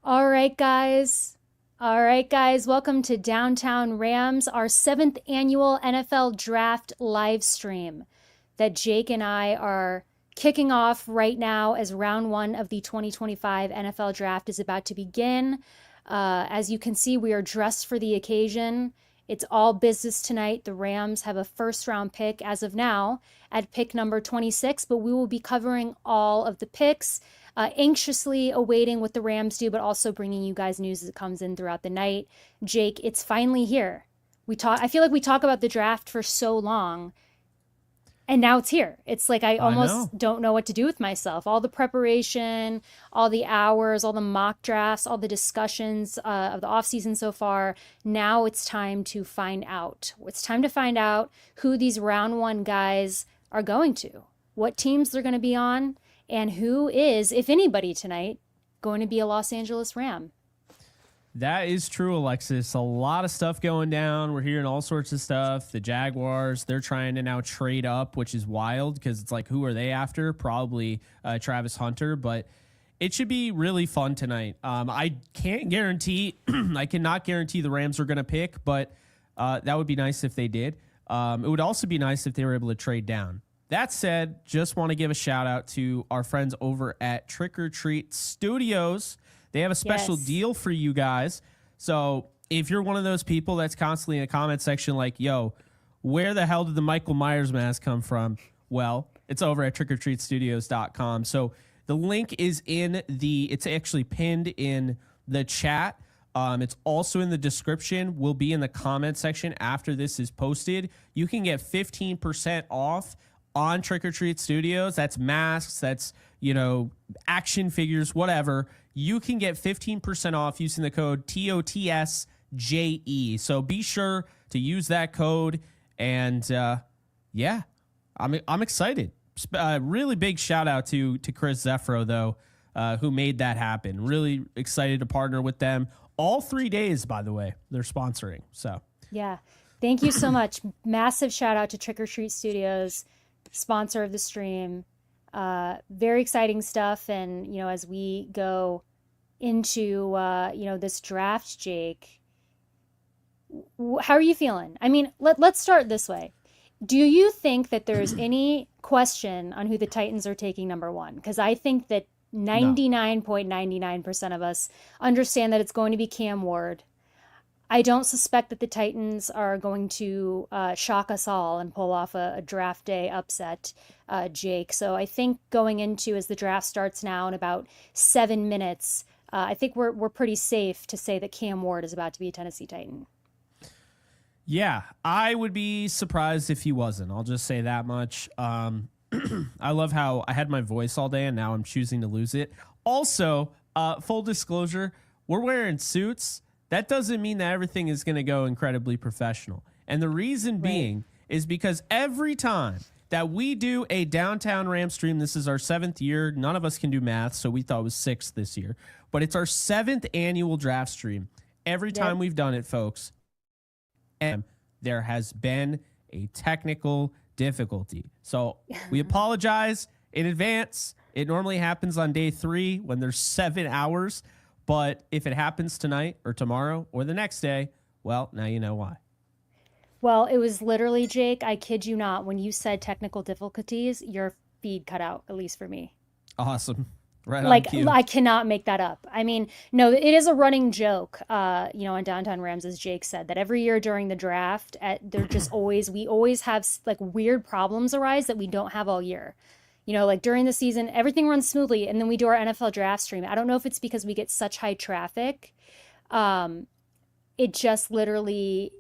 All right, guys. All right, guys. Welcome to Downtown Rams, our seventh annual NFL Draft live stream that Jake and I are kicking off right now as round one of the 2025 NFL Draft is about to begin. As you can see, we are dressed for the occasion. It's all business tonight. The Rams have a first round pick as of now at pick number 26, but we will be covering all of the picks, anxiously awaiting what the Rams do, but also bringing you guys news as it comes in throughout the night. Jake, it's finally here. I feel like we talk about the draft for so long, and now it's here. It's like I I know. almost don't know what to do with myself. All the preparation, all the hours, all the mock drafts, all the discussions of the offseason so far. Now it's time to find out. It's time to find out who these round one guys are going to, what teams they're going to be on, and who is, if anybody tonight, going to be a Los Angeles Ram. That is true, Alexis. A lot of stuff going down. We're hearing all sorts of stuff. The Jaguars, they're trying to now trade up, which is wild because it's like, who are they after? Probably Travis Hunter, but it should be really fun tonight. I can't guarantee, I cannot guarantee the Rams are going to pick, but that would be nice if they did. It would also be nice if they were able to trade down. That said, just want to give a shout out to our friends over at Trick or Treat Studios. They have a special Yes. deal for you guys. So if you're one of those people that's constantly in the comment section like, yo, where the hell did the Michael Myers mask come from? Well, it's over at trickortreatstudios.com. So the link is it's actually pinned in the chat. It's also in the description, will be in the comment section after this is posted. You can get 15% off on Trick or Treat Studios. That's masks, that's, action figures, whatever. You can get 15% off using the code TOTSJE. So be sure to use that code. And yeah, I'm excited. Really big shout out to Chris Zeffro, though, who made that happen. Really excited to partner with them. All 3 days, by the way, they're sponsoring. So Yeah. Thank you so much. Massive shout out to Trick or Treat Studios, sponsor of the stream. Very exciting stuff. And, as we go into, this draft, Jake, how are you feeling? I mean, let's start this way. Do you think that there's any question on who the Titans are taking number one? Because I think that no. 99.99% of us understand that it's going to be Cam Ward. I don't suspect that the Titans are going to shock us all and pull off a draft day upset, Jake. So I think going into, as the draft starts now in about 7 minutes, I think we're pretty safe to say that Cam Ward is about to be a Tennessee Titan. Yeah, I would be surprised if he wasn't. I'll just say that much. I love how I had my voice all day and now I'm choosing to lose it. Also, full disclosure, we're wearing suits. That doesn't mean that everything is going to go incredibly professional. And the reason Right. being is because every time that we do a Downtown Ram stream, this is our 7th year. None of us can do math, so we thought it was 6th this year. But it's our 7th annual draft stream. Every time Yep. we've done it, folks, and there has been a technical difficulty. So we apologize in advance. It normally happens on day 3 when there's 7 hours. But if it happens tonight or tomorrow or the next day, well, now you know why. Well, it was literally, Jake, I kid you not, when you said technical difficulties, your feed cut out, at least for me. Awesome. Right on Like, cue. I cannot make that up. I mean, no, it is a running joke, on Downtown Rams, as Jake said, that every year during the draft, they're just we always have like weird problems arise that we don't have all year. Like during the season, everything runs smoothly, and then we do our NFL draft stream. I don't know if it's because we get such high traffic. Um, it just literally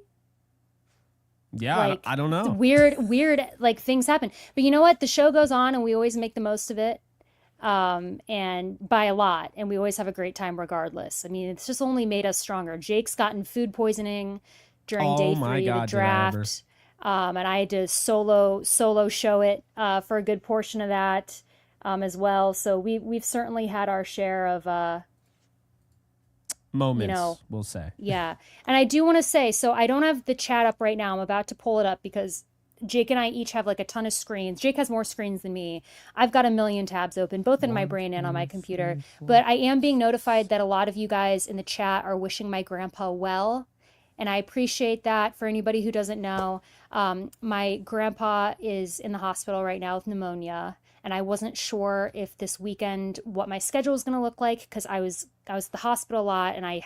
Yeah, like I don't know. weird like things happen. But you know what? The show goes on, and we always make the most of it, and by a lot, and we always have a great time regardless. I mean, it's just only made us stronger. Jake's gotten food poisoning during Oh day my three of the God, did I ever? draft, and I had to solo show it for a good portion of that, as well. So we've certainly had our share of you know Moments, we'll say. yeah. And I do want to say, so I don't have the chat up right now. I'm about to pull it up because Jake and I each have like a ton of screens. Jake has more screens than me. I've got a million tabs open, both in my brain and on my computer. But I am being notified that a lot of you guys in the chat are wishing my grandpa well. And I appreciate that. For anybody who doesn't know, my grandpa is in the hospital right now with pneumonia. And I wasn't sure if this weekend what my schedule was going to look like, because I was at the hospital a lot, and I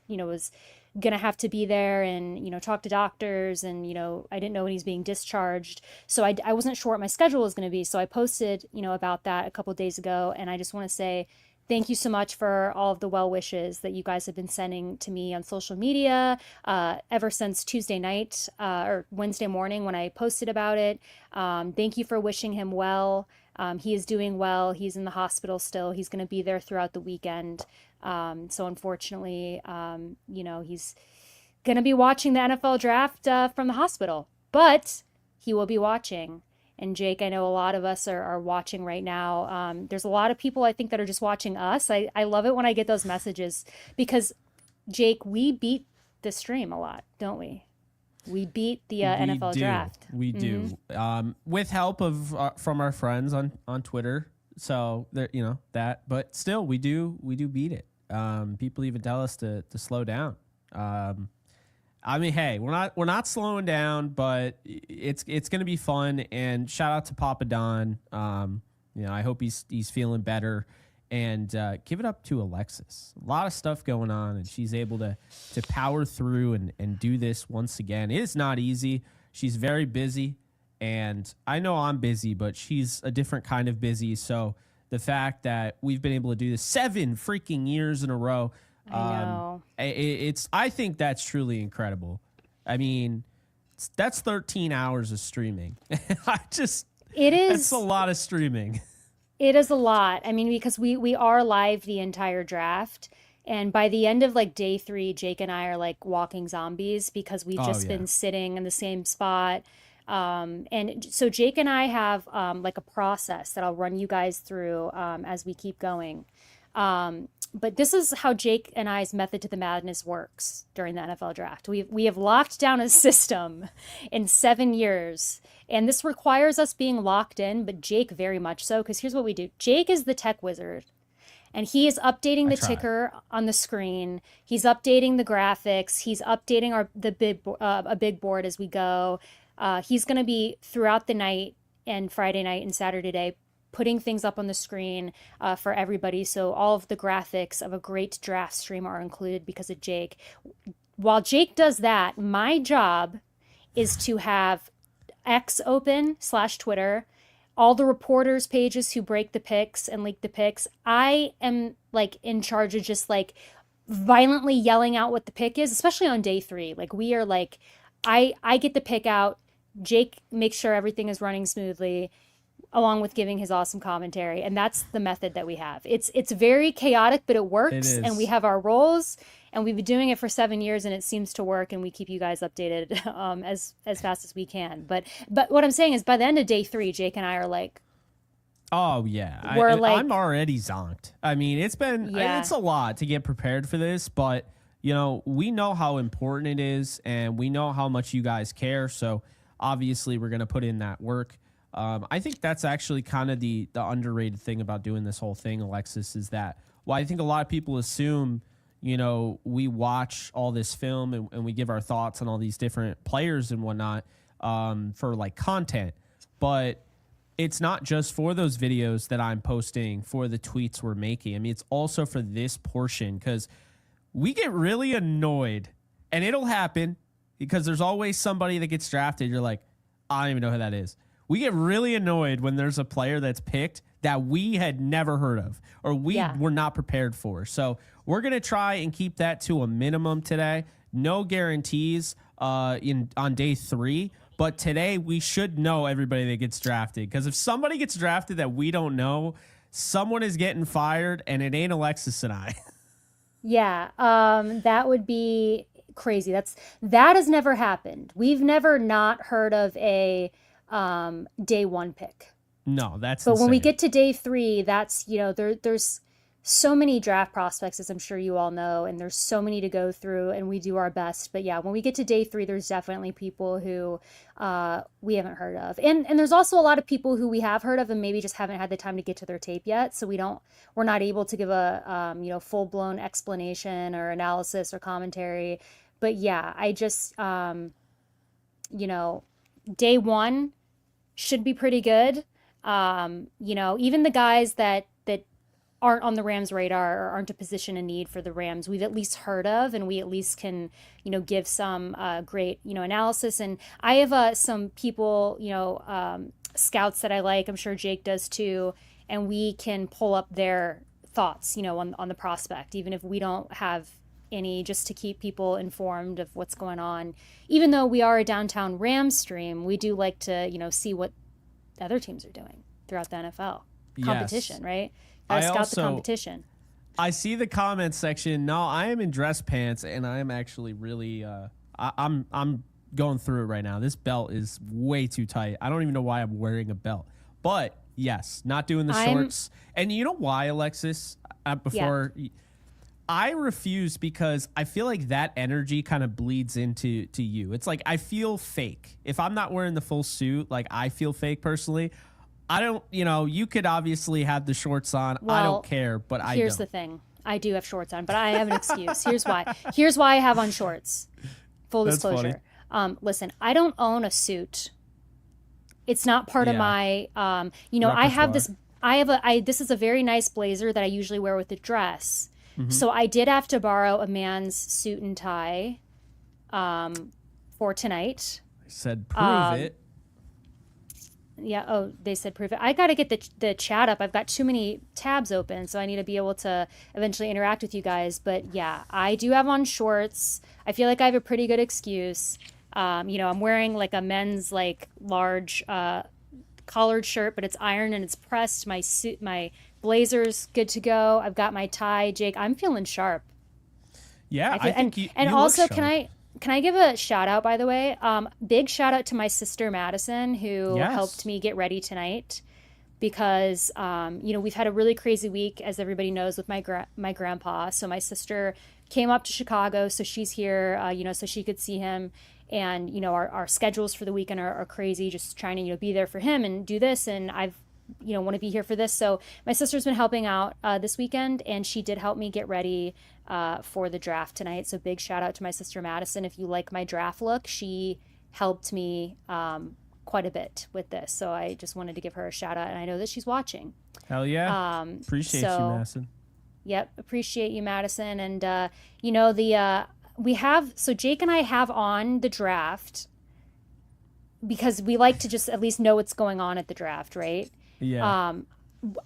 was gonna have to be there and talk to doctors, and I didn't know when he's being discharged, so I wasn't sure what my schedule was going to be. So I posted about that a couple of days ago, and I just want to say thank you so much for all of the well wishes that you guys have been sending to me on social media ever since Tuesday night or Wednesday morning when I posted about it. Thank you for wishing him well. He is doing well. He's in the hospital still. He's going to be there throughout the weekend. So unfortunately, he's going to be watching the NFL draft from the hospital, but he will be watching. And Jake, I know a lot of us are watching right now. There's a lot of people I think that are just watching us. I love it when I get those messages because, Jake, we beat the stream a lot, don't we? We beat the NFL draft. We do. With help of from our friends on Twitter. So there, that, but still we do beat it. People even tell us to slow down. I mean, hey, we're not slowing down, but it's going to be fun. And shout out to Papa Don. I hope he's feeling better. And give it up to Alexis. A lot of stuff going on, and she's able to power through and do this once again. It is not easy. She's very busy, and I know I'm busy, but she's a different kind of busy. So the fact that we've been able to do this 7 freaking years in a row, I know. I think that's truly incredible. I mean, that's 13 hours of streaming. It is. That's a lot of streaming. It is a lot. I mean, because we are live the entire draft. And by the end of like day 3, Jake and I are like walking zombies because we've just been sitting in the same spot. And so Jake and I have like a process that I'll run you guys through as we keep going. But this is how Jake and I's method to the madness works during the NFL draft. We have locked down a system in 7 years, and this requires us being locked in, but Jake very much so, because here's what we do. Jake is the tech wizard, and he is updating the ticker on the screen. He's updating the graphics. He's updating a big board as we go. He's going to be throughout the night and Friday night and Saturday day putting things up on the screen for everybody. So all of the graphics of a great draft stream are included because of Jake. While Jake does that, my job is to have X open / Twitter, all the reporters pages who break the picks and leak the picks. I am like in charge of just like violently yelling out what the pick is, especially on day 3. Like we are like, I get the pick out. Jake makes sure everything is running smoothly, along with giving his awesome commentary. And that's the method that we have. It's very chaotic, but it works. And we have our roles, and we've been doing it for 7 years, and it seems to work. And we keep you guys updated as fast as we can. But what I'm saying is, by the end of day 3, Jake and I are like, oh yeah, I'm already zonked. I mean, it's a lot to get prepared for this, but we know how important it is, and we know how much you guys care. So obviously, we're gonna put in that work. I think that's actually kind of the underrated thing about doing this whole thing, Alexis, is that, well, I think a lot of people assume, we watch all this film and we give our thoughts on all these different players and whatnot for like content. But it's not just for those videos that I'm posting, for the tweets we're making. I mean, it's also for this portion, because we get really annoyed, and it'll happen because there's always somebody that gets drafted. You're like, I don't even know who that is. We get really annoyed when there's a player that's picked that we had never heard of or we were not prepared for. So we're going to try and keep that to a minimum today. No guarantees on day 3. But today we should know everybody that gets drafted, because if somebody gets drafted that we don't know, someone is getting fired, and it ain't Alexis and I. Yeah, that would be crazy. That has never happened. We've never not heard of a day 1 pick. No, that's but insane. When we get to day 3, that's there's so many draft prospects, as I'm sure you all know, and there's so many to go through, and we do our best. But yeah, when we get to day 3, there's definitely people who we haven't heard of, and there's also a lot of people who we have heard of and maybe just haven't had the time to get to their tape yet. So we're not able to give a full blown explanation or analysis or commentary. But yeah, I just day 1 should be pretty good. Even the guys that aren't on the Rams radar or aren't a position in need for the Rams, we've at least heard of, and we at least can, give some great, analysis. And I have some people, scouts that I like. I'm sure Jake does too, and we can pull up their thoughts, on the prospect, even if we don't have any, just to keep people informed of what's going on. Even though we are a Downtown Rams stream, we do like to, see what other teams are doing throughout the NFL competition, yes. Right? Gotta scout the competition. I see the comments section. No, I am in dress pants, and I am actually really. I'm going through it right now. This belt is way too tight. I don't even know why I'm wearing a belt. But yes, not doing the shorts. And you know why, Alexis? I refuse because I feel like that energy kind of bleeds into you. It's like I feel fake if I'm not wearing the full suit. Like I feel fake personally. I don't, you could obviously have the shorts on. Well, I don't care, but I don't. Here's the thing. I do have shorts on, but I have an excuse. Here's why. Here's why I have on shorts. Full disclosure. Listen, I don't own a suit. It's not part of my, I have this, this is a very nice blazer that I usually wear with a dress. Mm-hmm. So I did have to borrow a man's suit and tie for tonight. I said, prove it. Yeah. Oh, they said prove it. I got to get the chat up. I've got too many tabs open, so I need to be able to eventually interact with you guys. But yeah, I do have on shorts. I feel like I have a pretty good excuse. I'm wearing like a men's like large collared shirt, but it's ironed and it's pressed. My suit, my blazer's good to go. I've got my tie. Jake, I'm feeling sharp. Yeah, I think you also, look sharp. Can I give a shout out, by the way? Big shout out to my sister Madison, who helped me get ready tonight, because we've had a really crazy week, as everybody knows, with my grandpa. So my sister came up to Chicago, so she's here, so she could see him. And our schedules for the weekend are crazy, just trying to be there for him and do this. And I've want to be here for this. So my sister's been helping out this weekend, and she did help me get ready for the draft tonight. So big shout out to my sister Madison. If you like my draft look, she helped me quite a bit with this. So I just wanted to give her a shout out, and I know that she's watching. Hell yeah. Appreciate you, Madison. Yep. Appreciate you, Madison. And so Jake and I have on the draft because we like to just at least know what's going on at the draft, right? Yeah.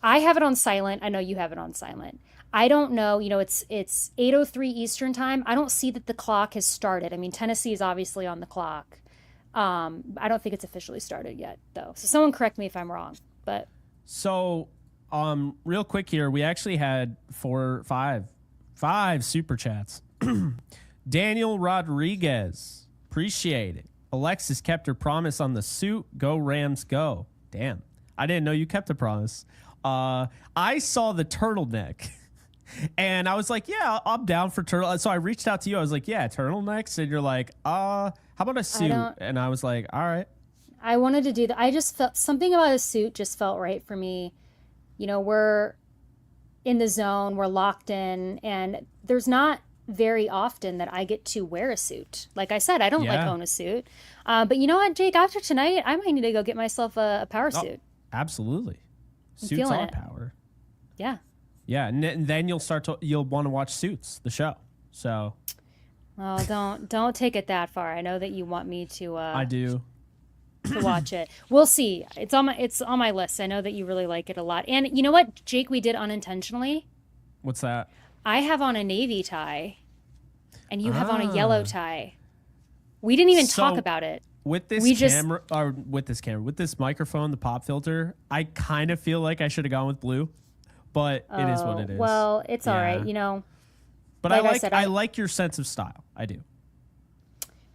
I have it on silent. I know you have it on silent. I don't know. It's 8:03 Eastern time. I don't see that the clock has started. I mean, Tennessee is obviously on the clock. I don't think it's officially started yet, though. So someone correct me if I'm wrong. But so, real quick here, we actually had five super chats. Daniel Rodriguez, appreciate it. Alexis kept her promise on the suit. Go Rams, go. Damn. I didn't know you kept a promise. I saw the turtleneck, and I was like, yeah, I'm down for turtle. So I reached out to you. I was like, yeah, turtlenecks. And you're like, how about a suit? And I was like, all right. I wanted to do that. I just felt something about a suit just felt right for me. We're in the zone. We're locked in. And there's not very often that I get to wear a suit. Like I said, I don't like own a suit. But you know what, Jake? After tonight, I might need to go get myself a power suit. Absolutely. Suits are power. Yeah. Yeah, and then you'll want to watch Suits, the show. So. Oh, don't take it that far. I know that you want me to. I do. To watch it. We'll see. It's on my list. I know that you really like it a lot. And you know what, Jake? We did unintentionally. What's that? I have on a navy tie, and you have on a yellow tie. We didn't even talk about it. With this with this microphone, the pop filter, I kind of feel like I should have gone with blue, but it is what it is. Well, it's all right, But like I like your sense of style. I do.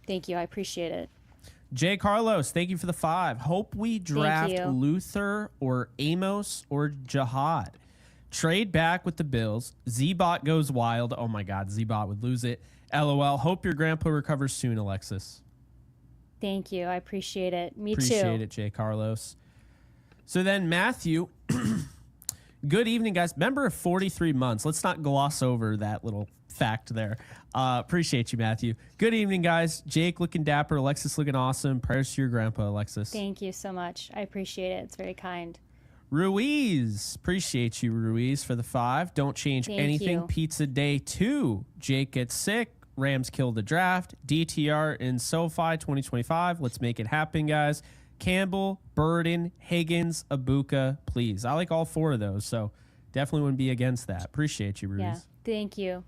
Thank you. I appreciate it. Jay Carlos, thank you for the 5. Hope we draft Luther or Amos or Jihad. Trade back with the Bills. Z-Bot goes wild. Oh my God, Z-Bot would lose it. LOL. Hope your grandpa recovers soon, Alexis. Thank you. I appreciate it. Me too. Appreciate it, Jay Carlos. So then Matthew, good evening, guys. Member of 43 months. Let's not gloss over that little fact there. Appreciate you, Matthew. Good evening, guys. Jake looking dapper. Alexis looking awesome. Prayers to your grandpa, Alexis. Thank you so much. I appreciate it. It's very kind. Ruiz. Appreciate you, Ruiz, for the 5. Don't change Thank anything. you. Pizza day 2. Jake gets sick. Rams kill the draft. DTR in SoFi 2025. Let's make it happen, guys. Campbell, Burden, Higgins, Abuka, please. I like all 4 of those, so definitely wouldn't be against that. Appreciate you, Ruiz. Yeah. Thank you.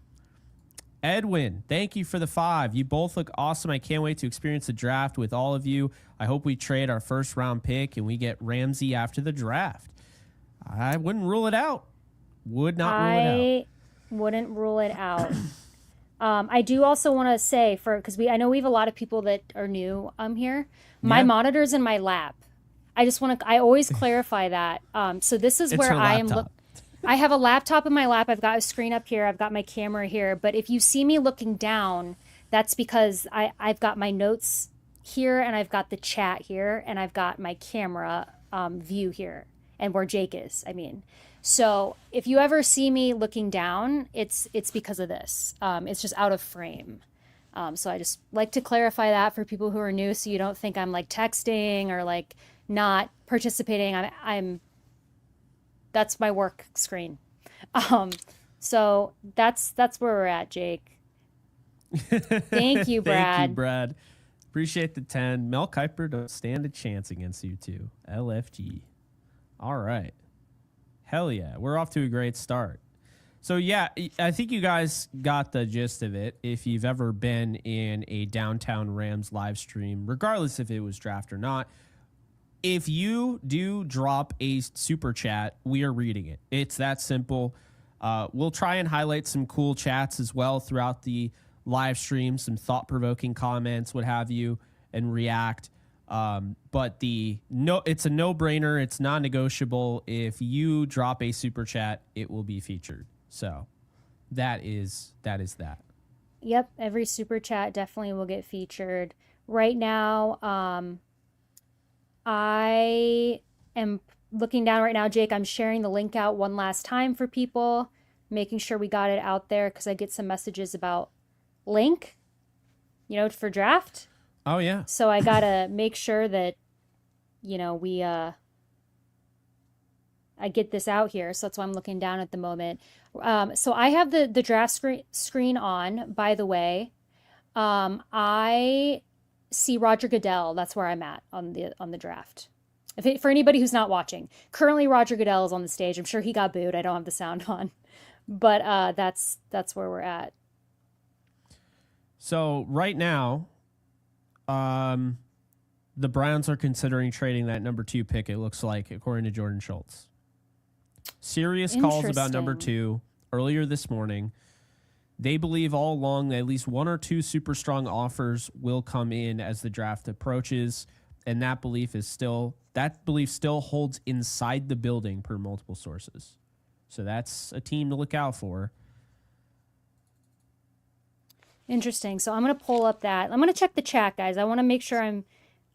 Edwin, thank you for the 5. You both look awesome. I can't wait to experience the draft with all of you. I hope we trade our first round pick and we get Ramsey after the draft. I wouldn't rule it out. Would not rule it out. I wouldn't rule it out. I do also want to say, because I know we have a lot of people that are new here. My monitor's in my lap. I always clarify that. So this is where I am. I have a laptop in my lap. I've got a screen up here. I've got my camera here. But if you see me looking down, that's because I've got my notes here and I've got the chat here and I've got my camera view here and where Jake is, I mean. So if you ever see me looking down, it's because of this. It's just out of frame. So I just like to clarify that for people who are new, so you don't think I'm like texting or like not participating. That's my work screen. So that's where we're at, Jake. Thank you, Brad. Thank you, Brad. Appreciate the 10. Mel Kiper don't stand a chance against you two. LFG. All right. Hell yeah. We're off to a great start. So, yeah, I think you guys got the gist of it. If you've ever been in a Downtown Rams live stream, regardless if it was draft or not, if you do drop a super chat, we are reading it. It's that simple. We'll try and highlight some cool chats as well throughout the live stream, some thought-provoking comments, what have you, and react. But it's a no-brainer. It's non-negotiable. If you drop a super chat, it will be featured. So that is that. Yep, every super chat definitely will get featured. Right now, I am looking down right now, Jake. I'm sharing the link out one last time for people, making sure we got it out there because I get some messages about link, for draft. Oh, yeah. So I got to make sure that, we I get this out here. So that's why I'm looking down at the moment. So I have the draft screen on, by the way. I see Roger Goodell. That's where I'm at on the draft. For anybody who's not watching, currently Roger Goodell is on the stage. I'm sure he got booed. I don't have the sound on, but that's where we're at. So right now, the Browns are considering trading that number 2 pick. It looks like, according to Jordan Schultz. Serious calls about number 2 earlier this morning. They believe all along that at least 1 or 2 super strong offers will come in as the draft approaches, and that belief still holds inside the building per multiple sources. So that's a team to look out for. Interesting. So I'm going to pull up that. I'm going to check the chat, guys. I want to make sure I'm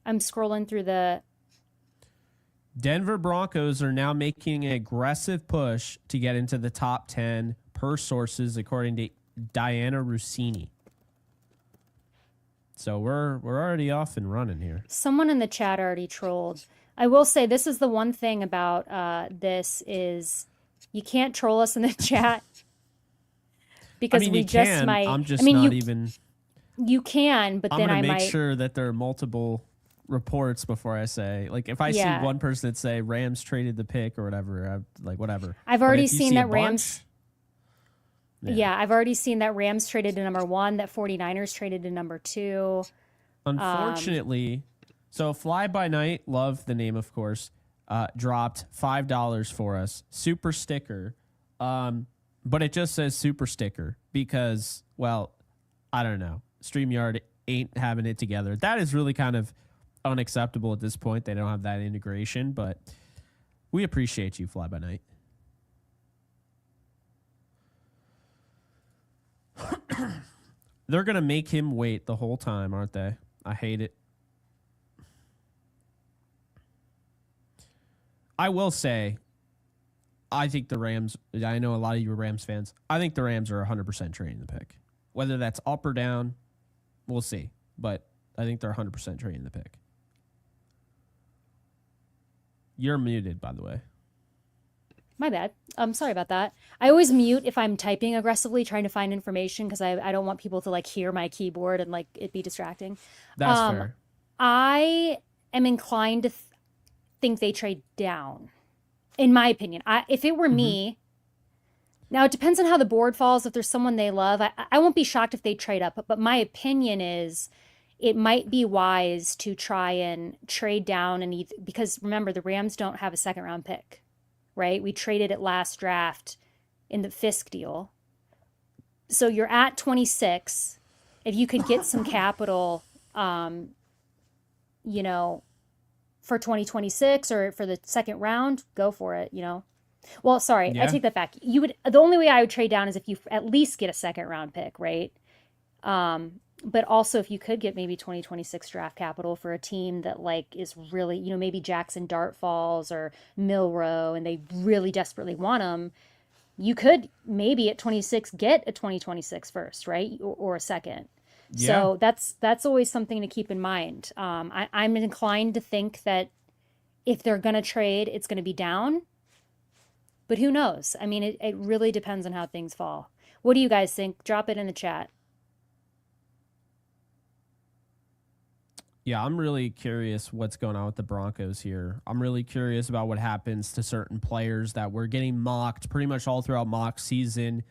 scrolling through the. Denver Broncos are now making an aggressive push to get into the top 10 per sources, according to Diana Rossini. So we're already off and running here. Someone in the chat already trolled. I will say this is the one thing about this is you can't troll us in the chat because we just might. I'm just not even. You can, but then I might make sure that there are multiple reports before I say, like, if I see one person that say Rams traded the pick or whatever, I'm like, whatever. I've already seen that Rams. Yeah, I've already seen that Rams traded to number 1, that 49ers traded to number 2. Unfortunately, so Fly By Night, love the name, of course, dropped $5 for us. Super sticker. But it just says super sticker because, well, I don't know. StreamYard ain't having it together. That is really kind of unacceptable at this point. They don't have that integration, but we appreciate you, Fly By Night. They're going to make him wait the whole time, aren't they? I hate it. I will say, I think the Rams, I know a lot of you are Rams fans. I think the Rams are 100% trading the pick. Whether that's up or down, we'll see. But I think they're 100% trading the pick. You're muted, by the way. My bad. I'm sorry about that. I always mute if I'm typing aggressively, trying to find information, because I don't want people to like hear my keyboard and like it be distracting. That's fair. I am inclined to think they trade down, in my opinion. If it were me, now it depends on how the board falls. If there's someone they love, I won't be shocked if they trade up. But my opinion is it might be wise to try and trade down because remember, the Rams don't have a second round pick, right? We traded it last draft in the Fisk deal. So you're at 26. If you could get some capital, you know, for 2026 or for the second round, go for it, you know? Well, sorry, I take that back. The only way I would trade down is if you at least get a second round pick, right? But also if you could get maybe 2026 draft capital for a team that like is really, you know, maybe Jackson Dart falls or Milrow and they really desperately want them, you could maybe at 26 get a 2026 first, right? Or a second. Yeah. So that's always something to keep in mind. I'm inclined to think that if they're going to trade, it's going to be down. But who knows? I mean, it really depends on how things fall. What do you guys think? Drop it in the chat. Yeah, I'm really curious what's going on with the Broncos here. I'm really curious about what happens to certain players that were getting mocked pretty much all throughout mock season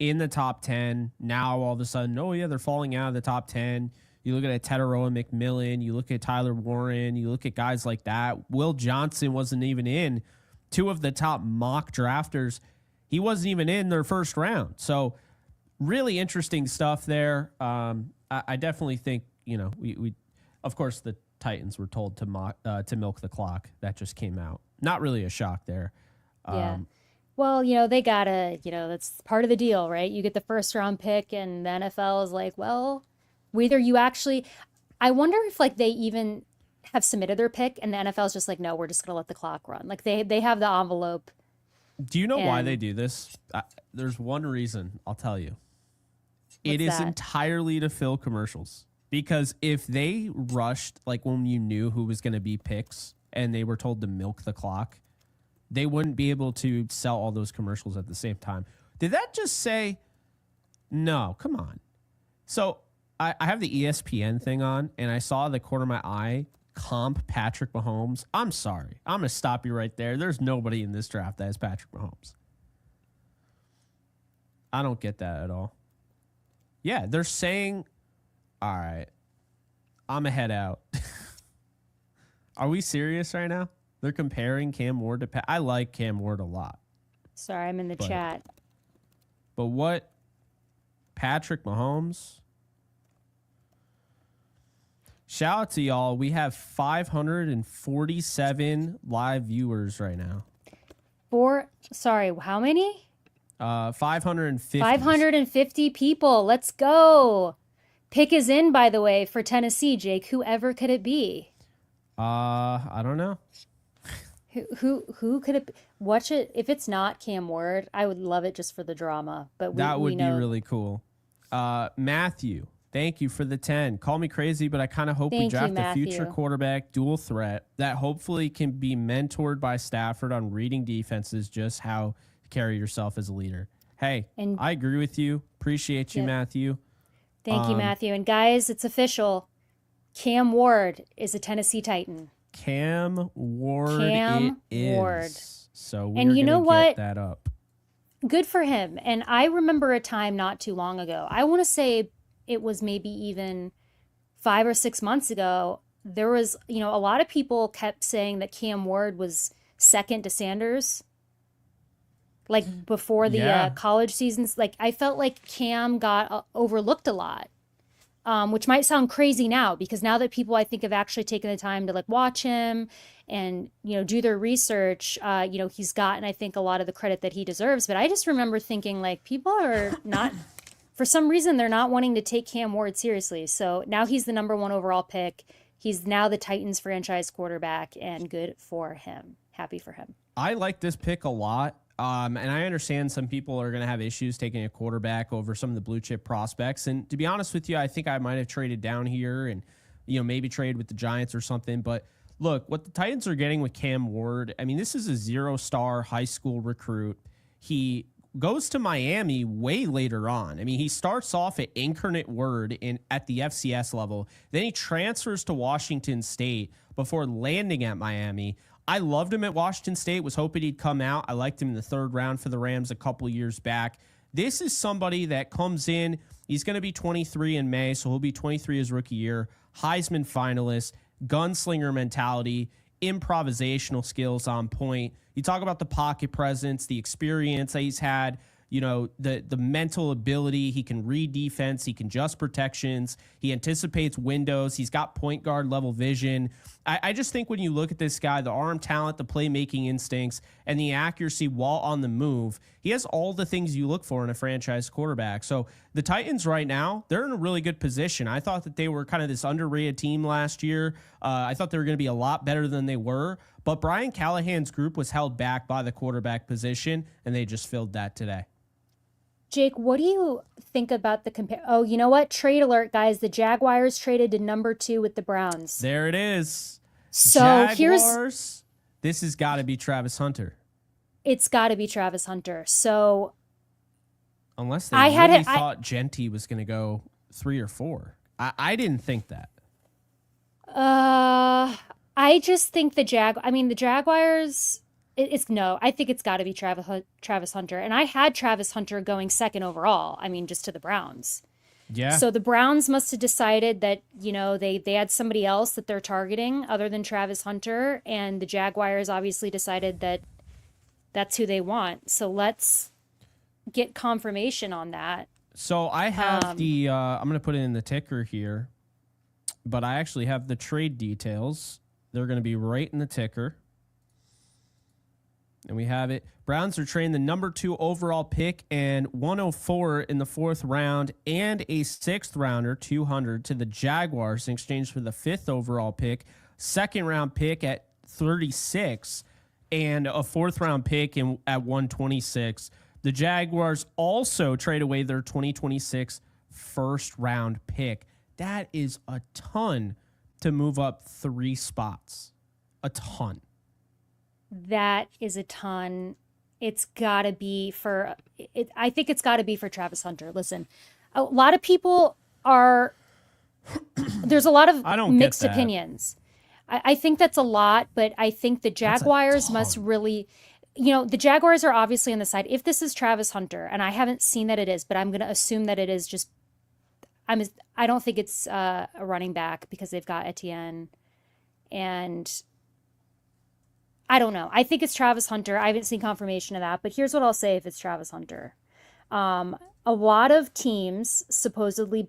in the top 10. Now, all of a sudden, oh, yeah, they're falling out of the top 10. You look at Teteroa McMillan. You look at Tyler Warren. You look at guys like that. Will Johnson wasn't even in. Two of the top mock drafters, he wasn't even in their first round. So really interesting stuff there. I definitely think, you know, we of course, the Titans were told to milk the clock. That just came out. Not really a shock there. Yeah. Well, you know, they gotta, you know, that's part of the deal, right? You get the first round pick and the NFL is like, well, whether you actually, I wonder if like they even have submitted their pick and the NFL is just like, no, we're just gonna let the clock run. Like they have the envelope. Do you know why they do this? There's one reason, I'll tell you. It is entirely to fill commercials. Because if they rushed, like when you knew who was going to be picks and they were told to milk the clock, they wouldn't be able to sell all those commercials at the same time. Did that just say, no, come on. So I have the ESPN thing on, and I saw the corner of my eye comp Patrick Mahomes. I'm sorry. I'm going to stop you right there. There's nobody in this draft that has Patrick Mahomes. I don't get that at all. Yeah, they're saying... All right, I'm a head out. Are we serious right now? They're comparing Cam Ward to I like Cam Ward a lot. Sorry, I'm in the chat. But what? Patrick Mahomes? Shout out to y'all. We have 547 live viewers right now. Sorry, how many? 550. 550 people. Let's go. Pick is in, by the way, for Tennessee, Jake. Whoever could it be? I don't know. Who could it be? Watch it. If it's not Cam Ward, I would love it just for the drama. But that would be really cool. Matthew, thank you for the 10. Call me crazy, but I kind of hope we draft a future quarterback dual threat that hopefully can be mentored by Stafford on reading defenses, just how to carry yourself as a leader. Hey, I agree with you. Appreciate you, Matthew. Thank you, Matthew. And guys, it's official. Cam Ward is a Tennessee Titan. Cam Ward Ward. So we're and you know what? Get that up. Good for him. And I remember a time not too long ago. I want to say it was maybe even 5 or 6 months ago. There was, you know, a lot of people kept saying that Cam Ward was second to Sanders. Like before the college seasons, like I felt like Cam got overlooked a lot, which might sound crazy now because now that people I think have actually taken the time to like watch him and, you know, do their research, you know, he's gotten, I think, a lot of the credit that he deserves. But I just remember thinking like people are not for some reason, they're not wanting to take Cam Ward seriously. So now he's the number 1 overall pick. He's now the Titans franchise quarterback, and good for him. Happy for him. I like this pick a lot. And I understand some people are going to have issues taking a quarterback over some of the blue chip prospects. And to be honest with you, I think I might have traded down here and, maybe trade with the Giants or something. But look, what the Titans are getting with Cam Ward, I mean, this is a 0-star high school recruit. He goes to Miami way later on. I mean, he starts off at Incarnate Word at the FCS level. Then he transfers to Washington State before landing at Miami. I loved him at Washington State, was hoping he'd come out. I liked him in the 3rd round for the Rams a couple years back. This is somebody that comes in. He's going to be 23 in May, so he'll be 23 his rookie year. Heisman finalist, gunslinger mentality, improvisational skills on point. You talk about the pocket presence, the experience that he's had, the mental ability. He can read defense. He can adjust protections. He anticipates windows. He's got point guard level vision. I just think when you look at this guy, the arm talent, the playmaking instincts, and the accuracy while on the move, he has all the things you look for in a franchise quarterback. So the Titans right now, they're in a really good position. I thought that they were kind of this underrated team last year. I thought they were going to be a lot better than they were. But Brian Callahan's group was held back by the quarterback position, and they just filled that today. Jake, what do you think about the compare? Oh, you know what? Trade alert, guys. The Jaguars traded to number 2 with the Browns. There it is. So Jaguars, this has got to be Travis Hunter. It's got to be Travis Hunter. So unless they really thought Genty was going to go 3 or 4. I didn't think that. I just think the Jaguars... I think it's got to be Travis Hunter. And I had Travis Hunter going 2nd overall. I mean, just to the Browns. Yeah. So the Browns must have decided that, they had somebody else that they're targeting other than Travis Hunter. And the Jaguars obviously decided that that's who they want. So let's get confirmation on that. So I have I'm going to put it in the ticker here, but I actually have the trade details. They're going to be right in the ticker. And we have it. Browns are trading the number 2 overall pick and 104 in the 4th round and a 6th rounder, 200, to the Jaguars in exchange for the 5th overall pick, 2nd round pick at 36, and a 4th round pick at 126. The Jaguars also trade away their 2026 1st round pick. That is a ton to move up 3 spots. A ton. That is a ton. It's got to be for it. I think it's got to be for Travis Hunter. Listen, a lot of people are, there's a lot of mixed opinions. I think that's a lot, but I think the Jaguars must really, the Jaguars are obviously on the side. If this is Travis Hunter, and I haven't seen that it is, but I'm going to assume that it is just, I don't think it's a running back because they've got Etienne and I don't know. I think it's Travis Hunter. I haven't seen confirmation of that, but here's what I'll say if it's Travis Hunter. A lot of teams supposedly,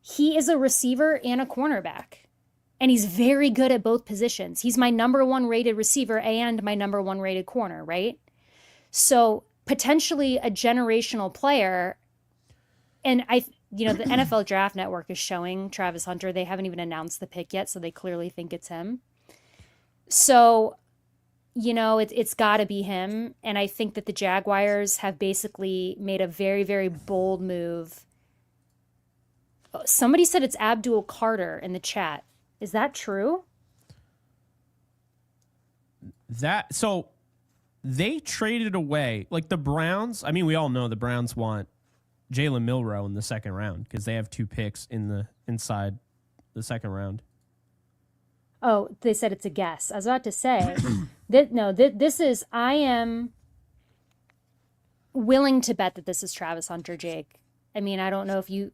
he is a receiver and a cornerback, and he's very good at both positions. He's my number 1 rated receiver and my number 1 rated corner, right? So potentially a generational player. And the NFL Draft Network is showing Travis Hunter. They haven't even announced the pick yet, so they clearly think it's him. So, it's got to be him. And I think that the Jaguars have basically made a very, very bold move. Somebody said it's Abdul Carter in the chat. Is that true? So they traded away, like the Browns. I mean, we all know the Browns want Jalen Milroe in the 2nd round because they have 2 picks inside the 2nd round. Oh, they said it's a guess. I was about to say that I am willing to bet that this is Travis Hunter, Jake. I mean, I don't know if you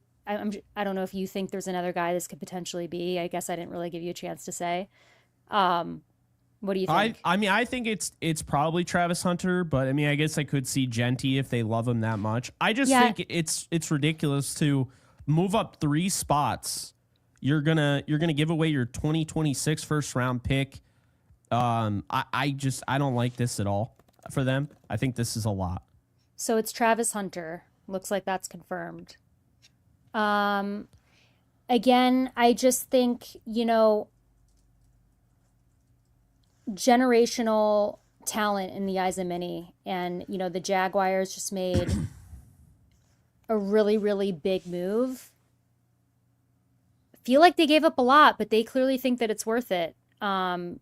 think there's another guy this could potentially be. I guess I didn't really give you a chance to say. What do you think? I think it's probably Travis Hunter, but I guess I could see Genty if they love him that much. I just think it's ridiculous to move up 3 spots. You're gonna give away your 2026 1st round pick. I don't like this at all for them. I think this is a lot. So it's Travis Hunter. Looks like that's confirmed. Again, I just think, generational talent in the eyes of many. And, the Jaguars just made a really, really big move. I feel like they gave up a lot, but they clearly think that it's worth it. Wow,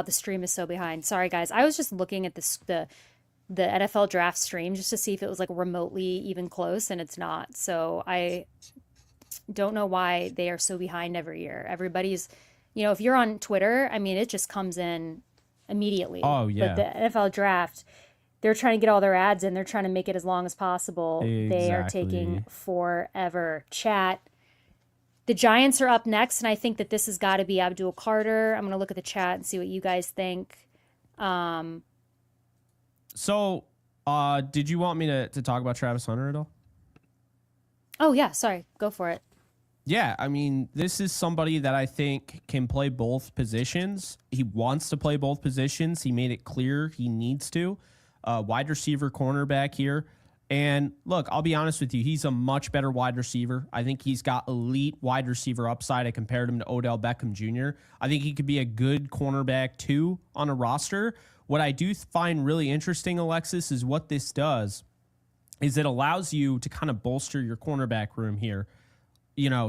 the stream is so behind. Sorry, guys. I was just looking at the NFL draft stream just to see if it was like remotely even close, and it's not. So I don't know why they are so behind every year. Everybody's, if you're on Twitter, I mean, it just comes in immediately. Oh, yeah. But the NFL draft, they're trying to get all their ads in. They're trying to make it as long as possible. Exactly. They are taking forever. Chat. The Giants are up next, and I think that this has got to be Abdul Carter. I'm going to look at the chat and see what you guys think. So, did you want me to talk about Travis Hunter at all? Oh, yeah. Sorry. Go for it. Yeah, I mean, this is somebody that I think can play both positions. He wants to play both positions. He made it clear he needs to. Wide receiver, cornerback here. And look, I'll be honest with you. He's a much better wide receiver. I think he's got elite wide receiver upside. I compared him to Odell Beckham Jr. I think he could be a good cornerback too on a roster. What I do find really interesting, Alexis, is what this does is it allows you to kind of bolster your cornerback room here.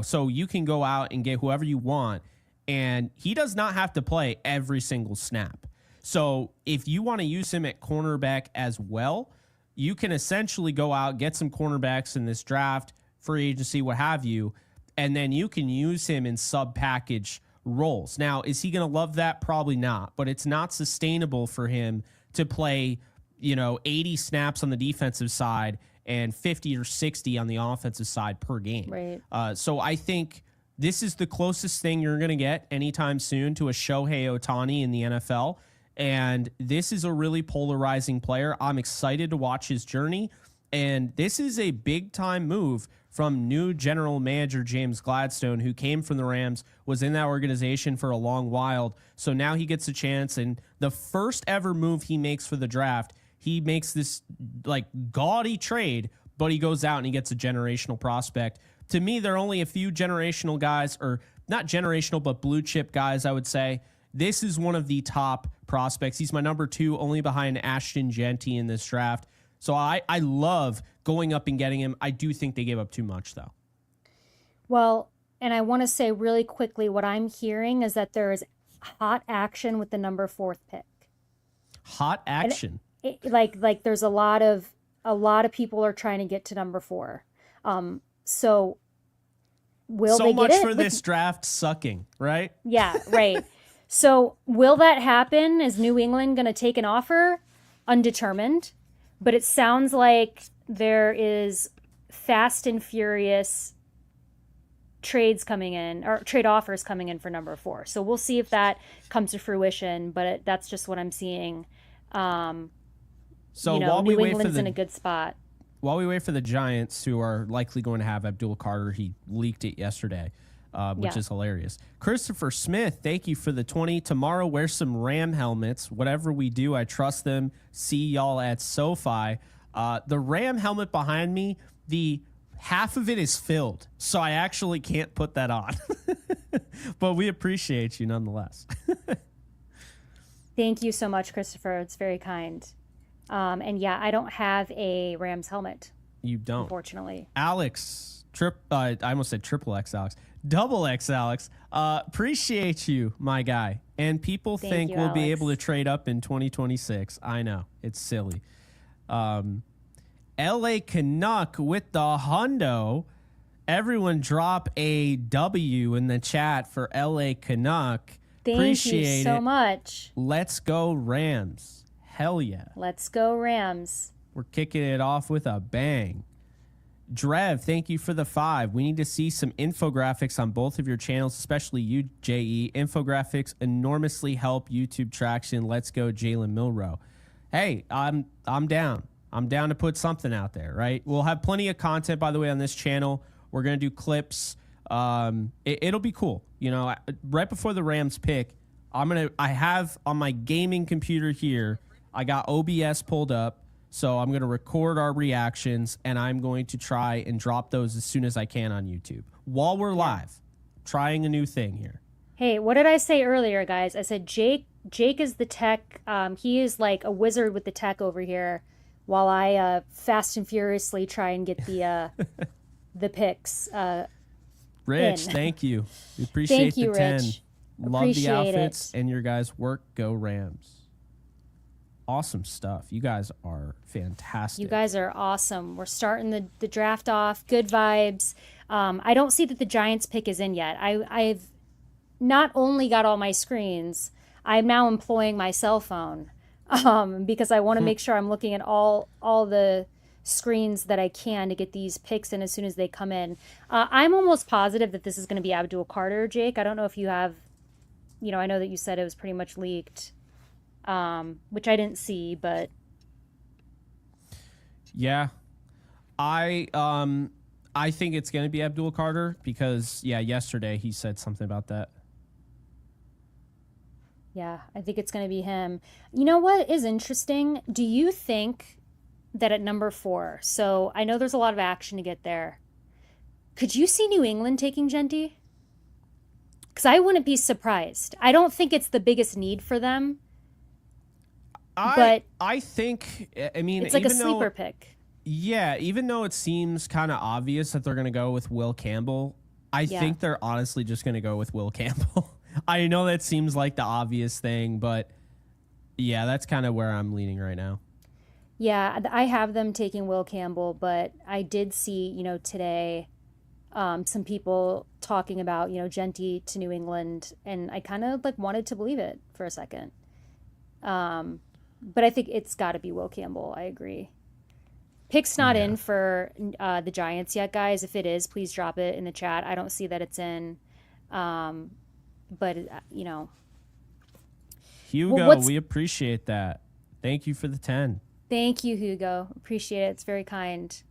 So you can go out and get whoever you want, and he does not have to play every single snap. So if you want to use him at cornerback as well, you can essentially go out, get some cornerbacks in this draft, free agency, what have you, and then you can use him in sub-package roles. Now, is he going to love that? Probably not, but it's not sustainable for him to play, 80 snaps on the defensive side and 50 or 60 on the offensive side per game. Right. So I think this is the closest thing you're going to get anytime soon to a Shohei Ohtani in the NFL. And this is a really polarizing player. I'm excited to watch his journey. And this is a big-time move from new general manager James Gladstone, who came from the Rams, was in that organization for a long while. So now he gets a chance. And the first ever move he makes for the draft, he makes this like gaudy trade, but he goes out and he gets a generational prospect. To me, there are only a few generational guys, or not generational, but blue chip guys, I would say. This is one of the top prospects. He's my number 2, only behind Ashton Genty in this draft. So I love going up and getting him. I do think they gave up too much, though. Well, and I want to say really quickly, what I'm hearing is that there is hot action with the number 4th pick. Hot action? Like there's a lot of people are trying to get to number 4. So will they get it? So much for this draft sucking, right? Yeah, right. So will that happen? Is New England going to take an offer? Undetermined. But it sounds like there is fast and furious trades coming in, or trade offers coming in for number 4. So we'll see if that comes to fruition, but that's just what I'm seeing. So while New England's in a good spot. While we wait for the Giants, who are likely going to have Abdul Carter, he leaked it yesterday. Which is hilarious. Christopher Smith, thank you for the 20. Tomorrow, wear some Ram helmets. Whatever we do, I trust them. See y'all at SoFi. The Ram helmet behind me, the half of it is filled, so I actually can't put that on. But we appreciate you nonetheless. Thank you so much, Christopher. It's very kind. And yeah, I don't have a Rams helmet. You don't? Unfortunately. Alex, I almost said triple X Alex. Double X Alex. Appreciate you, my guy. And people think we'll be able to trade up in 2026. I know. It's silly. LA Canuck with the hundo. Everyone drop a W in the chat for LA Canuck. Thank you so much. Let's go Rams. Hell yeah. Let's go Rams. We're kicking it off with a bang. Drev, thank you for the 5. We need to see some infographics on both of your channels, especially you, JE. Infographics enormously help YouTube traction. Let's go, Jalen Milroe. Hey, I'm down. I'm down to put something out there, right? We'll have plenty of content, by the way, on this channel. We're going to do clips. It'll be cool. Right before the Rams pick, I have on my gaming computer here, I got OBS pulled up. So I'm going to record our reactions, and I'm going to try and drop those as soon as I can on YouTube while we're live, trying a new thing here. Hey, what did I say earlier, guys? I said Jake is the tech. He is like a wizard with the tech over here, while I fast and furiously try and get the the picks. Rich, thank you. We appreciate Thank you, the 10. Rich. Love Appreciate the outfits it. and your guys' work. Go Rams. Awesome stuff. You guys are fantastic. You guys are awesome. We're starting the draft off. Good vibes. I don't see that the Giants pick is in yet. I've not only got all my screens, I'm now employing my cell phone because I want to make sure I'm looking at all the screens that I can to get these picks in as soon as they come in. I'm almost positive that this is going to be Abdul Carter, Jake. I don't know if you have, I know that you said it was pretty much leaked, which I didn't see, but yeah, I think it's going to be Abdul Carter because yesterday he said something about that. Yeah, I think it's going to be him. You know what is interesting? Do you think that at number 4, so I know there's a lot of action to get there, could you see New England taking Genty? Because I wouldn't be surprised. I don't think it's the biggest need for them. I think, it's like a sleeper pick. Yeah, even though it seems kind of obvious that they're going to go with Will Campbell, I think they're honestly just going to go with Will Campbell. I know that seems like the obvious thing, but yeah, that's kind of where I'm leaning right now. Yeah, I have them taking Will Campbell, but I did see, today some people talking about, Genty to New England, and I kind of wanted to believe it for a second. But I think it's got to be Will Campbell. I agree. Pick's not in for the Giants yet, guys. If it is, please drop it in the chat. I don't see that it's in. But, Hugo, we appreciate that. Thank you for the 10. Thank you, Hugo. Appreciate it. It's very kind.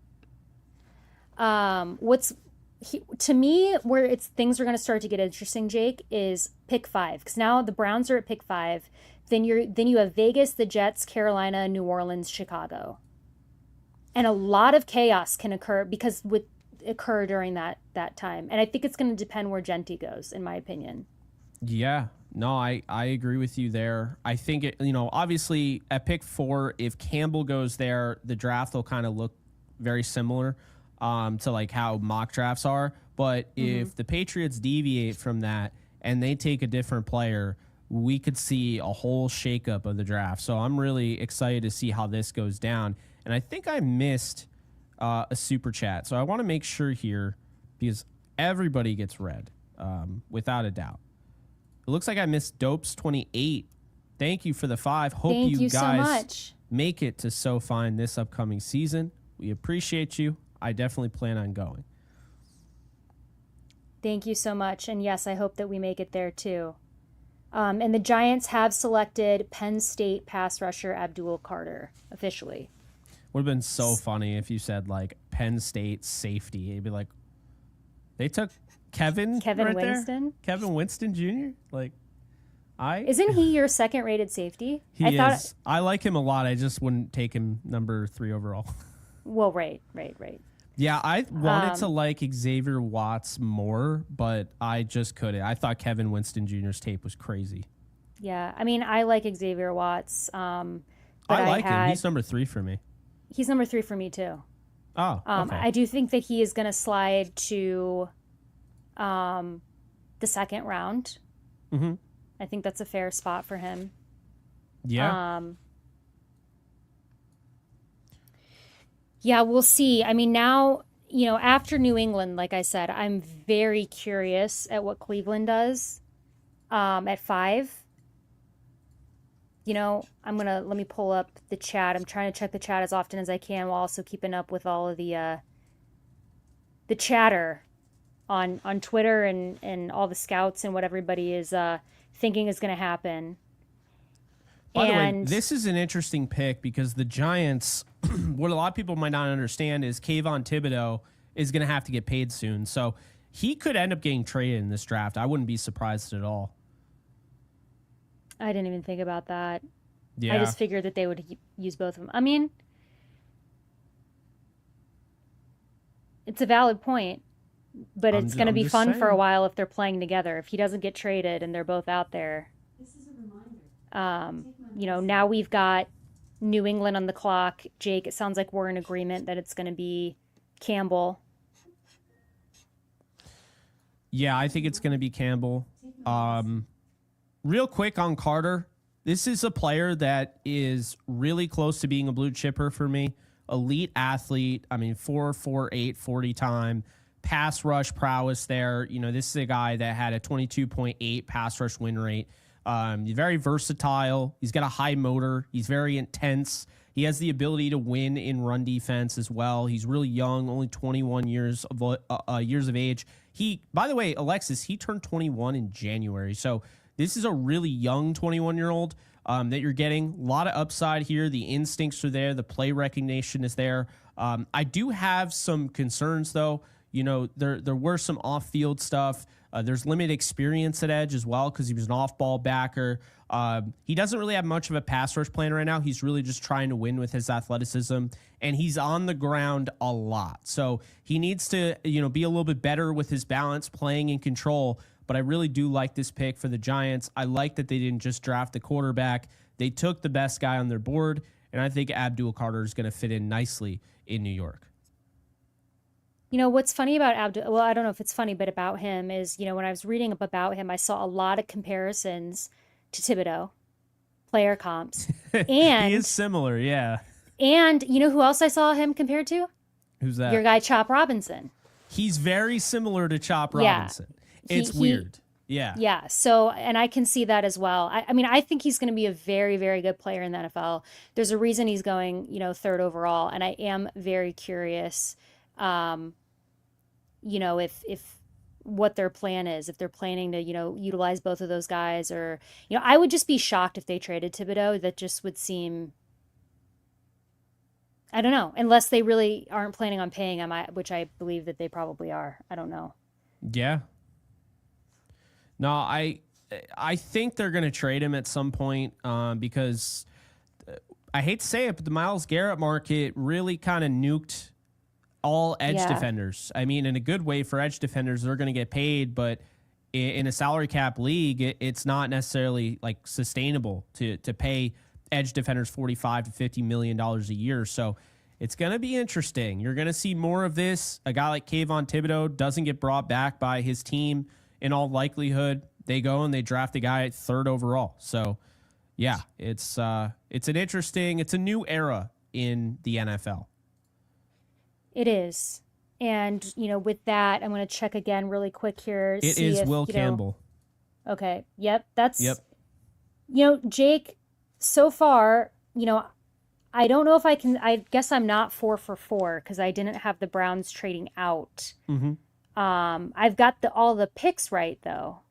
To me, where things are going to start to get interesting, Jake, is pick 5. Because now the Browns are at pick 5. Then you have Vegas, the Jets, Carolina, New Orleans, Chicago. And a lot of chaos can occur during that time. And I think it's going to depend where Genty goes, in my opinion. Yeah. No, I agree with you there. I think obviously at pick 4, if Campbell goes there, the draft will kind of look very similar to how mock drafts are. But if the Patriots deviate from that and they take a different player, we could see a whole shakeup of the draft. So I'm really excited to see how this goes down. And I think I missed a super chat. So I want to make sure here, because everybody gets read, without a doubt. It looks like I missed Dopes28. Thank you for the 5. Hope Thank you guys so much. make it to So Fine this upcoming season. We appreciate you. I definitely plan on going. Thank you so much. And yes, I hope that we make it there too. And the Giants have selected Penn State pass rusher Abdul Carter officially. Would have been so funny if you said Penn State safety. It'd be like, they took Kevin right Winston? There? Kevin Winston Jr.? Isn't he your second rated safety? He is. I like him a lot. I just wouldn't take him number 3 overall. Well, right. Yeah, I wanted to like Xavier Watts more, but I just couldn't. I thought Kevin Winston Jr.'s tape was crazy. Yeah, I like Xavier Watts. But I like him. He's number 3 for me. He's number 3 for me too. Oh, okay. I do think that he is going to slide to the second round. Mm-hmm. I think that's a fair spot for him. Yeah. Yeah, we'll see. Now, after New England, like I said, I'm very curious at what Cleveland does at 5. Let me pull up the chat. I'm trying to check the chat as often as I can while also keeping up with all of the chatter on Twitter and all the scouts and what everybody is thinking is going to happen. By the way, this is an interesting pick because the Giants, what a lot of people might not understand is Kayvon Thibodeau is going to have to get paid soon. So he could end up getting traded in this draft. I wouldn't be surprised at all. I didn't even think about that. Yeah. I just figured that they would use both of them. It's a valid point, but it's going to I'm be just fun for a saying. while if they're playing together. If he doesn't get traded and they're both out there, now we've got New England on the clock. Jake, it sounds like we're in agreement that it's going to be Campbell. Yeah, I think it's going to be Campbell. Real quick on Carter. This is a player that is really close to being a blue chipper for me. Elite athlete. I mean, 4.48 40 time. Pass rush prowess there. This is a guy that had a 22.8 pass rush win rate. He's very versatile. He's got a high motor. He's very intense. He has the ability to win in run defense as well. He's really young, only 21 years of age. By the way, Alexis, he turned 21 in January. So this is a really young 21-year-old that you're getting. A lot of upside here. The instincts are there. The play recognition is there. I do have some concerns, though. There were some off-field stuff. There's limited experience at edge as well because he was an off-ball backer. He doesn't really have much of a pass rush plan right now. He's really just trying to win with his athleticism, and he's on the ground a lot. So he needs to, be a little bit better with his balance, playing in control. But I really do like this pick for the Giants. I like that they didn't just draft the quarterback. They took the best guy on their board, and I think Abdul Carter is going to fit in nicely in New York. What's funny about Abdul, well, I don't know if it's funny, but about him is, when I was reading up about him, I saw a lot of comparisons to Thibodeau, player comps. And he is similar, yeah. And who else I saw him compared to? Who's that? Your guy, Chop Robinson. He's very similar to Chop Robinson. Yeah. It's weird. Yeah. Yeah. So, and I can see that as well. I think he's going to be a very, very good player in the NFL. There's a reason he's going, third overall. And I am very curious, if what their plan is, if they're planning to, utilize both of those guys or, I would just be shocked if they traded Thibodeau. That just would seem, I don't know, unless they really aren't planning on paying him, which I believe that they probably are. I don't know. Yeah. No, I think they're going to trade him at some point because I hate to say it, but the Myles Garrett market really kind of nuked all edge defenders. I mean, in a good way for edge defenders, they're going to get paid, but in a salary cap league, it's not necessarily like sustainable to pay edge defenders $45 to $50 million a year. So it's going to be interesting. You're going to see more of this. A guy like Kayvon Thibodeau doesn't get brought back by his team in all likelihood. They go and they draft a guy at third overall. So yeah, it's a new era in the NFL. It is. And, with that, I'm going to check again really quick here. It is Will Campbell. Okay. Yep. That's, yep. Jake, so far, I don't know if I guess I'm not 4 for 4 because I didn't have the Browns trading out. Mm-hmm. I've got all the picks right, though.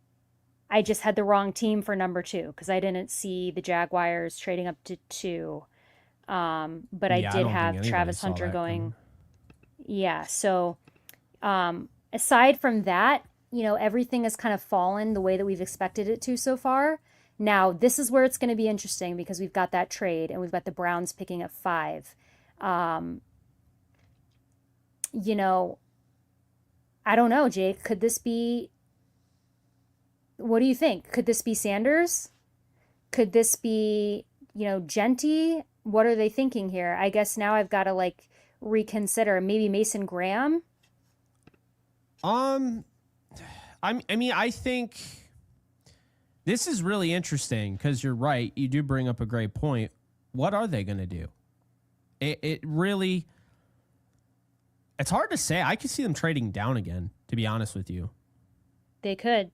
I just had the wrong team for number 2 because I didn't see the Jaguars trading up to 2. But I did have Travis Hunter going. Yeah. So aside from that, everything has kind of fallen the way that we've expected it to so far. Now, this is where it's going to be interesting because we've got that trade and we've got the Browns picking at 5. I don't know, Jake. Could this be... What do you think? Could this be Sanders? Could this be, Genty? What are they thinking here? I guess now I've got to, reconsider. Maybe Mason Graham? I think this is really interesting because you're right. You do bring up a great point. What are they going to do? It really... It's hard to say. I could see them trading down again, to be honest with you. They could.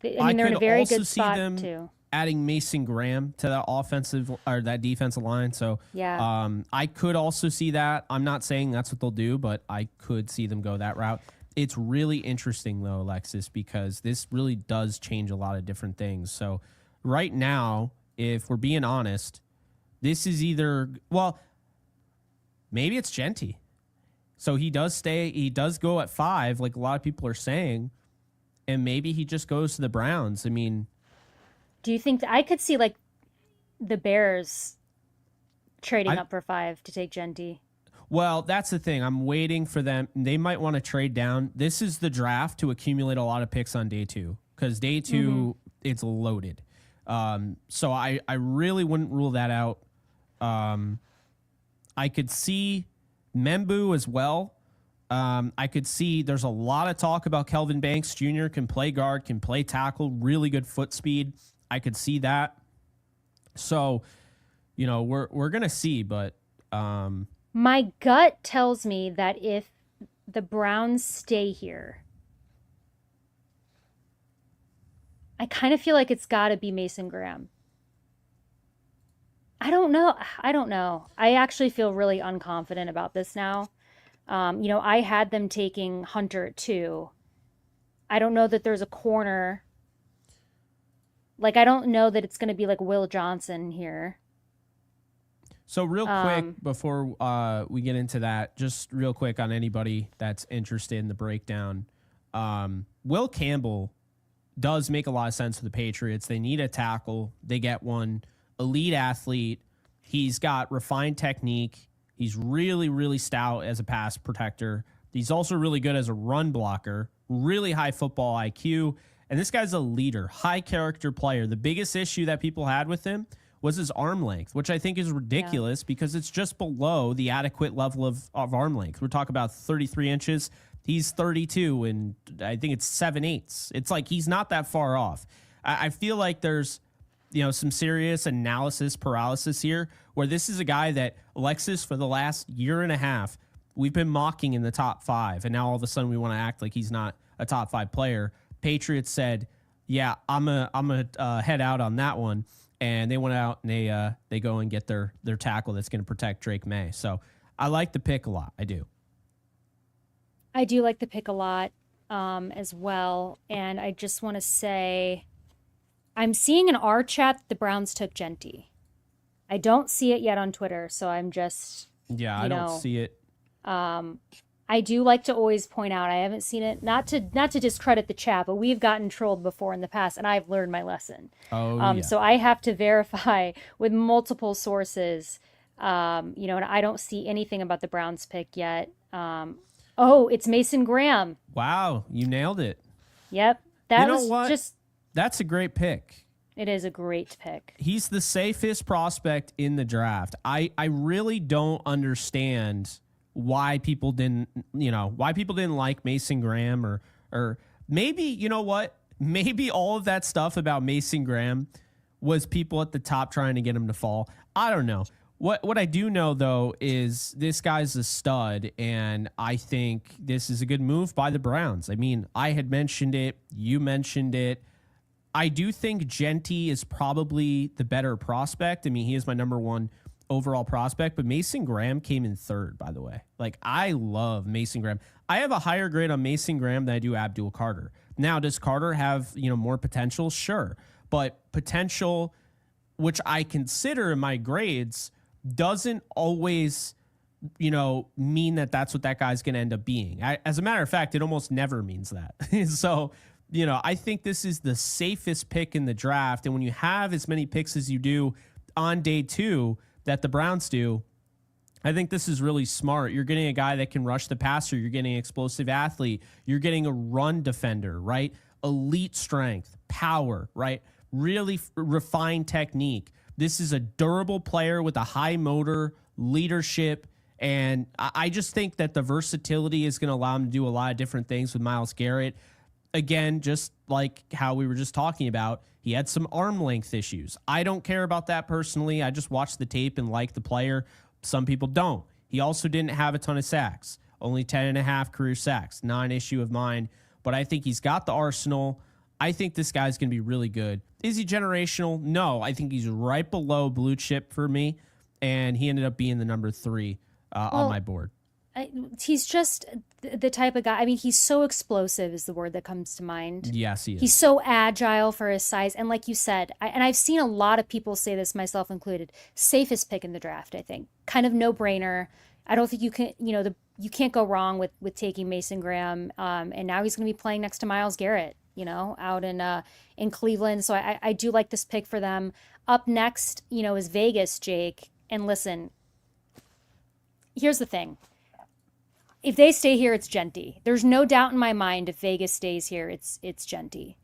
They're in a very good spot, them too. Adding Mason Graham to that offensive or that defensive line. So yeah. I could also see that. I'm not saying that's what they'll do, but I could see them go that route. It's really interesting, though, Alexis, because this really does change a lot of different things. So right now, if we're being honest, this is either, well, maybe it's Genty. So he does go at 5, like a lot of people are saying, and maybe he just goes to the Browns. I mean, do you think I could see the Bears trading up for 5 to take Genty? Well, that's the thing. I'm waiting for them. They might want to trade down. This is the draft to accumulate a lot of picks on day 2 because day 2 it's loaded. So I really wouldn't rule that out. I could see Membu as well. I could see there's a lot of talk about Kelvin Banks Jr. can play guard, can play tackle, really good foot speed. I could see that. So, we're gonna see, but my gut tells me that if the Browns stay here, I kind of feel like it's got to be Mason Graham. I don't know. I actually feel really unconfident about this now. I had them taking Hunter at 2. I don't know that there's a corner. Like, I don't know that it's going to be like Will Johnson here. So real quick before we get into that, just real quick on anybody that's interested in the breakdown, Will Campbell does make a lot of sense for the Patriots. They need a tackle. They get one. Elite athlete. He's got refined technique. He's really, really stout as a pass protector. He's also really good as a run blocker, really high football IQ. And this guy's a leader, high character player. The biggest issue that people had with him was his arm length, which I think is ridiculous because it's just below the adequate level of arm length. We're talking about 33 inches. He's 32, and I think it's 7/8. It's like he's not that far off. I feel like there's some serious analysis paralysis here, where this is a guy that Alexis, for the last year and a half, we've been mocking in the top 5, and now all of a sudden we want to act like he's not a top 5 player. Patriots said, "Yeah, I'm a head out on that one." And they went out and they go and get their tackle that's going to protect Drake May. So I like the pick a lot. I do. I do like the pick a lot as well. And I just want to say, I'm seeing in our chat that the Browns took Genty. I don't see it yet on Twitter, so I'm just I don't see it. I do like to always point out I haven't seen it, not to discredit the chat, but we've gotten trolled before in the past, and I've learned my lesson. So I have to verify with multiple sources, and I don't see anything about the Browns pick yet. It's Mason Graham. Wow, you nailed it. Yep, that's a great pick. It is a great pick. He's the safest prospect in the draft. I really don't understand why people didn't like Mason Graham or maybe, maybe all of that stuff about Mason Graham was people at the top trying to get him to fall. I don't know. What I do know, though, is this guy's a stud, and I think this is a good move by the Browns. I mean, I had mentioned it. You mentioned it. I do think Genty is probably the better prospect. I mean, he is my number 1 overall prospect, but Mason Graham came in 3rd, by the way. Like, I love Mason Graham. I have a higher grade on Mason Graham than I do Abdul Carter. Now, does Carter have, more potential? Sure. But potential, which I consider in my grades, doesn't always, mean that that's what that guy's going to end up being. As a matter of fact, it almost never means that. So, I think this is the safest pick in the draft. And when you have as many picks as you do on day 2 that the Browns do, I think this is really smart. You're getting a guy that can rush the passer. You're getting an explosive athlete. You're getting a run defender, right? Elite strength, power, right? Really refined technique. This is a durable player with a high motor, leadership, and I just think that the versatility is going to allow him to do a lot of different things with Myles Garrett. Again, just like how we were just talking about, he had some arm length issues. I don't care about that personally. I just watched the tape and like the player. Some people don't. He also didn't have a ton of sacks, only 10.5 career sacks, not an issue of mine, but I think he's got the arsenal. I think this guy's going to be really good. Is he generational? No, I think he's right below blue chip for me, and he ended up being the number 3 on my board. He's just the type of guy. I mean, he's so explosive is the word that comes to mind. Yes, he is. He's so agile for his size. And like you said, and I've seen a lot of people say this, myself included, safest pick in the draft, I think. Kind of no-brainer. I don't think you can, you can't go wrong with taking Mason Graham. And now he's going to be playing next to Myles Garrett, out in Cleveland. So I do like this pick for them. Up next, is Vegas, Jake. And listen, here's the thing. If they stay here, it's Genty. There's no doubt in my mind if Vegas stays here, it's Genty.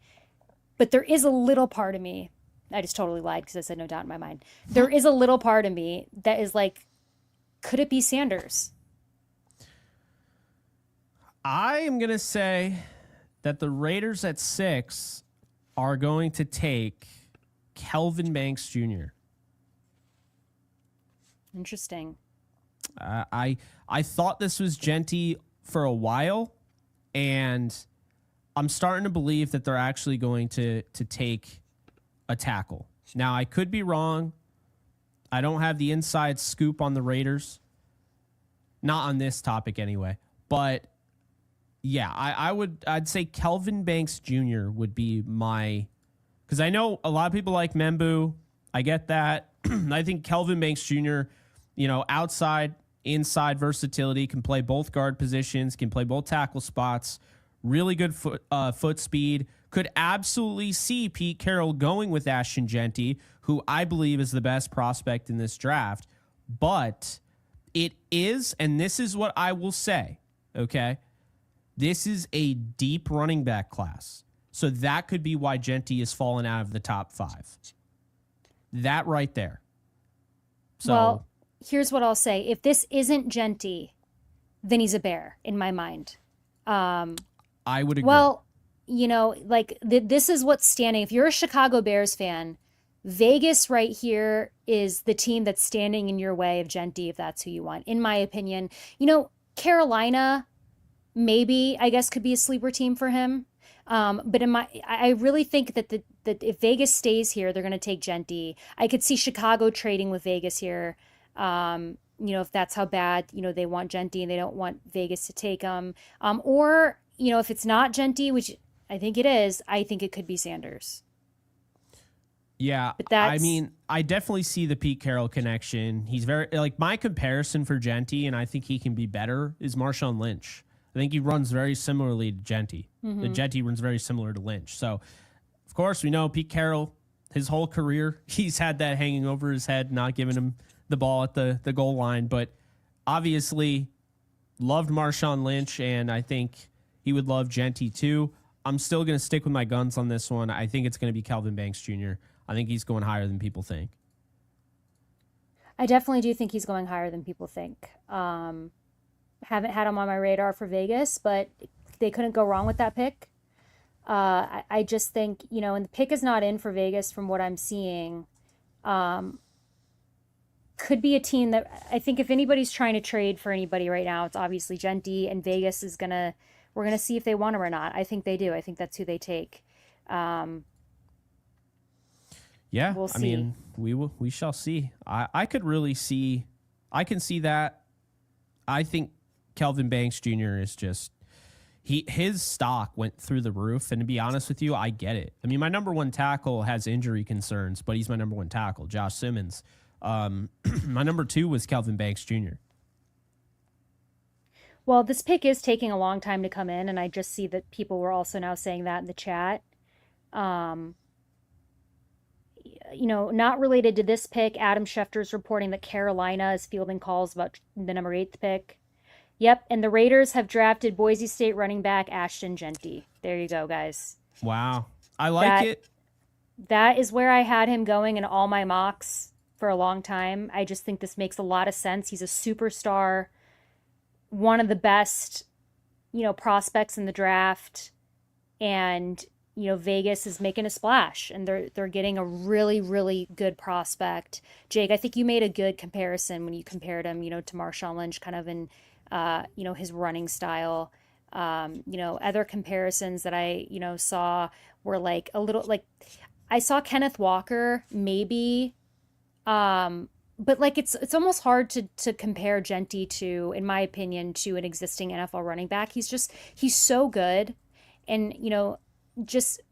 But there is a little part of me, I just totally lied because I said no doubt in my mind. There is a little part of me that is like, could it be Sanders? I am going to say that the Raiders at 6 are going to take Kelvin Banks Jr. Interesting. I thought this was Genty for a while, and I'm starting to believe that they're actually going to take a tackle. Now, I could be wrong. I don't have the inside scoop on the Raiders. Not on this topic anyway. But yeah, I'd say Kelvin Banks Jr. would be my, because I know a lot of people like Membu. I get that. I think Kelvin Banks Jr., outside, inside versatility, can play both guard positions, can play both tackle spots, really good foot speed. Could absolutely see Pete Carroll going with Ashton Genty, who I believe is the best prospect in this draft. But it is, and this is what I will say, okay? This is a deep running back class. So that could be why Genty is falling out of the top 5. That right there. So, well, here's what I'll say. If this isn't Genty, then he's a Bear in my mind. I would agree. Well, this is what's standing. If you're a Chicago Bears fan, Vegas right here is the team that's standing in your way of Genty, if that's who you want, in my opinion. Carolina, maybe, I guess, could be a sleeper team for him. But I really think that that if Vegas stays here, they're going to take Genty. I could see Chicago trading with Vegas here. If that's how bad, they want Genty and they don't want Vegas to take him. Or, if it's not Genty, which I think it is, I think it could be Sanders. Yeah, but I definitely see the Pete Carroll connection. He's very, my comparison for Genty, and I think he can be better, is Marshawn Lynch. I think he runs very similarly to Genty. Mm-hmm. The Genty runs very similar to Lynch. So, of course, we know Pete Carroll, his whole career, he's had that hanging over his head, not giving him the ball at the goal line. But obviously, loved Marshawn Lynch, and I think he would love Genty too. I'm still going to stick with my guns on this one. I think it's going to be Kelvin Banks Jr. I think he's going higher than people think. I definitely do think he's going higher than people think. Haven't had him on my radar for Vegas, but they couldn't go wrong with that pick. I just think, and the pick is not in for Vegas from what I'm seeing. Could be a team that I think if anybody's trying to trade for anybody right now, it's obviously Genty, and Vegas is we're going to see if they want him or not. I think they do. I think that's who they take. Yeah, we'll see. We shall see. I can see that. I think Kelvin Banks Jr. is just, his stock went through the roof, and to be honest with you, I get it. I mean, my number one tackle has injury concerns, but he's my number one tackle, Josh Simmons. My number 2 was Kelvin Banks Jr. Well, this pick is taking a long time to come in, and I just see that people were also now saying that in the chat. Not related to this pick, Adam Schefter's reporting that Carolina is fielding calls about the number 8th pick. Yep, and the Raiders have drafted Boise State running back Ashton Genty. There you go, guys. Wow. I like it. That is where I had him going in all my mocks for a long time. I just think this makes a lot of sense. He's a superstar, one of the best, prospects in the draft, and Vegas is making a splash, and they're getting a really, really good prospect. Jake, I think you made a good comparison when you compared him, to Marshawn Lynch, kind of in, his running style. Other comparisons that I, saw were like a little, like I saw Kenneth Walker maybe, but like it's almost hard to compare Genty to, in my opinion, to an existing NFL running back. He's so good, and just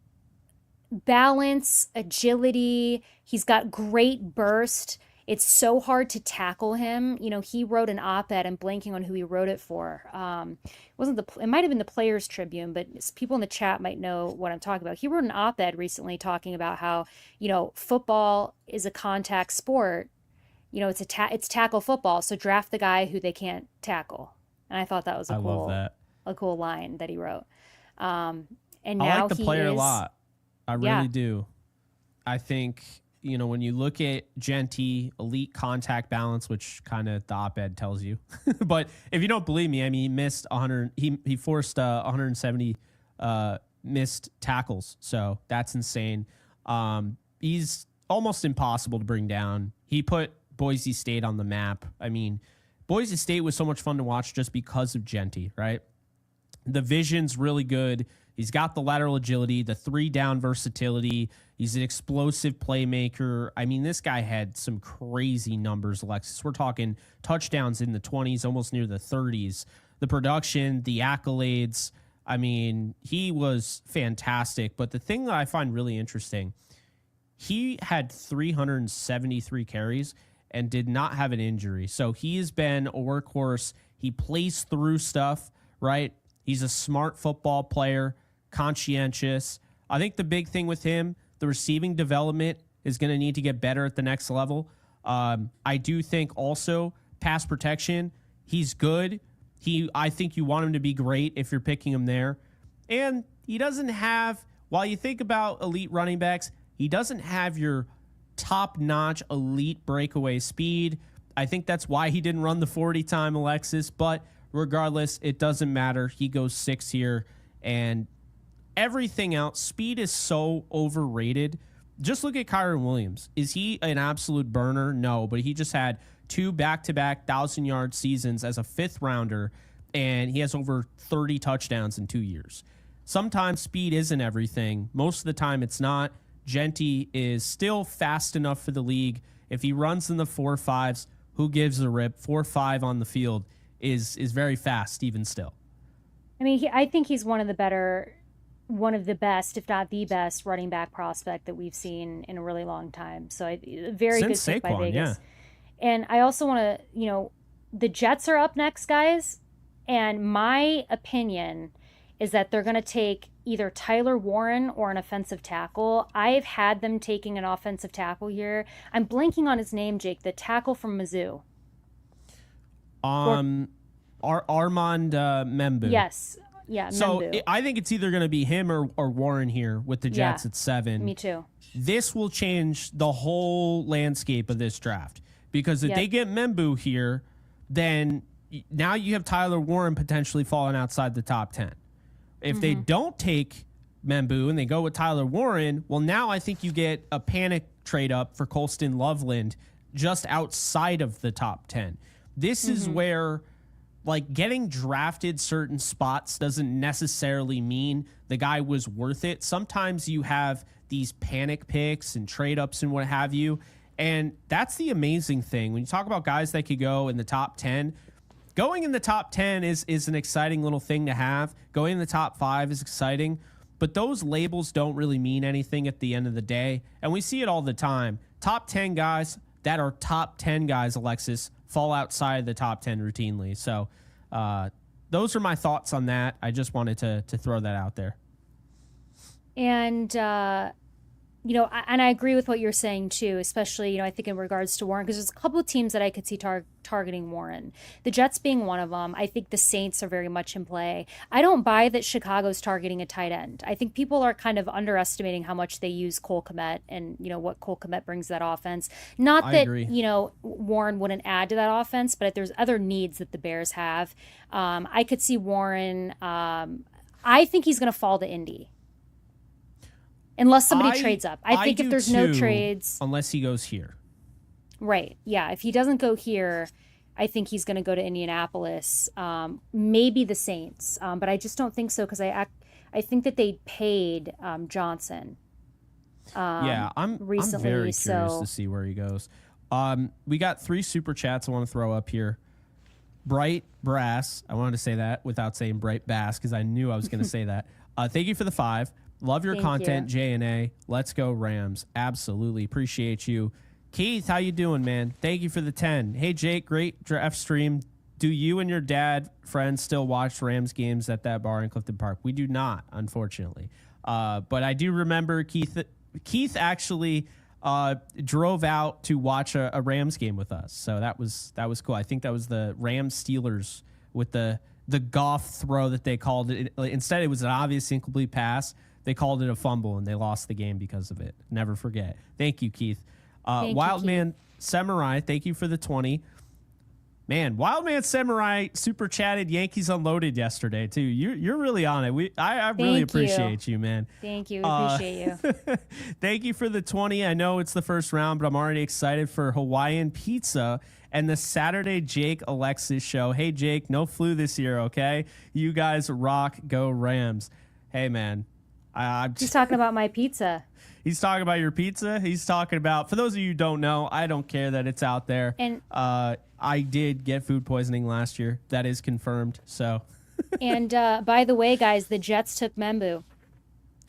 balance, agility. He's got great burst. It's so hard to tackle him. He wrote an op-ed. I'm blanking on who he wrote it for. It might have been the Players Tribune, but people in the chat might know what I'm talking about. He wrote an op-ed recently talking about how, football is a contact sport, it's tackle football, so draft the guy who they can't tackle. And I thought that was I love that. a cool line that he wrote. And I now like the player a lot. I Yeah. really do. I think, when you look at Genty, elite contact balance, which kind of the op-ed tells you. But if you don't believe me, I mean, he missed 100. He forced 170 missed tackles. So that's insane. He's almost impossible to bring down. He put Boise State on the map. I mean, Boise State was so much fun to watch just because of Genty, right? The vision's really good. He's got the lateral agility, the 3-down versatility. He's an explosive playmaker. I mean, this guy had some crazy numbers, Alexis. We're talking touchdowns in the 20s, almost near the 30s. The production, the accolades. I mean, he was fantastic. But the thing that I find really interesting, he had 373 carries and did not have an injury. So he has been a workhorse. He plays through stuff, right? He's a smart football player, conscientious. I think the big thing with him, the receiving development is going to need to get better at the next level. I do think also pass protection, he's good. I think you want him to be great if you're picking him there. And he doesn't have, while you think about elite running backs, he doesn't have your top-notch elite breakaway speed. I think that's why he didn't run the 40 time, Alexis. But regardless, it doesn't matter. He goes 6 here. And everything else, speed is so overrated. Just look at Kyron Williams. Is he an absolute burner? No, but he just had 2 back-to-back 1,000-yard seasons as a 5th rounder, and he has over 30 touchdowns in 2 years. Sometimes speed isn't everything. Most of the time it's not. Genty is still fast enough for the league. If he runs in the 4.5s, who gives a rip? 4.5 on the field is very fast even still. I mean, I think he's one of the best, if not the best, running back prospect that we've seen in a really long time. So very good pick by Vegas. Yeah. And I also want to, the Jets are up next, guys. And my opinion is that they're going to take either Tyler Warren or an offensive tackle. I've had them taking an offensive tackle here. I'm blanking on his name, Jake, the tackle from Mizzou. Armand Membu. Yes. Yeah, so Membu. I think it's either going to be him or Warren here with the Jets at 7. Me too. This will change the whole landscape of this draft because if they get Membu here, then now you have Tyler Warren potentially falling outside the top 10. If they don't take Membu and they go with Tyler Warren, well, now I think you get a panic trade up for Colston Loveland just outside of the top 10. This is where, like, getting drafted certain spots doesn't necessarily mean the guy was worth it. Sometimes you have these panic picks and trade ups and what have you. And that's the amazing thing. When you talk about guys that could go in the top 10, going in the top 10 is an exciting little thing to have. Going in the top 5 is exciting. But those labels don't really mean anything at the end of the day. And we see it all the time. Top 10 guys that are top 10 guys, Alexis, fall outside the top 10 routinely. So those are my thoughts on that. I just wanted to throw that out there. And, and I agree with what you're saying, too, especially, I think in regards to Warren, because there's a couple of teams that I could see targeting Warren. The Jets being one of them. I think the Saints are very much in play. I don't buy that Chicago's targeting a tight end. I think people are kind of underestimating how much they use Cole Kmet and, what Cole Kmet brings to that offense. Not I that, agree. Warren wouldn't add to that offense, but there's other needs that the Bears have. I could see Warren. I think he's going to fall to Indy. Unless somebody trades up. I think if there's no trades. Unless he goes here. Right. Yeah. If he doesn't go here, I think he's going to go to Indianapolis. Maybe the Saints. But I just don't think so because I think that they paid Johnson. I'm recently, very curious to see where he goes. We got 3 super chats I want to throw up here. Bright Brass. I wanted to say that without saying Bright Bass because I knew I was going to say that. Thank you for the 5. Love your content, J&A. Let's go Rams. Absolutely. Appreciate you. Keith, how you doing, man? Thank you for the 10. Hey, Jake, great draft stream. Do you and your dad friends still watch Rams games at that bar in Clifton Park? We do not, unfortunately. But I do remember Keith actually drove out to watch a Rams game with us. So that was cool. I think that was the Rams Steelers with the Goff throw that they called it. Instead, it was an obvious incomplete pass. They called it a fumble, and they lost the game because of it. Never forget. Thank you, Keith. Wildman Samurai, thank you for the 20. Man, Wildman Samurai super chatted Yankees Unloaded yesterday, too. You're really on it. I really appreciate you, man. Thank you. Appreciate you. Thank you for the 20. I know it's the first round, but I'm already excited for Hawaiian pizza and the Saturday Jake Alexis show. Hey, Jake, no flu this year, okay? You guys rock. Go Rams. Hey, man. He's talking about my pizza. He's talking about your pizza. He's talking about, for those of you who don't know, I don't care that it's out there. And I did get food poisoning last year. That is confirmed. So. And by the way, guys, the Jets took Membu.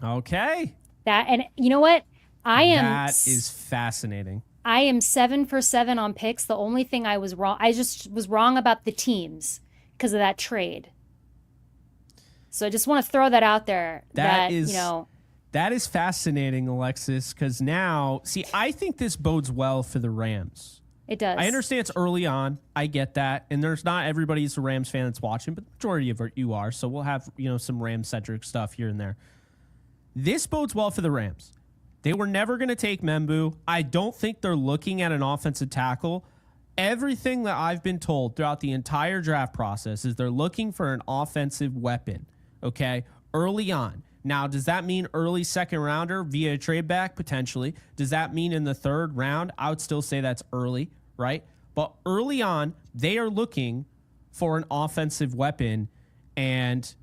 Okay. And you know what? That is fascinating. I am 7 for 7 on picks. The only thing I was wrong, I just was wrong about the teams because of that trade. So I just want to throw that out there. That is fascinating, Alexis, because now, see, I think this bodes well for the Rams. It does. I understand it's early on. I get that. And there's not everybody's a Rams fan that's watching, but the majority of you are. So we'll have, some Rams-centric stuff here and there. This bodes well for the Rams. They were never going to take Membu. I don't think they're looking at an offensive tackle. Everything that I've been told throughout the entire draft process is they're looking for an offensive weapon, okay, early on. Now, does that mean early second rounder via a trade back? Potentially. Does that mean in the third round? I would still say that's early, right? But early on, they are looking for an offensive weapon. And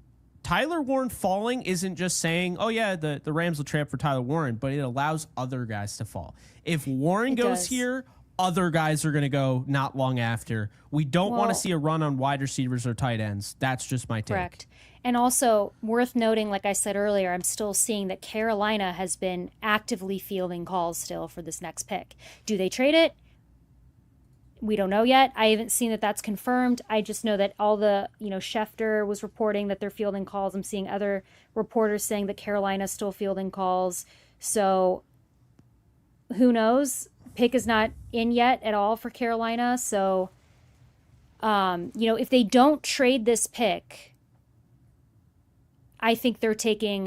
Tyler Warren falling isn't just saying, oh, yeah, the Rams will trade for Tyler Warren, but it allows other guys to fall. If Warren goes here, other guys are going to go not long after. We don't want to see a run on wide receivers or tight ends. That's just my take. Correct. And also worth noting, like I said earlier, I'm still seeing that Carolina has been actively fielding calls still for this next pick. Do they trade it? We don't know yet. I haven't seen that that's confirmed. I just know that all the, Schefter was reporting that they're fielding calls. I'm seeing other reporters saying that Carolina's still fielding calls. So who knows? Pick is not in yet at all for Carolina. So, if they don't trade this pick, I think they're taking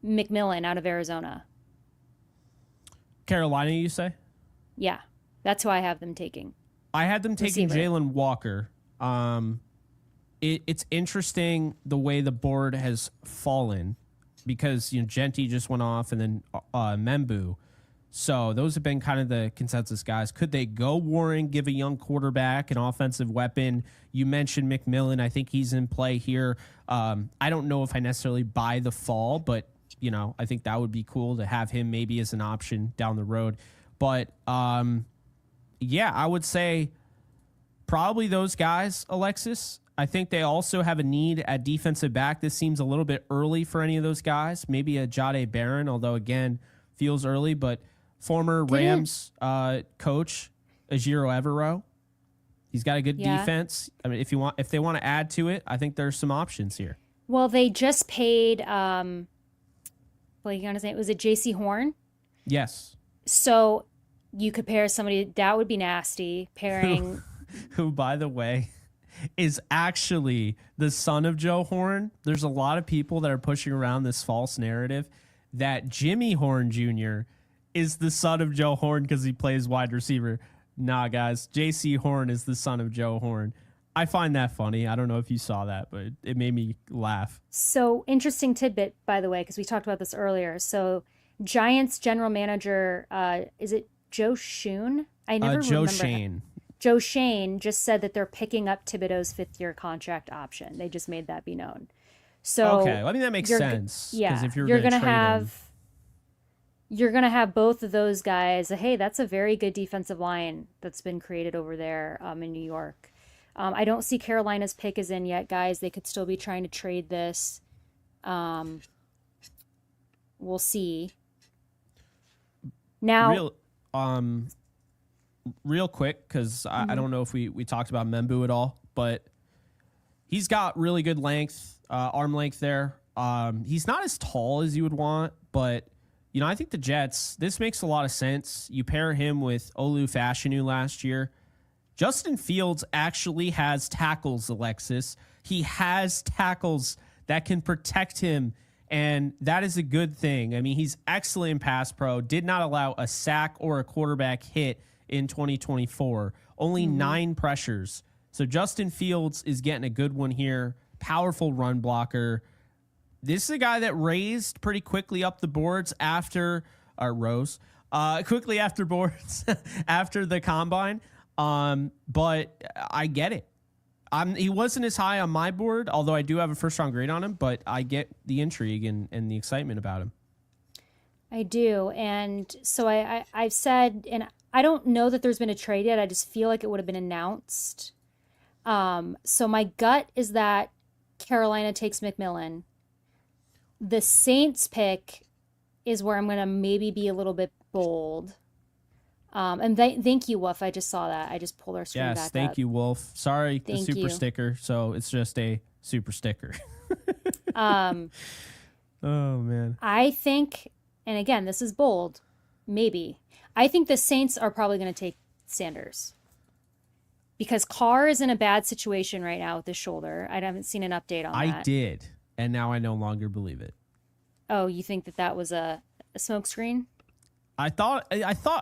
McMillan out of Arizona. Carolina, you say? Yeah, that's who I have them taking. I had them taking Jalen Walker. It's interesting the way the board has fallen because Genti just went off and then Membu. So those have been kind of the consensus guys. Could they go Warren, give a young quarterback an offensive weapon? You mentioned McMillan. I think he's in play here. I don't know if I necessarily buy the fall, but, I think that would be cool to have him maybe as an option down the road. But, I would say probably those guys, Alexis. I think they also have a need at defensive back. This seems a little bit early for any of those guys. Maybe a Jahdae Barron, although, again, feels early, but former Rams coach Ejiro Evero. He's got a good defense. I mean, if they want to add to it, I think there's some options here. Well, they just paid was it J.C. Horn? Yes. So you could pair somebody that would be nasty pairing who by the way is actually the son of Joe Horn. There's a lot of people that are pushing around this false narrative that Jimmy Horn Jr. is the son of Joe Horn because he plays wide receiver. Nah, guys. J.C. Horn is the son of Joe Horn. I find that funny. I don't know if you saw that, but it made me laugh. So, interesting tidbit, by the way, because we talked about this earlier. So, Giants general manager, is it Joe Schoen? I never remember. Joe Schoen just said that they're picking up Thibodeau's 5th-year contract option. They just made that be known. So okay, I mean that makes sense. Yeah, if you're gonna have both of those guys. Hey, that's a very good defensive line that's been created over there in New York. I don't see Carolina's pick is in yet, guys. They could still be trying to trade this. We'll see. Now, real quick, because I don't know if we talked about Membu at all, but he's got really good length. Arm length there. He's not as tall as you would want, but I think the Jets, this makes a lot of sense. You pair him with Olu Fashanu last year. Justin Fields actually has tackles, Alexis. He has tackles that can protect him, and that is a good thing. I mean, he's excellent in pass pro, did not allow a sack or a quarterback hit in 2024. Only 9 pressures. So Justin Fields is getting a good one here. Powerful run blocker. This is a guy that raised pretty quickly up the boards after quickly after boards after the combine. But I get it. He wasn't as high on my board, although I do have a first round grade on him, but I get the intrigue and the excitement about him. I do. And so I've said, and I don't know that there's been a trade yet. I just feel like it would have been announced. So my gut is that Carolina takes McMillan. The Saints pick is where I'm going to maybe be a little bit bold. And thank you, Wolf. I just saw that. I just pulled our screen back up. Yes, thank you, Wolf. Sorry, Thank the super you. sticker. So it's just a super sticker. Oh, man. I think, and again, this is bold, maybe. I think the Saints are probably going to take Sanders. Because Carr is in a bad situation right now with his shoulder. I haven't seen an update on that. I did, and now I no longer believe it. Oh, you think that was a smokescreen? I thought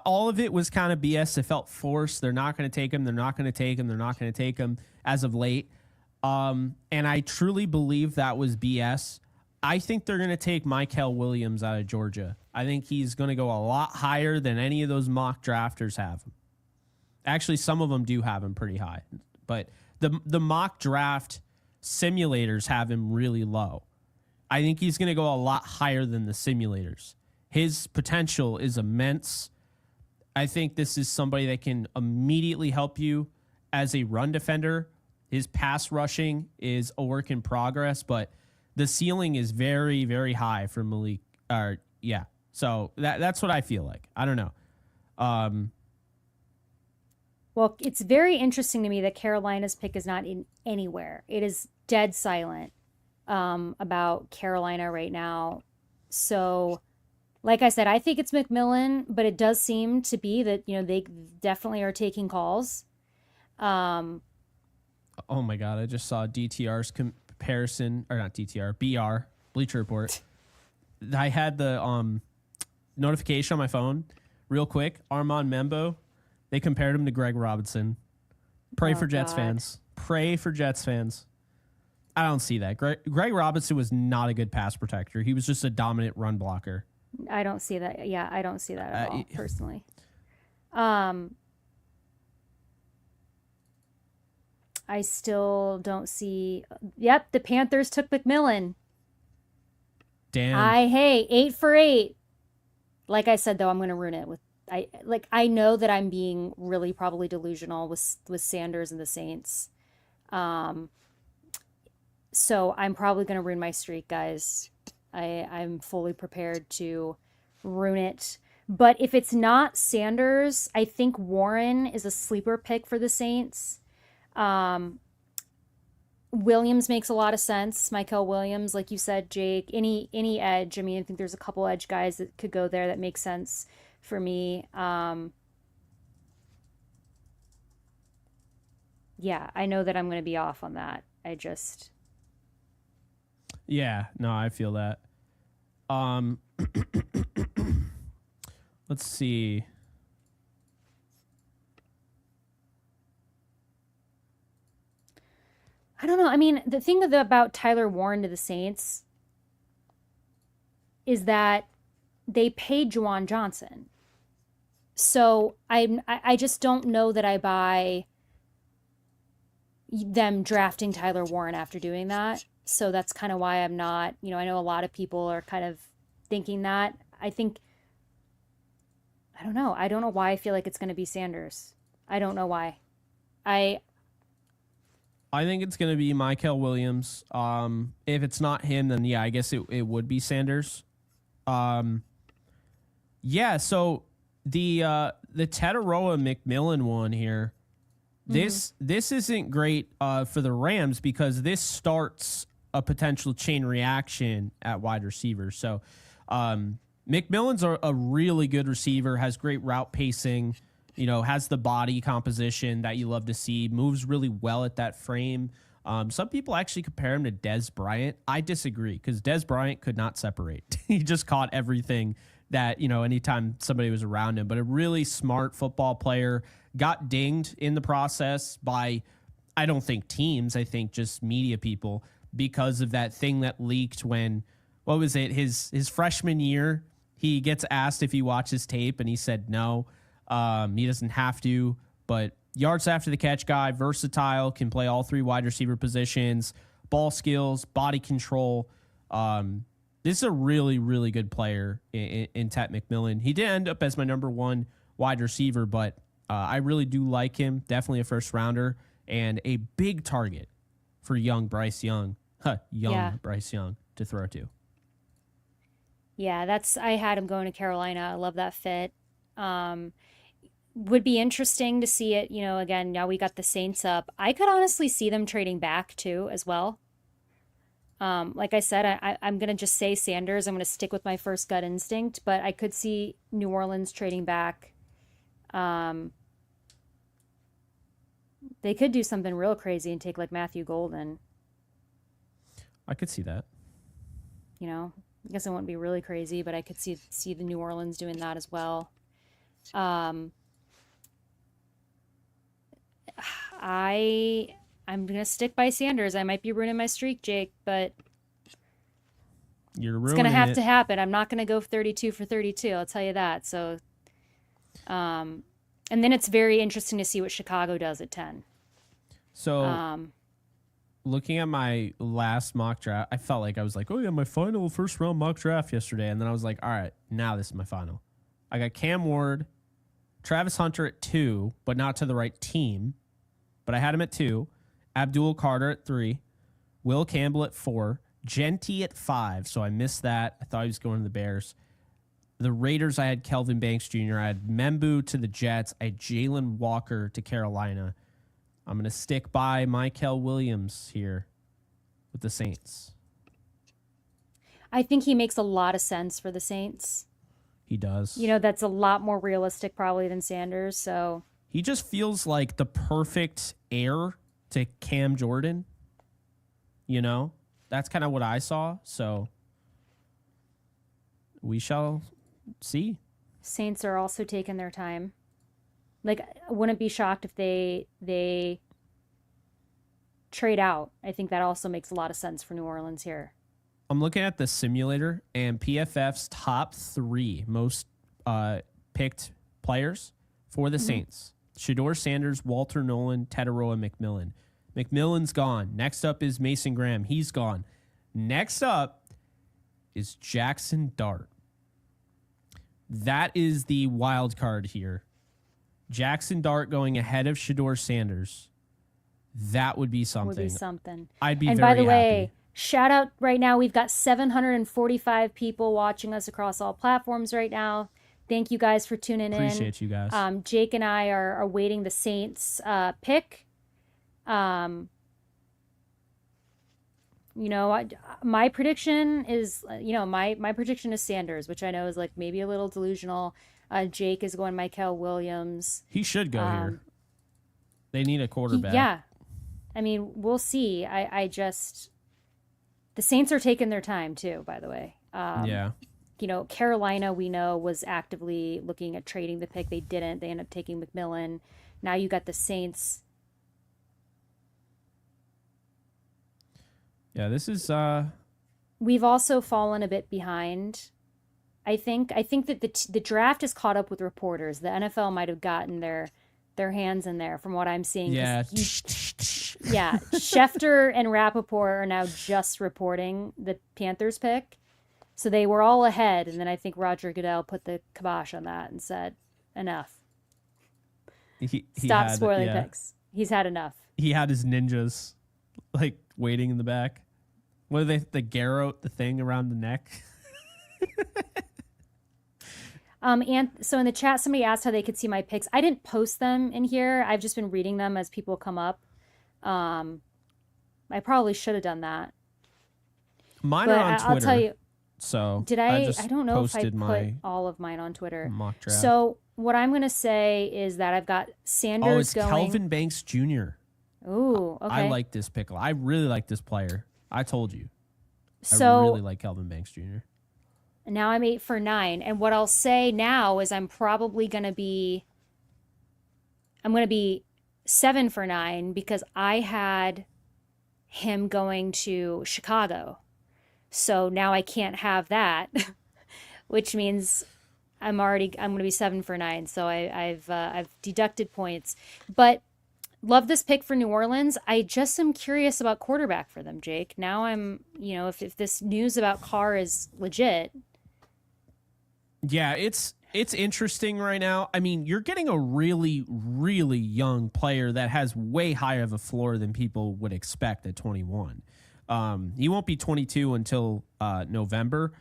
all of it was kind of BS. It felt forced. They're not going to take him. They're not going to take him. They're not going to take him as of late. And I truly believe that was BS. I think they're going to take Mykel Williams out of Georgia. I think he's going to go a lot higher than any of those mock drafters have him. Actually, some of them do have him pretty high, but the mock draft simulators have him really low. I think he's going to go a lot higher than the simulators. His potential is immense. I think this is somebody that can immediately help you as a run defender. His pass rushing is a work in progress, but the ceiling is very, very high for Malik. So that's what I feel like. I don't know. Well, it's very interesting to me that Carolina's pick is not in anywhere. It is dead silent about Carolina right now. So, like I said, I think it's McMillan, but it does seem to be that, they definitely are taking calls. Oh my God. I just saw DTR's comparison, or not DTR, BR, Bleacher Report. I had the notification on my phone real quick. Armand Membo, they compared him to Greg Robinson. Pray for Jets fans. Pray for Jets fans. I don't see that. Greg Robinson was not a good pass protector. He was just a dominant run blocker. I don't see that. Yeah, I don't see that at all, personally. I still don't see. Yep, the Panthers took McMillan. Damn. 8 for 8. Like I said, though, I'm going to ruin it with. I know that I'm being really probably delusional with Sanders and the Saints. So I'm probably going to ruin my streak, guys. I'm fully prepared to ruin it. But if it's not Sanders, I think Warren is a sleeper pick for the Saints. Williams makes a lot of sense. Mykel Williams, like you said, Jake. Any edge. I mean, I think there's a couple edge guys that could go there that make sense for me. Yeah, I know that I'm going to be off on that. Yeah, no, I feel that. Let's see. I don't know. I mean, the thing about Tyler Warren to the Saints is that they paid Juwan Johnson. So I just don't know that I buy them drafting Tyler Warren after doing that. So that's kind of why I'm not, I know a lot of people are kind of thinking that. I don't know. I don't know why I feel like it's going to be Sanders. I don't know why. I think it's going to be Mykel Williams. If it's not him, then yeah, I guess it would be Sanders. Yeah, so the Tetaroa McMillan one here, this isn't great for the Rams because this starts a potential chain reaction at wide receiver. So McMillan's a really good receiver, has great route pacing, has the body composition that you love to see, moves really well at that frame. Some people actually compare him to Dez Bryant. I disagree because Dez Bryant could not separate. He just caught everything that, anytime somebody was around him. But a really smart football player, got dinged in the process by, I don't think teams, I think just media people, because of that thing that leaked when, what was it, his freshman year. He gets asked if he watches tape, and he said no. He doesn't have to, but yards after the catch guy, versatile, can play all three wide receiver positions, ball skills, body control. This is a really, really good player in Tet McMillan. He did end up as my number one wide receiver, but I really do like him. Definitely a first rounder and a big target for young Bryce Young. Bryce Young to throw to. Yeah, I had him going to Carolina. I love that fit. Would be interesting to see it, again, now we got the Saints up. I could honestly see them trading back too as well. Like I said, I'm going to just say Sanders. I'm going to stick with my first gut instinct, but I could see New Orleans trading back. They could do something real crazy and take like Matthew Golden. I could see that. I guess it wouldn't be really crazy, but I could see the New Orleans doing that as well. I'm gonna stick by Sanders. I might be ruining my streak, Jake, but it's gonna have to happen. I'm not gonna go 32 for 32. I'll tell you that. So, and then it's very interesting to see what Chicago does at 10. So, looking at my last mock draft, I felt like I was like, oh yeah, my final first round mock draft yesterday, and then I was like, all right, now this is my final. I got Cam Ward, Travis Hunter at 2, but not to the right team. But I had him at 2, Abdul Carter at 3, Will Campbell at 4, Genty at 5, so I missed that. I thought he was going to the Bears. The Raiders, I had Kelvin Banks Jr., I had Membu to the Jets, I had Jalen Walker to Carolina. I'm going to stick by Mykel Williams here with the Saints. I think he makes a lot of sense for the Saints. He does. That's a lot more realistic probably than Sanders, so... He just feels like the perfect heir to Cam Jordan. That's kind of what I saw. So we shall see. Saints are also taking their time. Like, I wouldn't be shocked if they trade out. I think that also makes a lot of sense for New Orleans here. I'm looking at the simulator, and PFF's top 3 most picked players for the Saints. Shedeur Sanders, Walter Nolan, Teteroa McMillan. McMillan's gone. Next up is Mason Graham. He's gone. Next up is Jackson Dart. That is the wild card here. Jackson Dart going ahead of Shedeur Sanders. That would be something. I'd be very happy. And by the way, shout out right now. We've got 745 people watching us across all platforms right now. Thank you guys for tuning in. Appreciate you guys. Jake and I are awaiting the Saints pick. My prediction is, my prediction is Sanders, which I know is like maybe a little delusional. Jake is going Mykel Williams. He should go here. They need a quarterback. Yeah. I mean, we'll see. The Saints are taking their time too, by the way. Yeah. Carolina, we know, was actively looking at trading the pick. They didn't. They ended up taking McMillan. Now you got the Saints. Yeah, this is... We've also fallen a bit behind, I think. That the draft has caught up with reporters. The NFL might have gotten their hands in there from what I'm seeing. Yeah. Schefter and Rappaport are now just reporting the Panthers pick. So they were all ahead, and then I think Roger Goodell put the kibosh on that and said, enough. Stop spoiling picks. He's had enough. He had his ninjas, like, waiting in the back. What are they? The garrote, the thing around the neck? And so in the chat, somebody asked how they could see my picks. I didn't post them in here. I've just been reading them as people come up. I probably should have done that. Mine are on Twitter. I'll tell you. So Did I? just I don't know if I posted put my all of mine on Twitter. mock draft. So what I'm gonna say is that I've got Sanders it's going. Kelvin Banks Jr. Ooh, okay. I like this pick. I really like this player. I told you. So I really like Kelvin Banks Jr. now I'm 8 for 9, and what I'll say now is I'm gonna be 7 for 9 because I had him going to Chicago. So now I can't have that, which means I'm going to be 7 for 9. So I've deducted points, but love this pick for New Orleans. I just am curious about quarterback for them, Jake. Now I'm, if this news about Carr is legit. Yeah, it's interesting right now. I mean, you're getting a really, really young player that has way higher of a floor than people would expect at 21. He won't be 22 until November.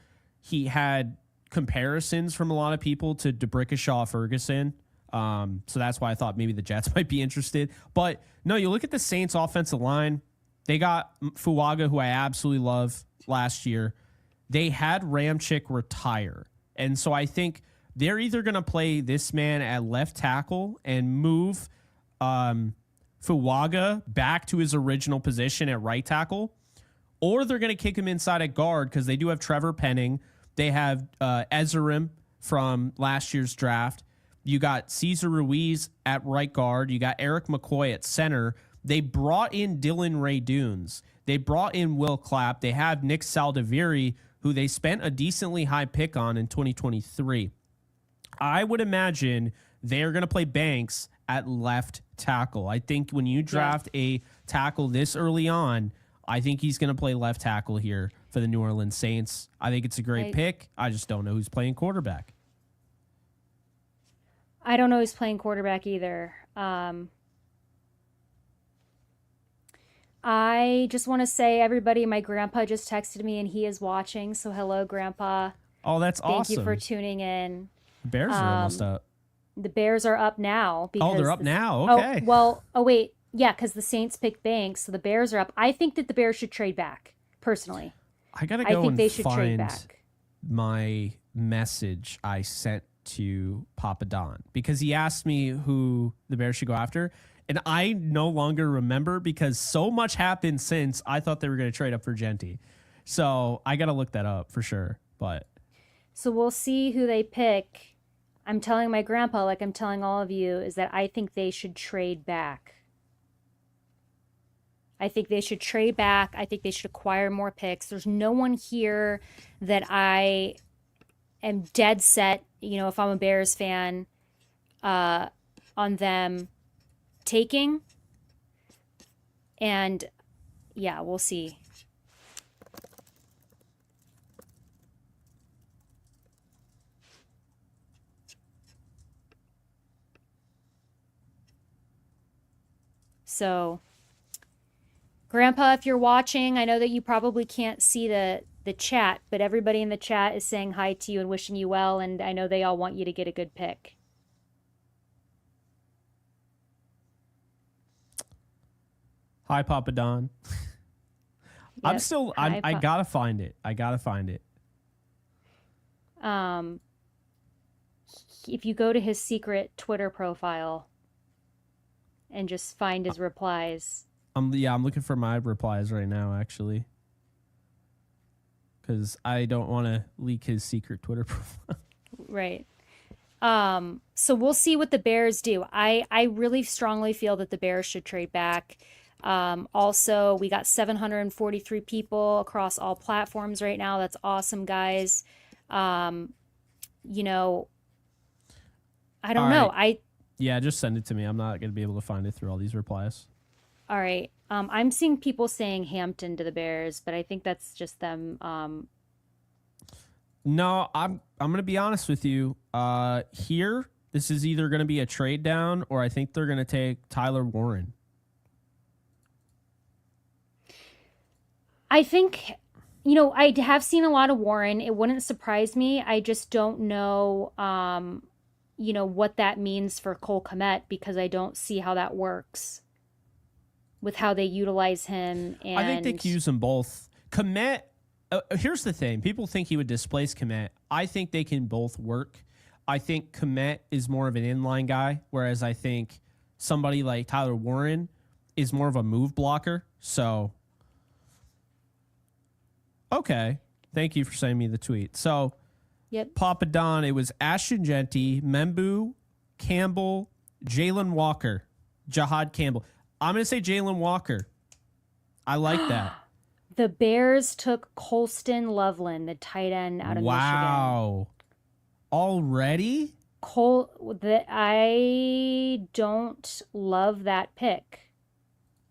He had comparisons from a lot of people to DeBrickashaw Ferguson. So that's why I thought maybe the Jets might be interested. But no, you look at the Saints offensive line. They got Fuaga, who I absolutely love last year. They had Ramchick retire. And so I think they're either going to play this man at left tackle and move Fuaga back to his original position at right tackle, or they're going to kick him inside at guard because they do have Trevor Penning. They have Ezerim from last year's draft. You got Cesar Ruiz at right guard. You got Eric McCoy at center. They brought in Dylan Ray-Dunes. They brought in Will Clapp. They have Nick Saldiveri, who they spent a decently high pick on in 2023. I would imagine they're going to play Banks at left tackle. I think when you draft a tackle this early on, I think he's going to play left tackle here for the New Orleans Saints. I think it's a great pick. I just don't know who's playing quarterback. I don't know who's playing quarterback either. I just want to say, everybody, my grandpa just texted me and he is watching. So hello, Grandpa. Oh, that's awesome. Thank you for tuning in. The Bears are almost up. The Bears are up now. Because they're up now? Okay. Wait. Yeah, because the Saints picked Banks, so the Bears are up. I think that the Bears should trade back, personally. I got to go and find my message I sent to Papa Don because he asked me who the Bears should go after. And I no longer remember because so much happened since I thought they were going to trade up for Genti. So I got to look that up for sure. So we'll see who they pick. I'm telling my grandpa, like I'm telling all of you, is that I think they should trade back. I think they should trade back. I think they should acquire more picks. There's no one here that I am dead set, if I'm a Bears fan, on them taking. And yeah, we'll see. So, Grandpa, if you're watching, I know that you probably can't see the chat, but everybody in the chat is saying hi to you and wishing you well, and I know they all want you to get a good pick. Hi, Papa Don. Yep. I gotta find it. If you go to his secret Twitter profile and just find his replies. I'm looking for my replies right now, actually, because I don't want to leak his secret Twitter profile. Right. So we'll see what the Bears do. I really strongly feel that the Bears should trade back. Also, we got 743 people across all platforms right now. That's awesome, guys. I don't know. Yeah, just send it to me. I'm not going to be able to find it through all these replies. All right. I'm seeing people saying Hampton to the Bears, but I think that's just them. No, I'm going to be honest with you. Here, this is either going to be a trade down, or I think they're going to take Tyler Warren. I think, I have seen a lot of Warren. It wouldn't surprise me. I just don't know, what that means for Cole Kmet, because I don't see how that works with how they utilize him. And I think they can use them both. Kmet, here's the thing. People think he would displace Kmet. I think they can both work. I think Kmet is more of an inline guy, whereas I think somebody like Tyler Warren is more of a move blocker. So, okay. Thank you for sending me the tweet. So, Yep. Papa Don, it was Ashton Genty, Membu, Campbell, Jalen Walker, Jahad Campbell. I'm going to say Jalen Walker. I like that. The Bears took Colston Loveland, the tight end out of Michigan. Wow. Already? I don't love that pick.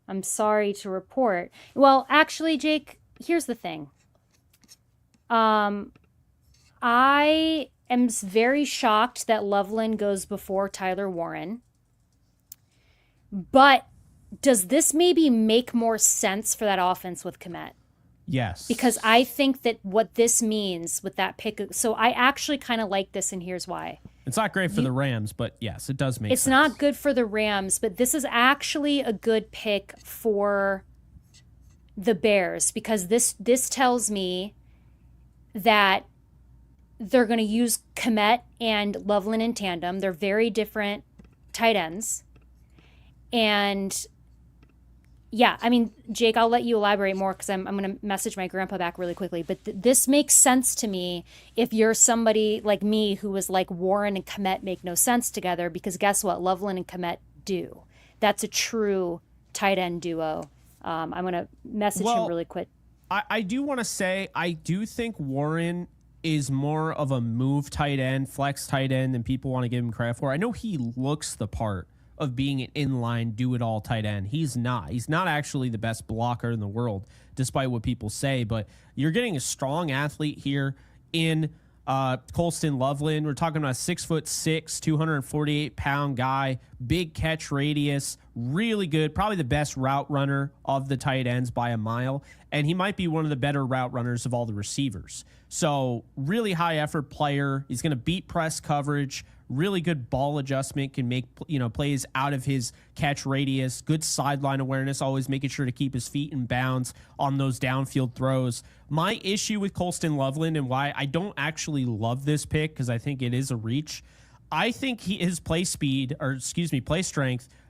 I'm sorry to report. Well, actually, Jake, here's the thing. I am very shocked that Loveland goes before Tyler Warren. But does this maybe make more sense for that offense with Kmet? Yes. Because I think that what this means with that pick, so I actually kind of like this, and here's why. It's not great for the Rams, but yes, it does make sense. It's not good for the Rams, but this is actually a good pick for the Bears, because this tells me that they're going to use Kmet and Loveland in tandem. They're very different tight ends. And yeah, I mean, Jake, I'll let you elaborate more because I'm going to message my grandpa back really quickly. But this makes sense to me if you're somebody like me who was like Warren and Kmet make no sense together, because guess what? Loveland and Kmet do. That's a true tight end duo. I'm going to message him really quick. I do want to say, I do think Warren is more of a move tight end, flex tight end than people want to give him credit for. I know he looks the part of being an inline do-it-all tight end. He's not. He's not actually the best blocker in the world, despite what people say. But you're getting a strong athlete here in Colston Loveland. We're talking about a 6'6", 248-pound guy, big catch radius, really good, probably the best route runner of the tight ends by a mile. And he might be one of the better route runners of all the receivers. So really high effort player. He's going to beat press coverage. Really good ball adjustment, can make plays out of his catch radius. Good sideline awareness, always making sure to keep his feet in bounds on those downfield throws. My issue with Colston Loveland and why I don't actually love this pick, because I think it is a reach, I think his play strength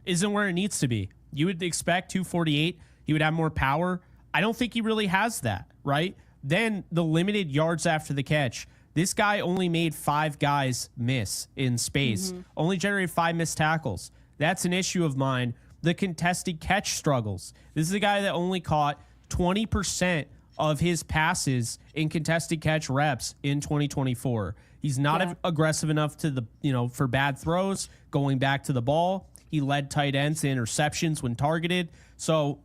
isn't where it needs to be. You would expect 248. He would have more power. I don't think he really has that, right? Then the limited yards after the catch. This guy only made 5 guys miss in space, only generated 5 missed tackles. That's an issue of mine. The contested catch struggles. This is a guy that only caught 20% of his passes in contested catch reps in 2024. He's not aggressive enough to for bad throws, going back to the ball. He led tight ends to interceptions when targeted. So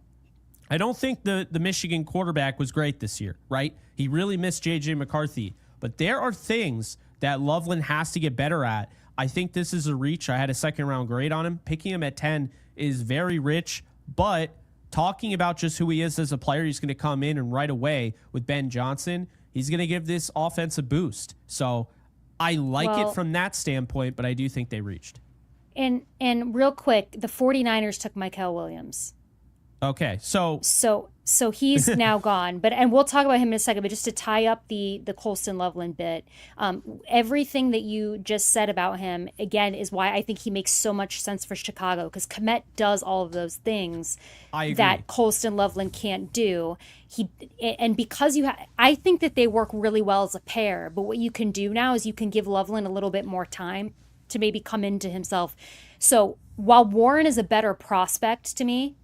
I don't think the Michigan quarterback was great this year, right? He really missed J.J. McCarthy. But there are things that Loveland has to get better at. I think this is a reach. I had a second-round grade on him. Picking him at 10 is very rich, but talking about just who he is as a player, he's going to come in and right away with Ben Johnson, he's going to give this offense a boost. So I like it from that standpoint, but I do think they reached. And real quick, the 49ers took Mykel Williams. Okay, so he's now gone, and we'll talk about him in a second. But just to tie up the Colston Loveland bit, everything that you just said about him again is why I think he makes so much sense for Chicago, because Kmet does all of those things that Colston Loveland can't do. Because I think that they work really well as a pair. But what you can do now is you can give Loveland a little bit more time to maybe come into himself. So while Warren is a better prospect to me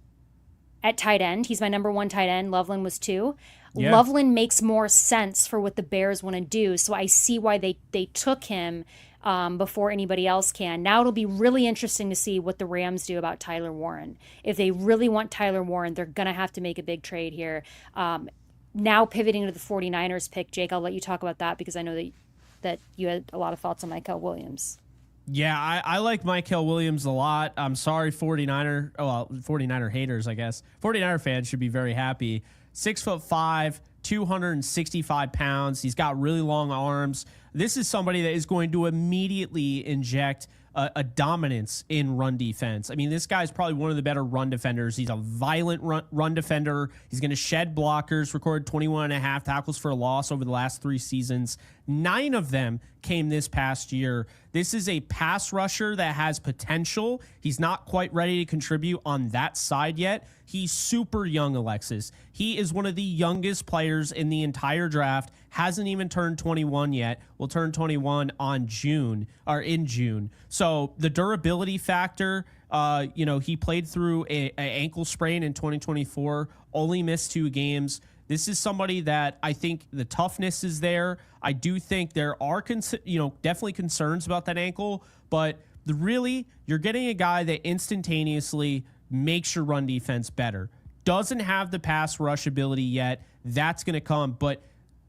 at tight end, he's my number 1 tight end. Loveland was 2. Yeah. Loveland makes more sense for what the Bears want to do. So I see why they took him before anybody else can. Now it'll be really interesting to see what the Rams do about Tyler Warren. If they really want Tyler Warren, they're going to have to make a big trade here. Now pivoting to the 49ers pick, Jake, I'll let you talk about that because I know that you had a lot of thoughts on Mykel Williams. Yeah, I like Mykel Williams a lot. I'm sorry, 49er haters, I guess. 49er fans should be very happy. 6'5", 265 pounds. He's got really long arms. This is somebody that is going to immediately inject a dominance in run defense. I mean, this guy's probably one of the better run defenders. He's a violent run defender. He's going to shed blockers, recorded 21 and a half tackles for a loss over the last 3 seasons. 9 of them came this past year. This is a pass rusher that has potential. He's not quite ready to contribute on that side yet. He's super young, Alexis. He is one of the youngest players in the entire draft. Hasn't even turned 21 yet. Will turn 21 in June. So the durability factor, he played through a ankle sprain in 2024, only missed 2 games. This is somebody that I think the toughness is there. I do think there are, definitely concerns about that ankle, but really, you're getting a guy that instantaneously makes your run defense better. Doesn't have the pass rush ability yet. That's going to come, but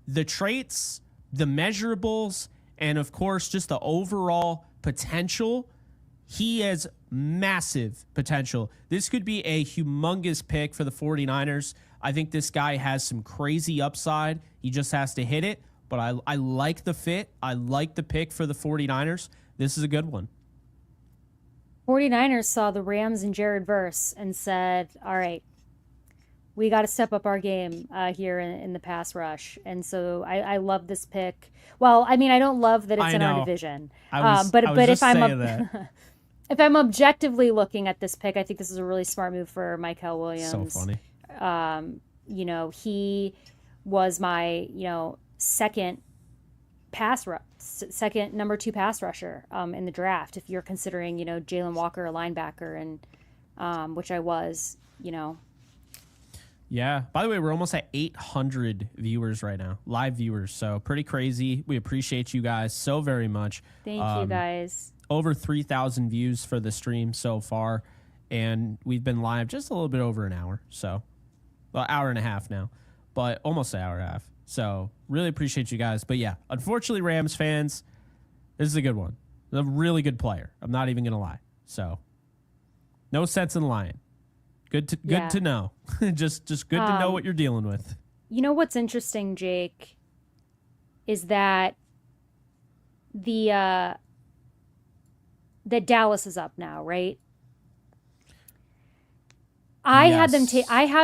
the traits, the measurables, and of course, just the overall potential, he has massive potential. This could be a humongous pick for the 49ers. I think this guy has some crazy upside. He just has to hit it, but I like the fit. I like the pick for the 49ers. This is a good one. 49ers saw the Rams and Jared Verse and said, all right, we got to step up our game here in the pass rush. And so I love this pick. Well, I mean, I don't love that it's in our division. But if I'm objectively looking at this pick, I think this is a really smart move for Mykel Williams. So funny. He was my, second number 2 pass rusher in the draft. If you're considering, Jalen Walker a linebacker, and which I was, Yeah. By the way, we're almost at 800 viewers right now, live viewers. So pretty crazy. We appreciate you guys so very much. Thank you guys. Over 3,000 views for the stream so far. And we've been live just a little bit over an hour. So, well, hour and a half now, but almost an hour and a half. So really appreciate you guys. But yeah, unfortunately, Rams fans, this is a good one. A really good player. I'm not even going to lie. So no sense in lying. Good to know. just good to know what you're dealing with. You know what's interesting, Jake, is that that Dallas is up now, right? I have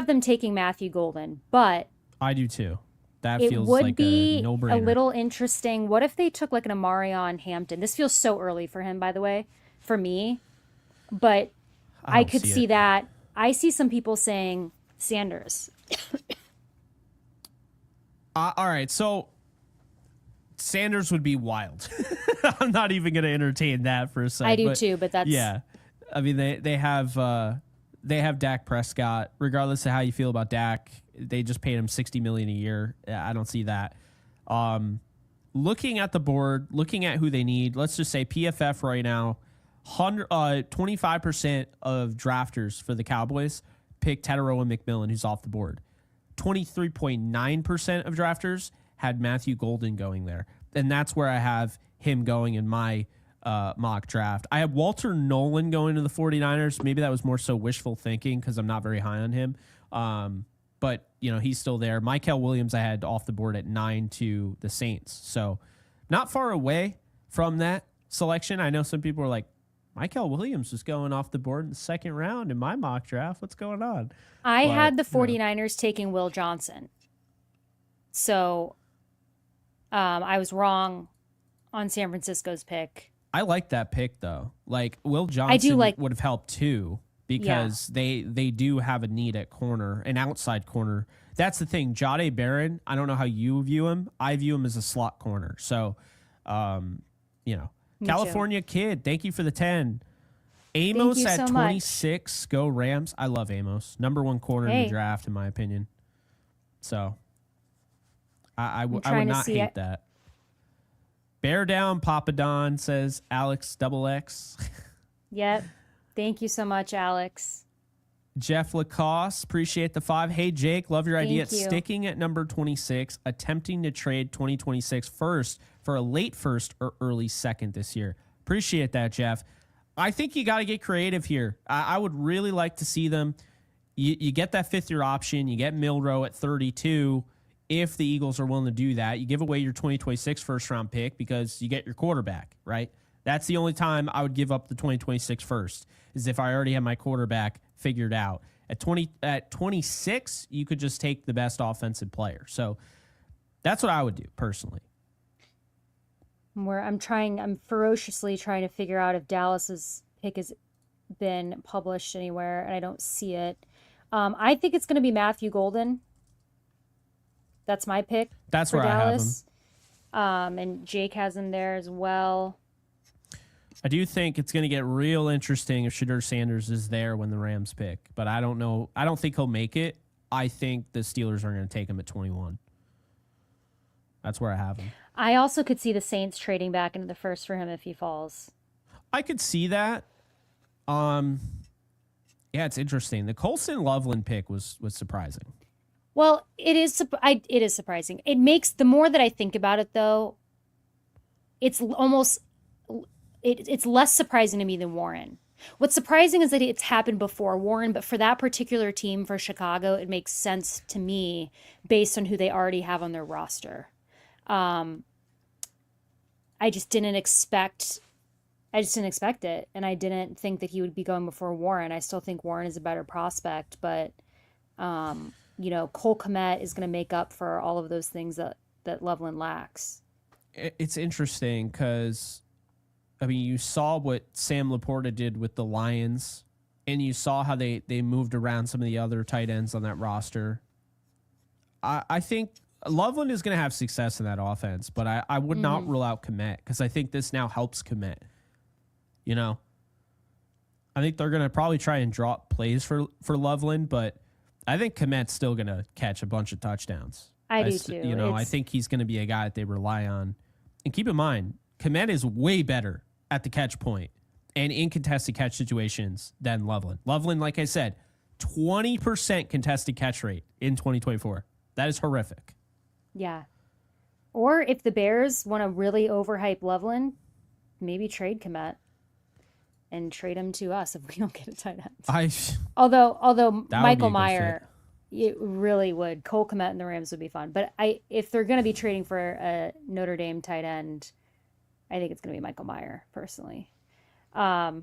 them taking Matthew Golden, but I do too. That it feels would like be a no-brainer. A little interesting. What if they took like an Amarion Hampton? This feels so early for him, by the way, for me, but I could see that. I see some people saying Sanders. All right, so Sanders would be wild. I'm not even going to entertain that for a second. I do too, but that's yeah. I mean, they have Dak Prescott. Regardless of how you feel about Dak, they just paid him $60 million a year. I don't see that. Looking at the board, looking at who they need. Let's just say PFF right now. 25% of drafters for the Cowboys picked Tedero and McMillan, who's off the board. 23.9% of drafters had Matthew Golden going there. And that's where I have him going in my mock draft. I have Walter Nolan going to the 49ers. Maybe that was more so wishful thinking because I'm not very high on him. But, he's still there. Mykel Williams I had off the board at 9 to the Saints. So not far away from that selection. I know some people are like, Mykel Williams was going off the board in the second round in my mock draft. What's going on? I had the 49ers taking Will Johnson. So I was wrong on San Francisco's pick. I like that pick, though. Like, Will Johnson would have helped, too, because they do have a need at corner, an outside corner. That's the thing. Jahdae Barron, I don't know how you view him. I view him as a slot corner. So, California kid, thank you for the 10. Amos at 26, go Rams. I love Amos. Number 1 corner in the draft, in my opinion. So I would not hate that. Bear down, Papa Don, says Alex XX. Yep. Thank you so much, Alex. Jeff Lacoste, appreciate the 5. Hey, Jake, love your idea. Sticking at number 26, attempting to trade 2026 first for a late first or early second this year. Appreciate that, Jeff. I think you got to get creative here. I would really like to see them. You get that 5th-year option. You get Milrow at 32. If the Eagles are willing to do that, you give away your 2026 first-round pick because you get your quarterback, right? That's the only time I would give up the 2026 first, is if I already have my quarterback figured out. At 26, you could just take the best offensive player. So that's what I would do personally. I'm ferociously trying to figure out if Dallas's pick has been published anywhere, and I don't see it. I think it's going to be Matthew Golden. That's my pick. That's for where Dallas. I have him. And Jake has him there as well. I do think it's going to get real interesting if Shedeur Sanders is there when the Rams pick, but I don't know. I don't think he'll make it. I think the Steelers are going to take him at 21. That's where I have him. I also could see the Saints trading back into the first for him if he falls. I could see that. Yeah, it's interesting. The Colson Loveland pick was surprising. Well, it is surprising. It makes, the more that I think about it, though, it's almost it's less surprising to me than Warren. What's surprising is that it's happened before Warren, but for that particular team, for Chicago, it makes sense to me based on who they already have on their roster. I just didn't expect it, and I didn't think that he would be going before Warren. I still think Warren is a better prospect, but Cole Kmet is going to make up for all of those things that Loveland lacks. It's interesting because, you saw what Sam Laporta did with the Lions, and you saw how they moved around some of the other tight ends on that roster. I think Loveland is going to have success in that offense, but I would not rule out Kmet, because I think this now helps Kmet. I think they're going to probably try and drop plays for Loveland, but I think Kmet's still going to catch a bunch of touchdowns. I do too. I think he's going to be a guy that they rely on. And keep in mind, Kmet is way better at the catch point and in contested catch situations than Loveland. Loveland, like I said, 20% contested catch rate in 2024. That is horrific. Yeah. Or if the Bears want to really overhype Loveland, maybe trade Kmet and trade him to us if we don't get a tight end. Although Michael Mayer, it really would. Cole Kmet and the Rams would be fun. But if they're going to be trading for a Notre Dame tight end, I think it's going to be Michael Mayer, personally. But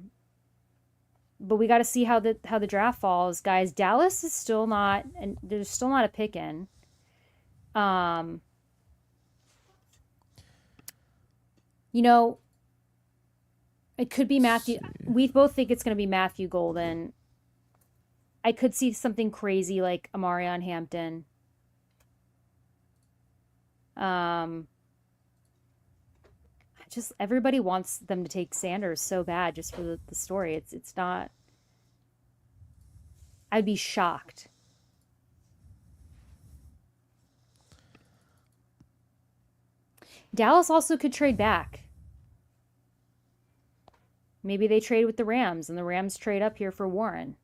we got to see how the draft falls, guys. Dallas is still not, and there's still not a pick in. It could be Matthew. We both think it's going to be Matthew Golden. I could see something crazy like Amarion Hampton. Everybody wants them to take Sanders so bad just for the story. It's not. I'd be shocked. Dallas also could trade back. Maybe they trade with the Rams, and the Rams trade up here for Warren.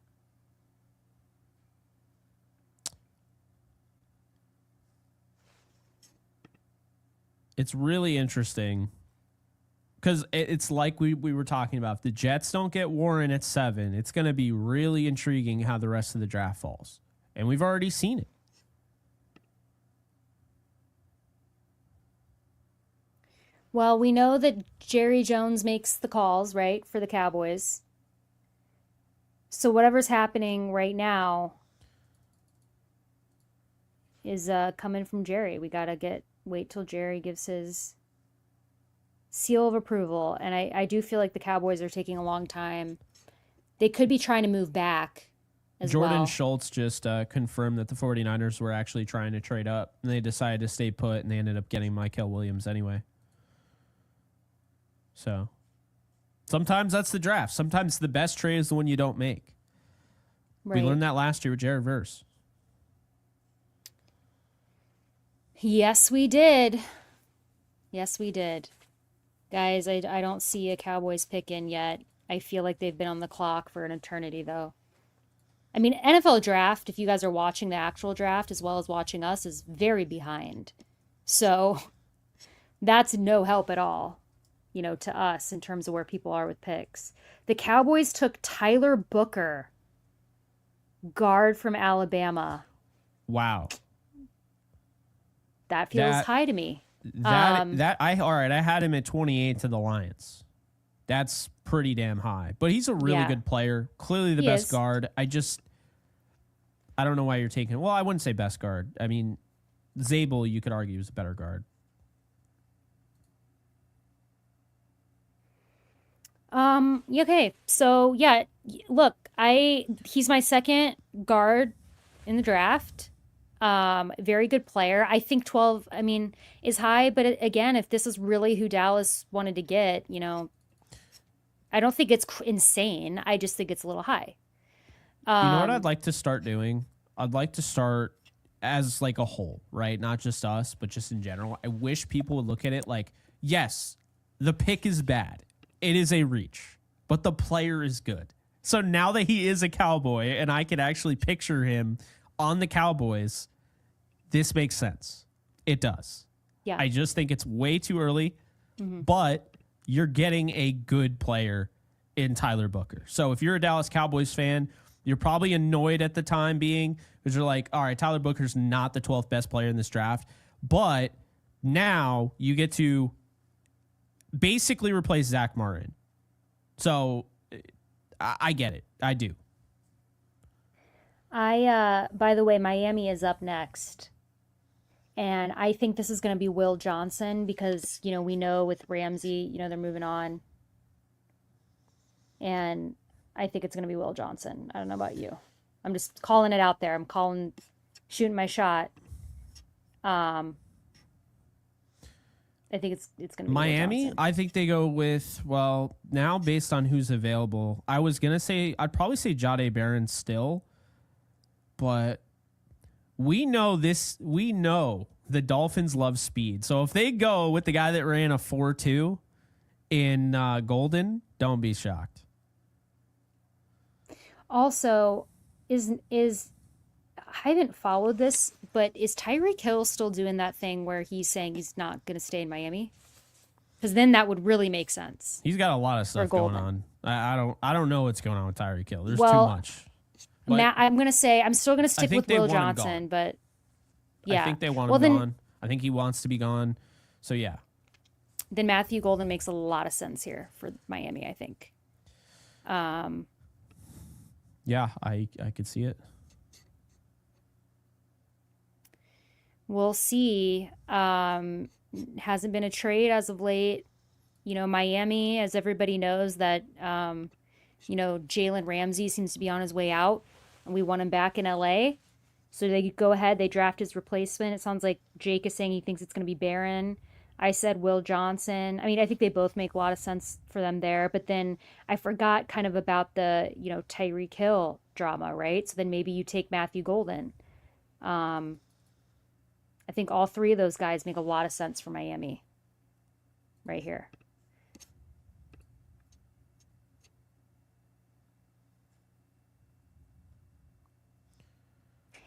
It's really interesting because it's like we were talking about. If the Jets don't get Warren at 7, it's going to be really intriguing how the rest of the draft falls. And we've already seen it. Well, we know that Jerry Jones makes the calls, right, for the Cowboys. So whatever's happening right now is coming from Jerry. We got to wait till Jerry gives his seal of approval. And I do feel like the Cowboys are taking a long time. They could be trying to move back as well. Jordan Schultz just confirmed that the 49ers were actually trying to trade up, and they decided to stay put, and they ended up getting Mykel Williams anyway. So sometimes that's the draft. Sometimes the best trade is the one you don't make. Right. We learned that last year with Jared Verse. Yes, we did. Yes, we did. Guys, I don't see a Cowboys pick in yet. I feel like they've been on the clock for an eternity, though. I mean, NFL draft, if you guys are watching the actual draft as well as watching us, is very behind. So that's no help at all, to us in terms of where people are with picks. The Cowboys took Tyler Booker, guard from Alabama. Wow. That feels high to me. I had him at 28 to the Lions. That's pretty damn high. But he's a really Yeah. good player. Clearly the He best is. guard. I don't know why you're taking. Well, I wouldn't say best guard. I mean, Zabel, you could argue, is a better guard. Okay. So yeah, look, he's my second guard in the draft. Very good player. I think 12, I mean, is high, but again, if this is really who Dallas wanted to get, I don't think it's insane. I just think it's a little high. You know what I'd like to start doing? I'd like to start as like a whole, right? Not just us, but just in general. I wish people would look at it like, yes, the pick is bad. It is a reach, but the player is good. So now that he is a Cowboy and I can actually picture him on the Cowboys, this makes sense. It does. Yeah. I just think it's way too early, but you're getting a good player in Tyler Booker. So if you're a Dallas Cowboys fan, you're probably annoyed at the time being because you're like, all right, Tyler Booker's not the 12th best player in this draft, but now you get to basically replace Zach Martin. So I get it. I do. By the way, Miami is up next. And I think this is going to be Will Johnson because, we know with Ramsey, they're moving on. And I think it's going to be Will Johnson. I don't know about you. I'm just calling it out there. Shooting my shot. I think it's going to be Miami. I think they go with, well, now based on who's available, I'd probably say Jahdae Barron still, but we know the Dolphins love speed. So if they go with the guy that ran a 4.2 in Golden, don't be shocked. Also, I haven't followed this, but is Tyreek Hill still doing that thing where he's saying he's not going to stay in Miami? Because then that would really make sense. He's got a lot of stuff going on. I don't know what's going on with Tyreek Hill. There's too much. Matt, I'm still going to stick with Will Johnson, but yeah. I think they want him gone. I think he wants to be gone. So yeah. Then Matthew Golden makes a lot of sense here for Miami, I think. Yeah, I could see it. We'll see. Hasn't been a trade as of late. Miami, as everybody knows, that Jalen Ramsey seems to be on his way out, and we want him back in LA. So they go ahead, they draft his replacement. It sounds like Jake is saying he thinks it's going to be Barron. I said Will Johnson. I mean, I think they both make a lot of sense for them there. But then I forgot kind of about the, Tyreek Hill drama, right? So then maybe you take Matthew Golden. I think all three of those guys make a lot of sense for Miami right here.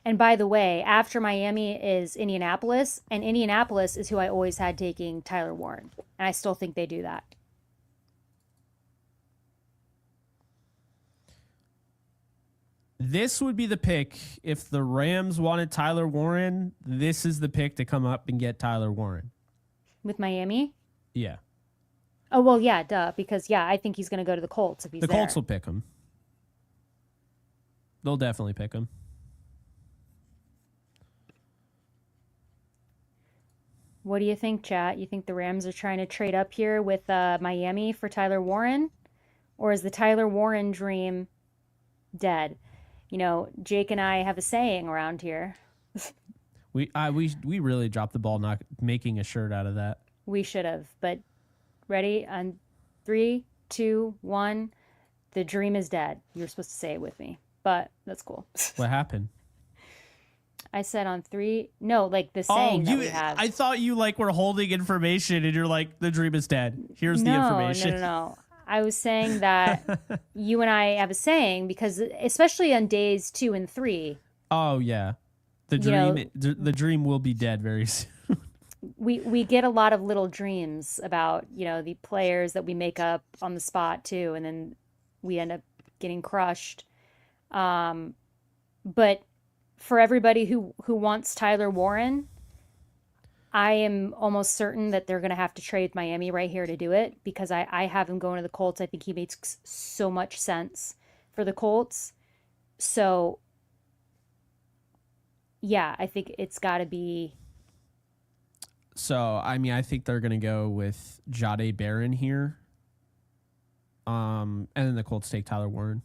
And by the way, after Miami is Indianapolis, and Indianapolis is who I always had taking Tyler Warren. And I still think they do that. This would be the pick. If the Rams wanted Tyler Warren, this is the pick to come up and get Tyler Warren. With Miami? Yeah. Oh, well, yeah, duh. Because, I think he's going to go to the Colts if he's there. The Colts will pick him. They'll definitely pick him. What do you think, chat? You think the Rams are trying to trade up here with Miami for Tyler Warren? Or is the Tyler Warren dream dead? Jake and I have a saying around here. We really dropped the ball not making a shirt out of that. We should have. But ready? On 3, 2, 1. The dream is dead. You were supposed to say it with me. But that's cool. What happened? I said on 3. No, like the saying that we have. I thought you were holding information and you're like, the dream is dead. Here's the information. No. I was saying that you and I have a saying because especially on days 2 and 3. Oh yeah. The dream will be dead very soon. We get a lot of little dreams about, the players that we make up on the spot too, and then we end up getting crushed. But for everybody who wants Tyler Warren, I am almost certain that they're going to have to trade Miami right here to do it because I have him going to the Colts. I think he makes so much sense for the Colts. So, yeah, I think it's got to be. So, I mean, I think they're going to go with Jahdae Barron here. And then the Colts take Tyler Warren.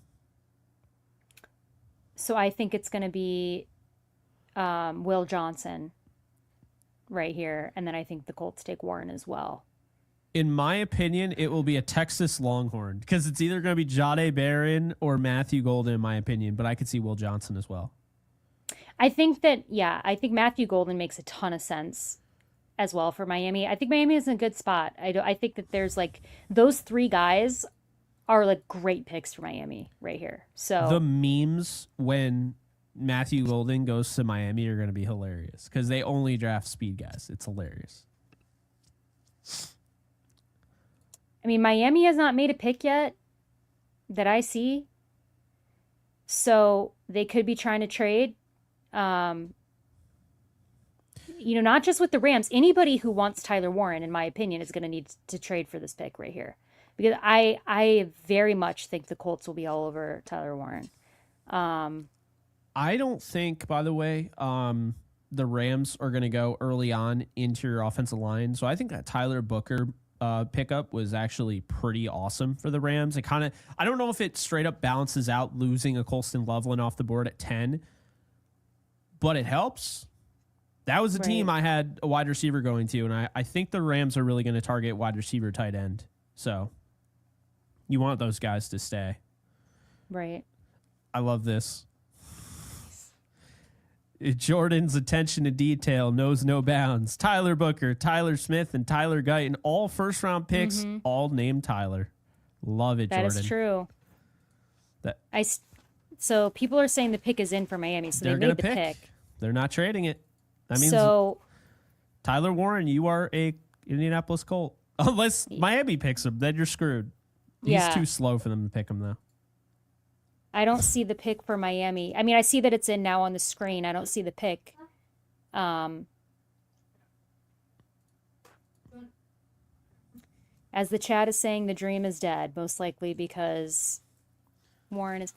So I think it's going to be Will Johnson right here. And then I think the Colts take Warren as well. In my opinion, it will be a Texas Longhorn because it's either going to be Jahdae Barron or Matthew Golden, in my opinion. But I could see Will Johnson as well. I think Matthew Golden makes a ton of sense as well for Miami. I think Miami is in a good spot. I think that there's like those three guys are like great picks for Miami right here. So the memes when Matthew Golden goes to Miami are going to be hilarious because they only draft speed guys. It's hilarious. I mean, Miami has not made a pick yet that I see. So they could be trying to trade. Not just with the Rams. Anybody who wants Tyler Warren, in my opinion, is going to need to trade for this pick right here. Because I very much think the Colts will be all over Tyler Warren. I don't think, by the way, the Rams are going to go early on into your offensive line. So I think that Tyler Booker pickup was actually pretty awesome for the Rams. I don't know if it straight up balances out losing a Colston Loveland off the board at 10, but it helps. That was a team I had a wide receiver going to, and I think the Rams are really going to target wide receiver, tight end. So you want those guys to stay. Right. I love this. Jordan's attention to detail knows no bounds. Tyler Booker, Tyler Smith, and Tyler Guyton, all first-round picks, all named Tyler. Love it, Jordan. That is true. So people are saying the pick is in for Miami, so they made the pick. They're not trading it. That means Tyler Warren, you are a Indianapolis Colt. Unless Miami picks him, then you're screwed. He's too slow for them to pick him, though. I don't see the pick for Miami. I mean, I see that it's in now on the screen. I don't see the pick. As the chat is saying, the dream is dead, most likely because Warren is...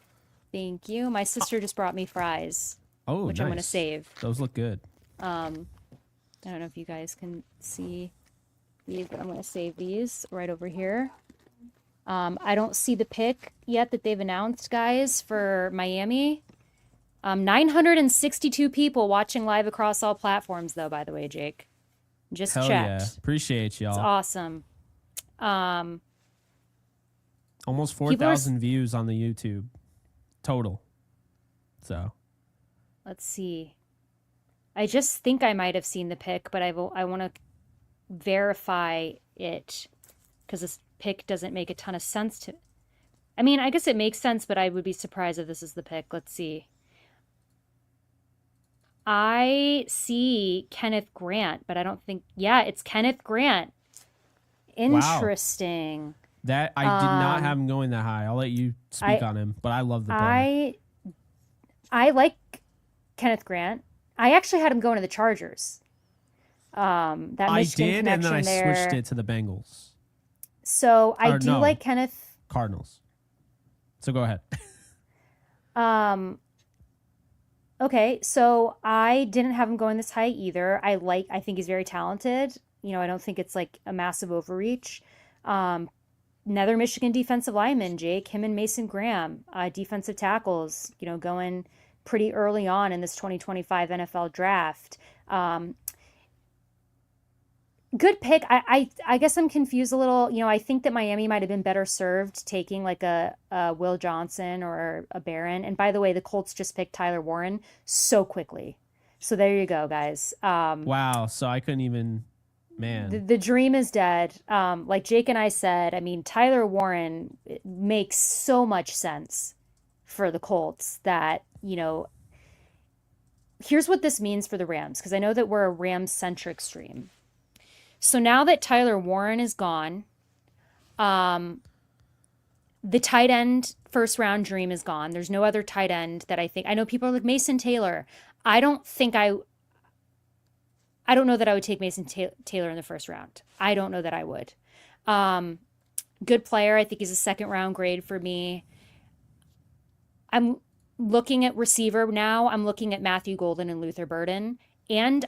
Thank you. My sister just brought me fries, which I'm going to save. Those look good. I don't know if you guys can see these, but I'm going to save these right over here. I don't see the pick yet that they've announced, guys, for Miami. 962 people watching live across all platforms, though, by the way, Jake. Just Hell checked. Yeah. Appreciate y'all. It's awesome. Almost 4,000 views on the YouTube total. So let's see. I just think I might have seen the pick, but I want to verify it because this pick doesn't make a ton of sense to... I mean, I guess it makes sense, but I would be surprised if this is the pick. Let's see. I see Kenneth Grant, but I don't think... Yeah, it's Kenneth Grant. Interesting. Wow. That I did not have him going that high. I'll let you speak on him, but I love the player. I like Kenneth Grant. I actually had him going to the Chargers. That Michigan and then I there. switched it to the Bengals. So I do like Kenneth. Cardinals. So go ahead. Okay, so I didn't have him going this high either. I think he's very talented. I don't think it's like a massive overreach. Another Michigan defensive lineman, Jake, him and Mason Graham, defensive tackles, going pretty early on in this 2025 NFL draft. Good pick. I guess I'm confused a little. I think that Miami might have been better served taking like a Will Johnson or a Barron. And by the way, the Colts just picked Tyler Warren so quickly. So there you go, guys. Wow. So I couldn't even... Man, the dream is dead. Like Jake and I said, I mean, Tyler Warren makes so much sense for the Colts that, here's what this means for the Rams, because I know that we're a Rams-centric stream. So now that Tyler Warren is gone, the tight end first-round dream is gone. There's no other tight end that I know people are like Mason Taylor. I don't think I don't know that I would take Mason Taylor in the first round. I don't know that I would. Um, Good player. I think he's a second round grade for me. I'm looking at receiver now. I'm looking at Matthew Golden and Luther Burden, and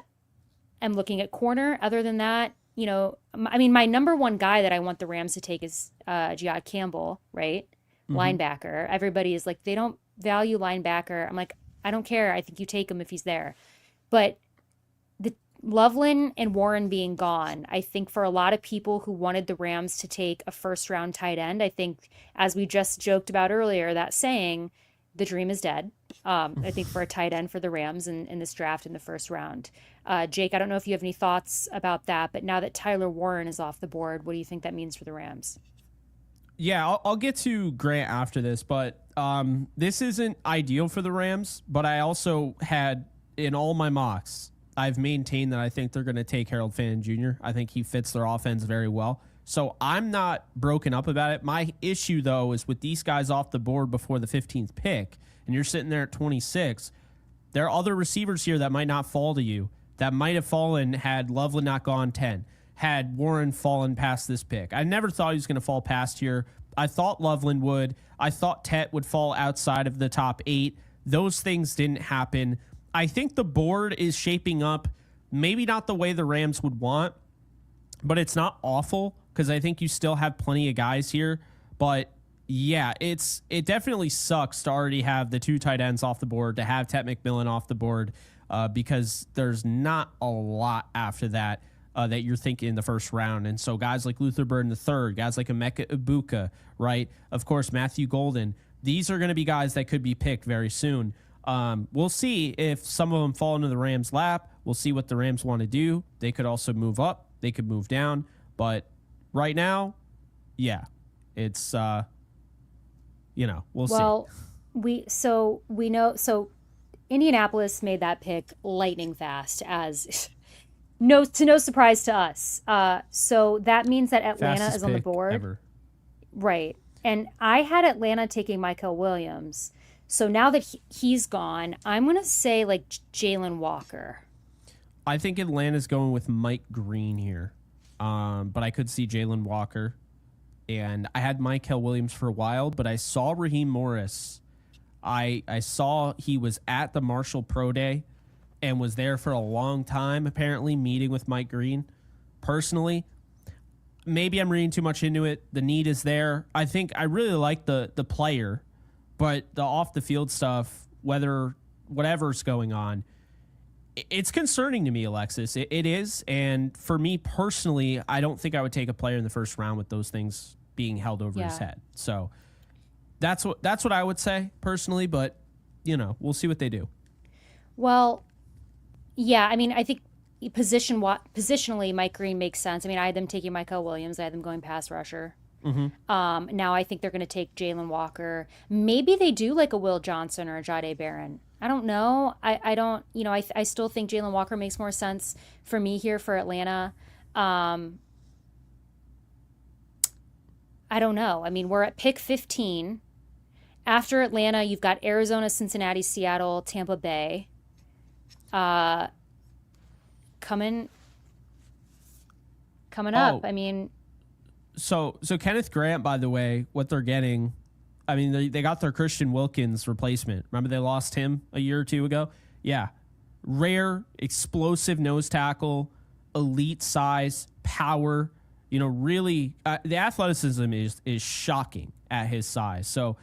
I'm looking at corner. Other than that, I mean, my number one guy that I want the Rams to take is Jihad Campbell, right? Mm-hmm. Linebacker. Everybody is like, they don't value linebacker. I'm like, I don't care. I think you take him if he's there. But the Loveland and Warren being gone, I think for a lot of people who wanted the Rams to take a first round tight end, I think, as we just joked about earlier, that saying, the dream is dead. I think for a tight end for the Rams in this draft in the first round. Jake, I don't know if you have any thoughts about that, but now that Tyler Warren is off the board, what do you think that means for the Rams? Yeah, I'll get to Grant after this, but this isn't ideal for the Rams. But I also had, in all my mocks, I've maintained that I think they're going to take Harold Fannin Jr. I think he fits their offense very well. So I'm not broken up about it. My issue, though, is with these guys off the board before the 15th pick, and you're sitting there at 26, there are other receivers here that might not fall to you, that might have fallen had Loveland not gone 10, had Warren fallen past this pick. I never thought he was going to fall past here. I thought Loveland would. I thought Tet would fall outside of the top 8. Those things didn't happen. I think the board is shaping up maybe not the way the Rams would want, but it's not awful because I think you still have plenty of guys here. But yeah, it definitely sucks to already have the 2 tight ends off the board, to have Tet McMillan off the board, because there's not a lot after that that you're thinking in the first round. And so guys like Luther Burden the third, guys like Emeka Ibuka, right? Of course, Matthew Golden. These are going to be guys that could be picked very soon. We'll see if some of them fall into the Rams' lap. We'll see what the Rams want to do. They could also move up. They could move down. But right now, yeah, it's, we'll see. We know, Indianapolis made that pick lightning fast, as no surprise to us. So that means that Atlanta Fastest is on the pick board. ever. Right. And I had Atlanta taking Michael Williams. So now that he's gone, I'm going to say like Jalen Walker. I think Atlanta's going with Mike Green here. But I could see Jalen Walker. And I had Michael Williams for a while, but I saw Raheem Morris. I saw he was at the Marshall Pro Day and was there for a long time, apparently, meeting with Mike Green. Personally, maybe I'm reading too much into it. The need is there. I think I really like the player, but the off-the-field stuff, whatever's going on, it's concerning to me, Alexis. It is. And for me personally, I don't think I would take a player in the first round with those things being held over his head. So that's what I would say personally, but we'll see what they do. Well, yeah, I mean, I think positionally, Mike Green makes sense. I mean, I had them taking Michael Williams. I had them going pass rusher. Mm-hmm. Now I think they're going to take Jalen Walker. Maybe they do like a Will Johnson or a Jahdae Barron. I don't know. I don't, I still think Jalen Walker makes more sense for me here for Atlanta. I don't know. I mean, we're at pick 15. After Atlanta, you've got Arizona, Cincinnati, Seattle, Tampa Bay. Coming up. I mean, so Kenneth Grant, by the way, what they're getting, I mean, they got their Christian Wilkins replacement. Remember they lost him a year or two ago? Yeah. Rare, explosive nose tackle, elite size, power, really the athleticism is shocking at his size. So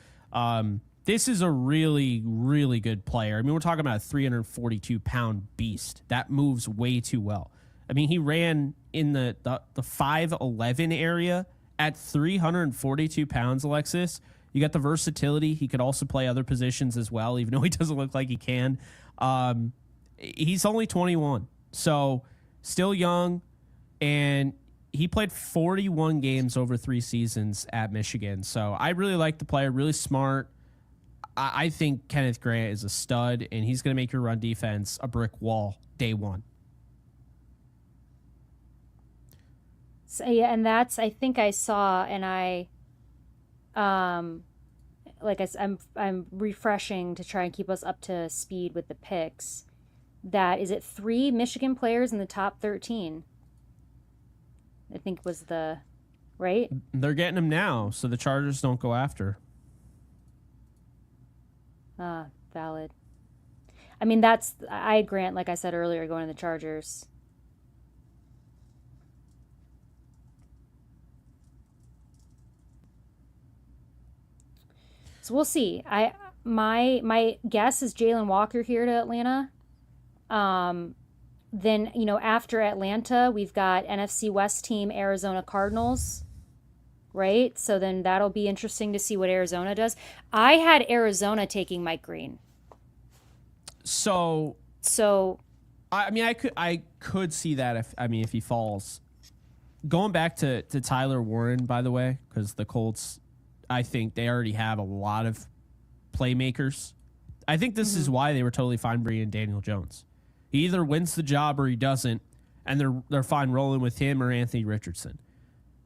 this is a really, really good player. I mean, we're talking about a 342-pound beast that moves way too well. I mean, he ran in the 5'11" area at 342 pounds, Alexis. You got the versatility. He could also play other positions as well, even though he doesn't look like he can. He's only 21, so still young, and he played 41 games over 3 seasons at Michigan. So I really like the player, really smart. I think Kenneth Grant is a stud, and he's going to make your run defense a brick wall day one. So, yeah, and that's, I think I saw, and I'm refreshing to try and keep us up to speed with the picks. that, is it 3 Michigan players in the top 13? I think was the, right? They're getting him now, so the Chargers don't go after. Valid. I mean, I grant, like I said earlier, going to the Chargers. So we'll see. My guess is Jalen Walker here to Atlanta. Then, after Atlanta, we've got NFC West team Arizona Cardinals, right? So then that'll be interesting to see what Arizona does. I had Arizona taking Mike Green. So I mean, I could see that if he falls. Going back to Tyler Warren, by the way, because the Colts, I think they already have a lot of playmakers. I think this is why they were totally fine bringing Daniel Jones. He either wins the job or he doesn't, and they're fine rolling with him or Anthony Richardson.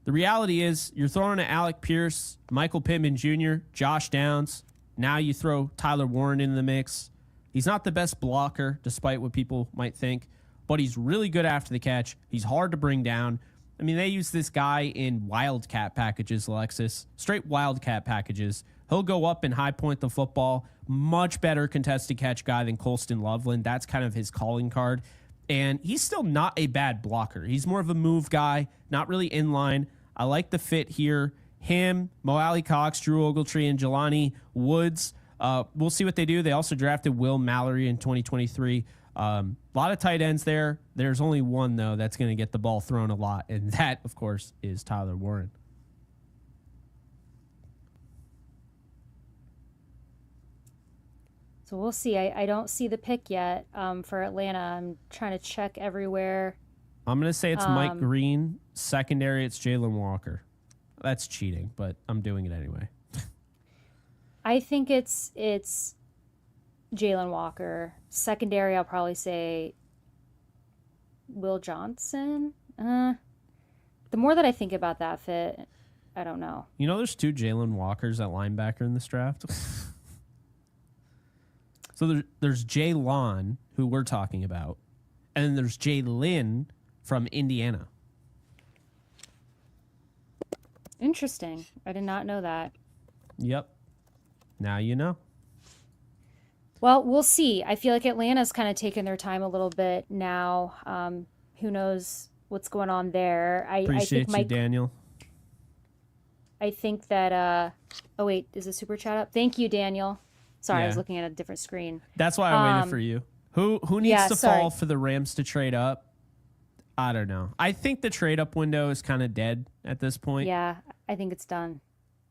The reality is you're throwing at Alec Pierce, Michael Pittman Jr., Josh Downs. Now you throw Tyler Warren in the mix. He's not the best blocker, despite what people might think, but he's really good after the catch. He's hard to bring down. I mean, they use this guy in wildcat packages, Alexis, straight wildcat packages. He'll go up and high point the football. Much better contested catch guy than Colston Loveland. That's kind of his calling card. And he's still not a bad blocker. He's more of a move guy, not really in line. I like the fit here. Him, Mo Alley Cox, Drew Ogletree, and Jelani Woods. We'll see what they do. They also drafted Will Mallory in 2023. A lot of tight ends there. There's only one, though, that's going to get the ball thrown a lot, and that, of course, is Tyler Warren. So we'll see. I don't see the pick yet for Atlanta. I'm trying to check everywhere. I'm going to say it's Mike Green. Secondary, it's Jalen Walker. That's cheating, but I'm doing it anyway. I think it's Jalen Walker. Secondary, I'll probably say Will Johnson. The more that I think about that fit, I don't know. You know, there's 2 Jalen Walkers at linebacker in this draft. So there's Jay Lon, who we're talking about, and then there's Jay Lynn from Indiana. Interesting. I did not know that. Yep. Now you know. Well, we'll see. I feel like Atlanta's kind of taking their time a little bit now. Who knows what's going on there? Appreciate you, Daniel. I think that. Oh wait, is the super chat up? Thank you, Daniel. Sorry, I was looking at a different screen. That's why I waited for you. Who needs to fall for the Rams to trade up? I don't know. I think the trade up window is kind of dead at this point. Yeah, I think it's done.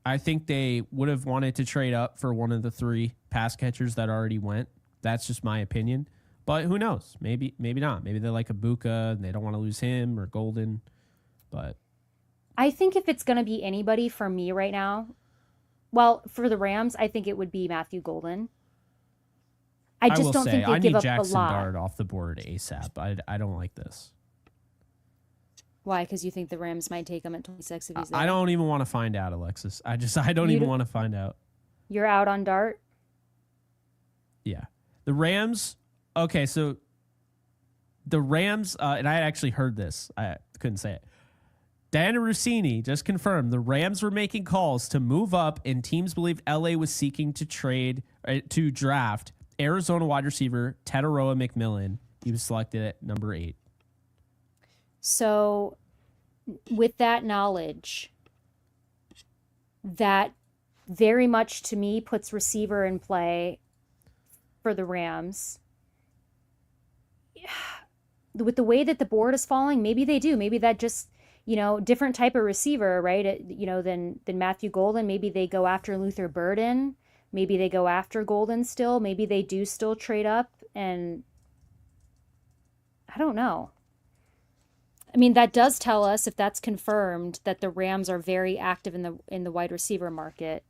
I think they would have wanted to trade up for one of the 3 pass catchers that already went. That's just my opinion. But who knows? Maybe not. Maybe they like Ibuka and they don't want to lose him or Golden. But I think if it's going to be anybody for me right now, well, for the Rams, I think it would be Matthew Golden. I just don't think they give up a lot. I need Jackson Dart off the board ASAP. I don't like this. Why? Because you think the Rams might take him at 26 if he's there? I don't even want to find out, Alexis. I don't even want to find out. You're out on Dart? Yeah. The Rams, okay, so the Rams, and I actually heard this. I couldn't say it. Diana Rossini just confirmed the Rams were making calls to move up, and teams believed LA was seeking to draft Arizona wide receiver Tataroa McMillan. He was selected at number 8. So, with that knowledge, that very much to me puts receiver in play for the Rams. With the way that the board is falling, maybe they do. Maybe that just, different type of receiver, right? Than Matthew Golden. Maybe they go after Luther Burden. Maybe they go after Golden still. Maybe they do still trade up, and I don't know. I mean, that does tell us, if that's confirmed, that the Rams are very active in the wide receiver market.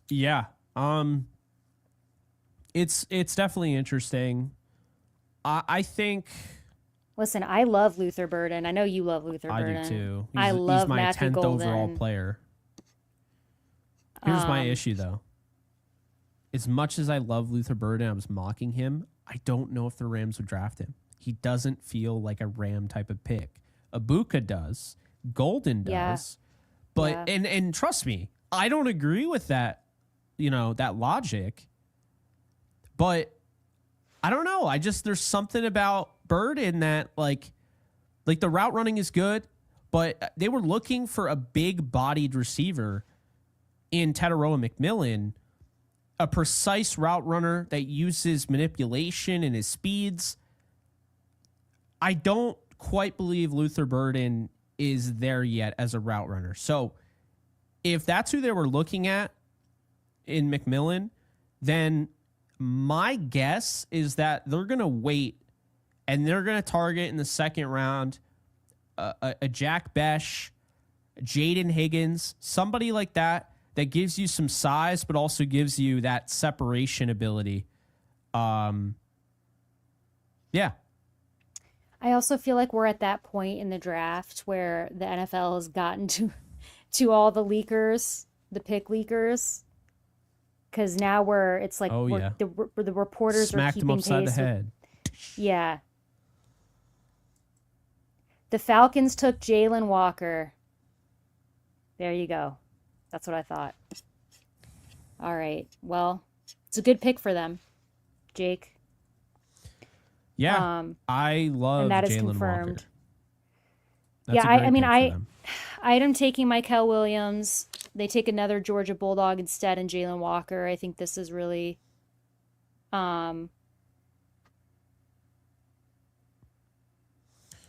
Yeah. It's definitely interesting. I think Listen, I love Luther Burden. I know you love Luther I do Burden. too. I love he's my Matthew 10th overall Golden. player. Here's my issue, though. As much as I love Luther Burden, I was mocking him. I don't know if the Rams would draft him. He doesn't feel like a Ram type of pick. Ibuka does. Golden does. But and trust me, I don't agree with that, that logic. But I don't know. There's something about Burden that like the route running is good, but they were looking for a big bodied receiver in Tataroa McMillan, a precise route runner that uses manipulation and his speeds. I don't quite believe Luther Burden is there yet as a route runner. So if that's who they were looking at in McMillan, then my guess is that they're going to wait and they're going to target in the second round a Jack Besh, Jaden Higgins, somebody like that gives you some size, but also gives you that separation ability. Yeah. I also feel like we're at that point in the draft where the NFL has gotten to all the leakers, the pick leakers, because now it's like the reporters smacked are him keeping upside pace. the head. Yeah. The Falcons took Jalen Walker. There you go. That's what I thought. All right. Well, it's a good pick for them, Jake. Yeah, I love and that is Jalen confirmed. Walker. That's I am taking Mykel Williams. They take another Georgia Bulldog instead and Jalen Walker. I think this is really a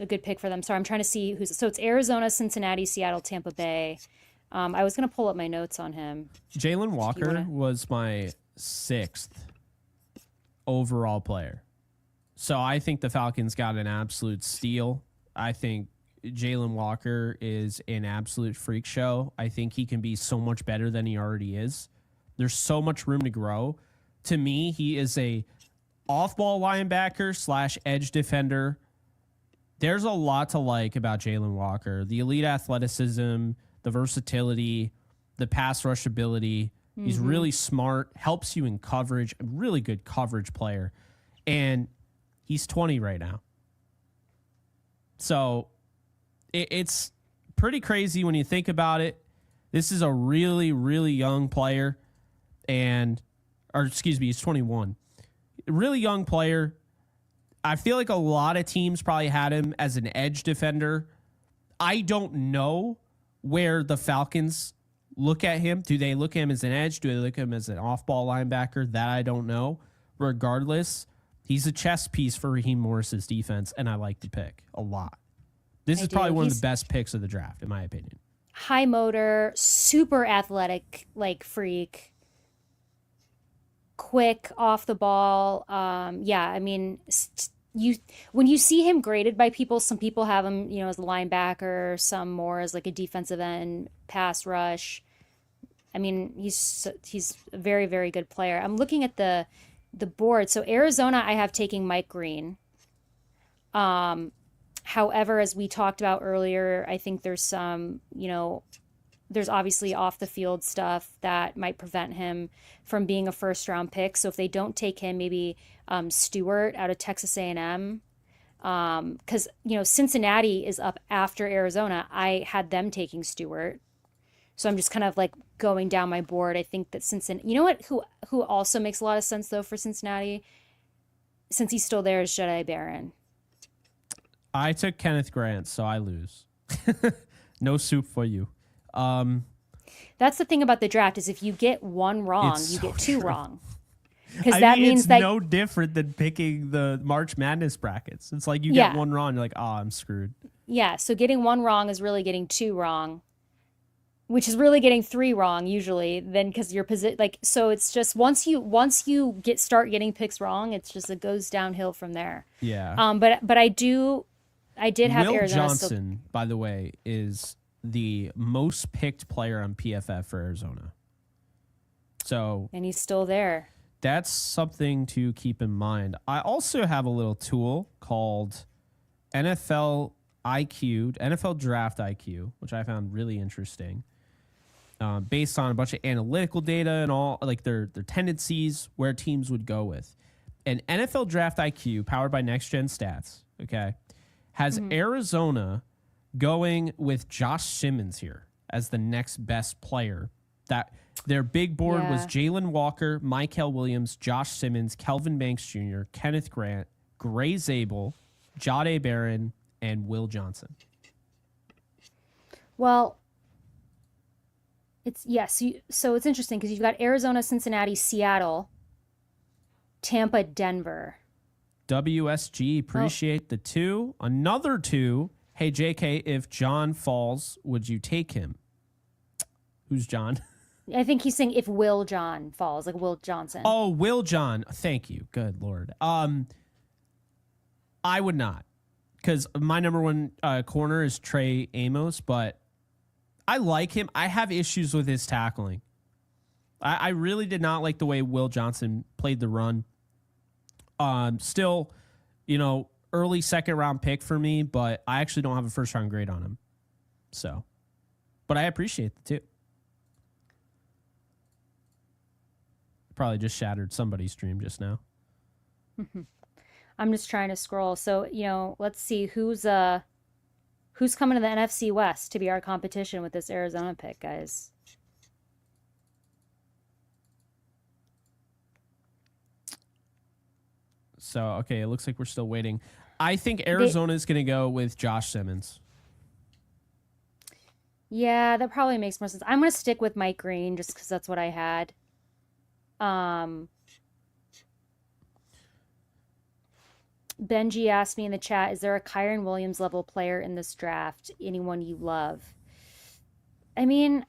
good pick for them. Sorry, I'm trying to see so it's Arizona, Cincinnati, Seattle, Tampa Bay. I was going to pull up my notes on him. Jalen Walker was my 6th overall player. So I think the Falcons got an absolute steal. I think Jalen Walker is an absolute freak show. I think he can be so much better than he already is. There's so much room to grow. To me, he is a off-ball linebacker / edge defender. There's a lot to like about Jalen Walker. The elite athleticism, the versatility, the pass rush ability. Mm-hmm. He's really smart, helps you in coverage, a really good coverage player. And he's 20 right now. So it's pretty crazy when you think about it. This is a really, really young player. He's 21. Really young player. I feel like a lot of teams probably had him as an edge defender. I don't know where the Falcons look at him. Do they look at him as an edge? Do they look at him as an off-ball linebacker? That I don't know. Regardless, he's a chess piece for Raheem Morris's defense, and I like the pick a lot. This is probably one of the best picks of the draft, in my opinion. High motor, super athletic, like freak. Quick off the ball. I mean, when you see him graded by people, some people have him, as a linebacker, some more as like a defensive end, pass rush. I mean, he's a very, very good player. I'm looking at the board. So Arizona, I have taking Mike Green. However, as we talked about earlier, I think there's some, there's obviously off the field stuff that might prevent him from being a first round pick. So if they don't take him, maybe Stewart out of Texas A&M, because Cincinnati is up after Arizona. I had them taking Stewart, so I'm just kind of like going down my board. I think that Cincinnati, who also makes a lot of sense though for Cincinnati, since he's still there, is Jedi Barron. I took Kenneth Grant, so I lose. No soup for you. That's the thing about the draft is if you get one wrong, you get two wrong. Because that means it's no different than picking the March Madness brackets. It's like you get one wrong, you're like, oh, I'm screwed. Yeah, so getting one wrong is really getting two wrong, which is really getting three wrong usually. Then because your position, so it's just once you start getting picks wrong, it's just it goes downhill from there. Yeah. But I did have Will Arizona. Johnson, by the way, is the most picked player on PFF for Arizona. And he's still there. That's something to keep in mind. I also have a little tool called NFL IQ, NFL draft IQ, which I found really interesting, based on a bunch of analytical data and all like their tendencies, where teams would go with. An NFL draft IQ powered by Next Gen Stats, okay, has Arizona going with Josh Simmons here as the next best player. That their big board was Jalen Walker, Mykel Williams, Josh Simmons, Kelvin Banks Jr., Kenneth Grant, Gray Zabel, Jahdae Barron, and Will Johnson. Well, so it's interesting because you've got Arizona, Cincinnati, Seattle, Tampa, Denver. WSG, appreciate the 2. Another 2. Hey, JK, if John falls, would you take him? Who's John? I think he's saying if Will John falls, like Will Johnson. Oh, Will John. Thank you. Good Lord. I would not, because my number one corner is Trey Amos, but I like him. I have issues with his tackling. I really did not like the way Will Johnson played the run. Still, early second round pick for me, but I actually don't have a first round grade on him. So, but I appreciate the 2. Probably just shattered somebody's dream just now. I'm just trying to scroll. So, let's see who's coming to the NFC West to be our competition with this Arizona pick, guys. So, okay, it looks like we're still waiting. I think Arizona is going to go with Josh Simmons. Yeah, that probably makes more sense. I'm going to stick with Mike Green just because that's what I had. Benji asked me in the chat, is there a Kyron Williams level player in this draft? Anyone you love? I mean,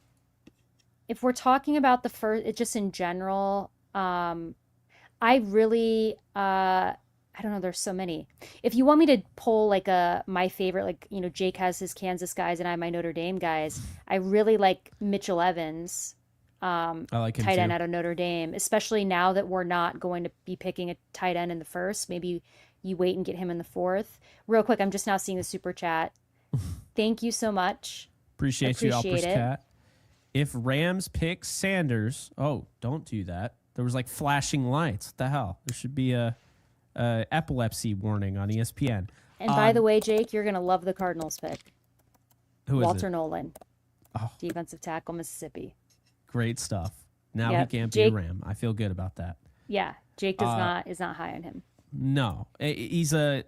if we're talking about the first, it just in general, I really, I don't know, there's so many. If you want me to pull like my favorite, like, Jake has his Kansas guys and I have my Notre Dame guys, I really like Mitchell Evans. I like him tight end too. out of Notre Dame, especially now that we're not going to be picking a tight end in the first. Maybe you wait and get him in the 4th. Real quick, I'm just now seeing the super chat. Thank you so much. Appreciate you, Alpers Cat. If Rams pick Sanders, don't do that. There was like flashing lights. What the hell? There should be a epilepsy warning on ESPN. And by the way, Jake, you're gonna love the Cardinals pick. Who is Walter it? Nolan, defensive tackle, Mississippi. Great stuff. Now he can't Jake, be a Ram. I feel good about that. Yeah, Jake is not high on him. No, he's I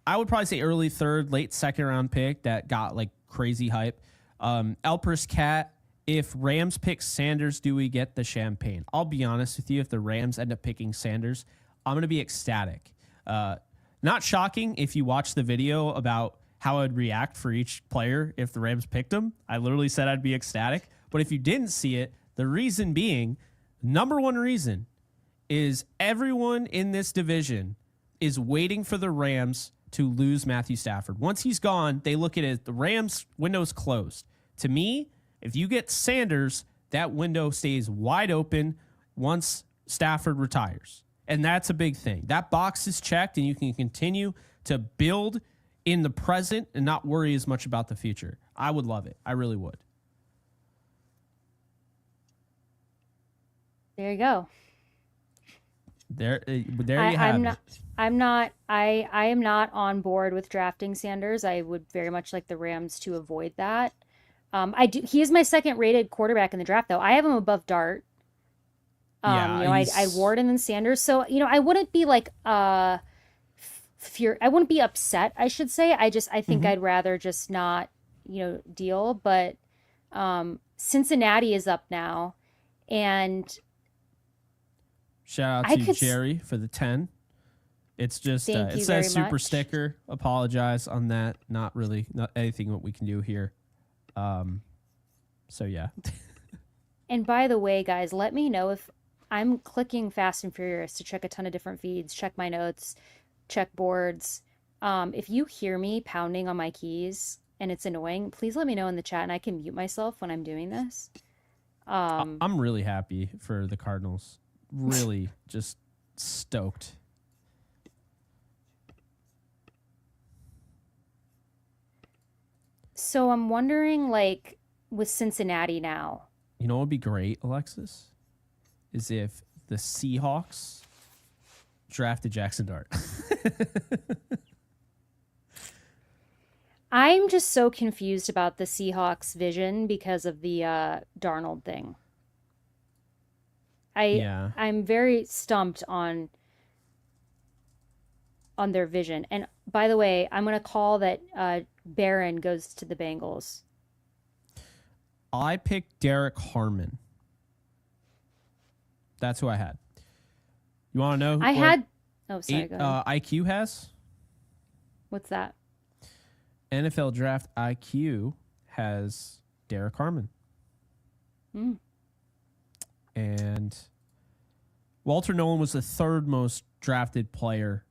would probably say early 3rd, late 2nd round pick that got like crazy hype. Alpers Cat, if Rams pick Sanders, do we get the champagne? I'll be honest with you. If the Rams end up picking Sanders, I'm going to be ecstatic. Not shocking if you watch the video about how I'd react for each player if the Rams picked him. I literally said I'd be ecstatic. But if you didn't see it, the reason being, number one reason, is everyone in this division is waiting for the Rams to lose Matthew Stafford. Once he's gone, they look at it, the Rams window's closed. To me, if you get Sanders, that window stays wide open once Stafford retires. And that's a big thing. That box is checked, and you can continue to build in the present and not worry as much about the future. I would love it. I really would. There you go. There you have it. I am not on board with drafting Sanders. I would very much like the Rams to avoid that. He is my 2nd rated quarterback in the draft, though. I have him above Dart. I Ward and then Sanders. So, I wouldn't be like I wouldn't be upset, I should say. I think I'd rather just not, deal. But Cincinnati is up now, and shout out to Jerry for the 10. It's just it says super sticker. Apologize on that. Not anything what we can do here. So yeah. And by the way, guys, let me know if I'm clicking Fast and Furious to check a ton of different feeds, check my notes, check boards. If you hear me pounding on my keys and it's annoying, please let me know in the chat and I can mute myself when I'm doing this. I'm really happy for the Cardinals. Really just stoked. So I'm wondering, like, with Cincinnati now. You know what would be great, Alexis? Is if the Seahawks drafted Jackson Dart. I'm just so confused about the Seahawks vision because of the Darnold thing. I Yeah. I'm very stumped on their vision. And by the way, I'm gonna call that Barron goes to the Bengals. I picked Derek Harmon. That's who I had. You want to know I what had. Oh, sorry. Go ahead. IQ has? What's that? NFL Draft IQ has Derek Harmon. Mm. And Walter Nolan was the third most drafted player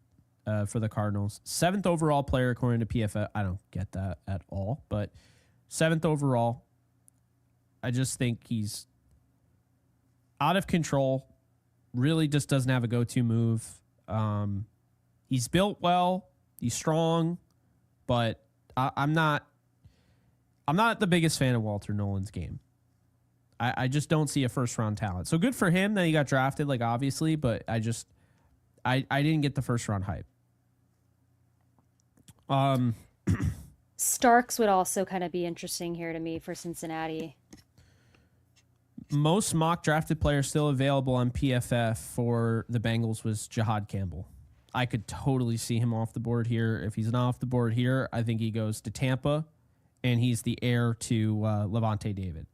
for the Cardinals. 7th overall player according to PFF. I don't get that at all, but 7th overall. I just think he's out of control. Really just doesn't have a go-to move. He's built well. He's strong, but I'm not the biggest fan of Walter Nolan's game. I just don't see a first-round talent. So good for him that he got drafted, like obviously, but I didn't get the first-round hype. Starks would also kind of be interesting here to me for Cincinnati. Most mock drafted players still available on PFF for the Bengals was Jahad Campbell. I could totally see him off the board here. If he's not off the board here, I think he goes to Tampa, and he's the heir to Levante David.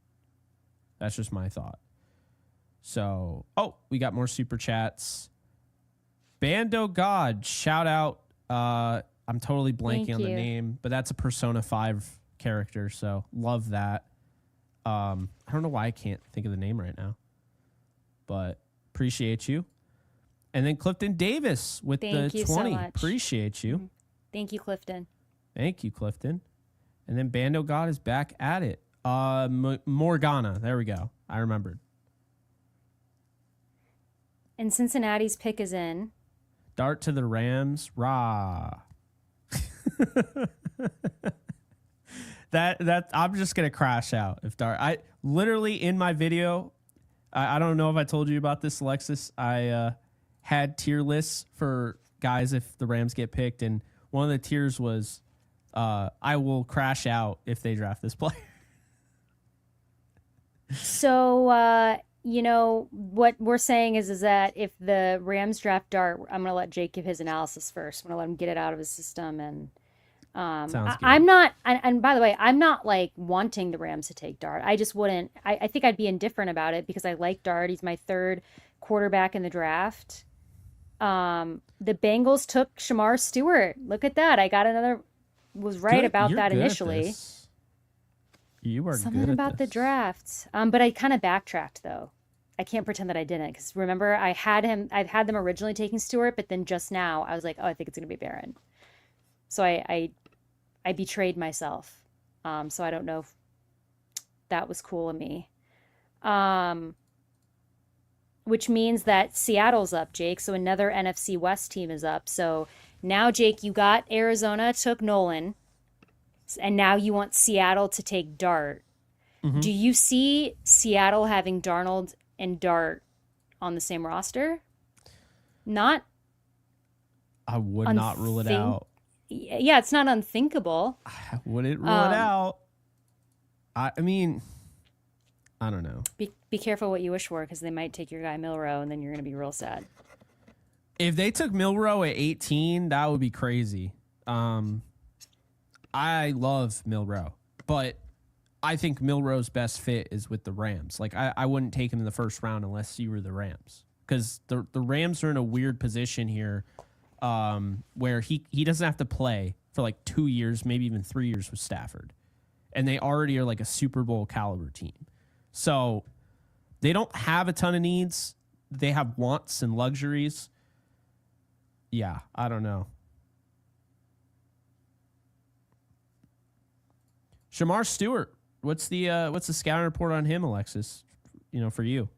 That's just my thought. So, we got more super chats. Bando God, shout out. I'm totally blanking on the name, but that's a Persona 5 character, so love that. I don't know why I can't think of the name right now, but appreciate you. And then Clifton Davis with Thank the you 20. so much. Appreciate you. Mm-hmm. Thank you, Clifton. Thank you, Clifton. And then Bando God is back at it. Morgana. There we go. I remembered. And Cincinnati's pick is in. Dart to the Rams. Rah. That I'm just gonna crash out if Dart. I literally in my video, I don't know if I told you about this, Alexis. I had tier lists for guys if the Rams get picked, and one of the tiers was I will crash out if they draft this player. So what we're saying is that if the Rams draft Dart, I'm gonna let Jake give his analysis first. I'm gonna let him get it out of his system and. Sounds good. I'm not, and by the way, I'm not like wanting the Rams to take Dart. I just wouldn't. I think I'd be indifferent about it because I like Dart. He's my third quarterback in the draft. The Bengals took Shamar Stewart. Look at that. I got another. Was right Good. about You're that good at initially. this. You are Something good at about the this. drafts. But I kind of backtracked though. I can't pretend that I didn't because remember I had them originally taking Stewart, but then just now I was like, oh, I think it's gonna be Barron. So I betrayed myself. So I don't know if that was cool of me. Which means that Seattle's up, Jake. So another NFC West team is up. So now, Jake, you got Arizona took Nolan, and now you want Seattle to take Dart. Mm-hmm. Do you see Seattle having Darnold and Dart on the same roster? Not. I would not rule it out. Yeah, it's not unthinkable. I wouldn't rule it out. I mean, I don't know. Be careful what you wish for because they might take your guy Milrow, and then you're going to be real sad. If they took Milrow at 18, that would be crazy. I love Milrow, but I think Milrow's best fit is with the Rams. Like, I wouldn't take him in the first round unless you were the Rams because the Rams are in a weird position here. Where he doesn't have to play for like 2 years, maybe even 3 years with Stafford. And they already are like a Super Bowl caliber team. So they don't have a ton of needs. They have wants and luxuries. Yeah, I don't know. Shamar Stewart, what's the scouting report on him, Alexis? For you.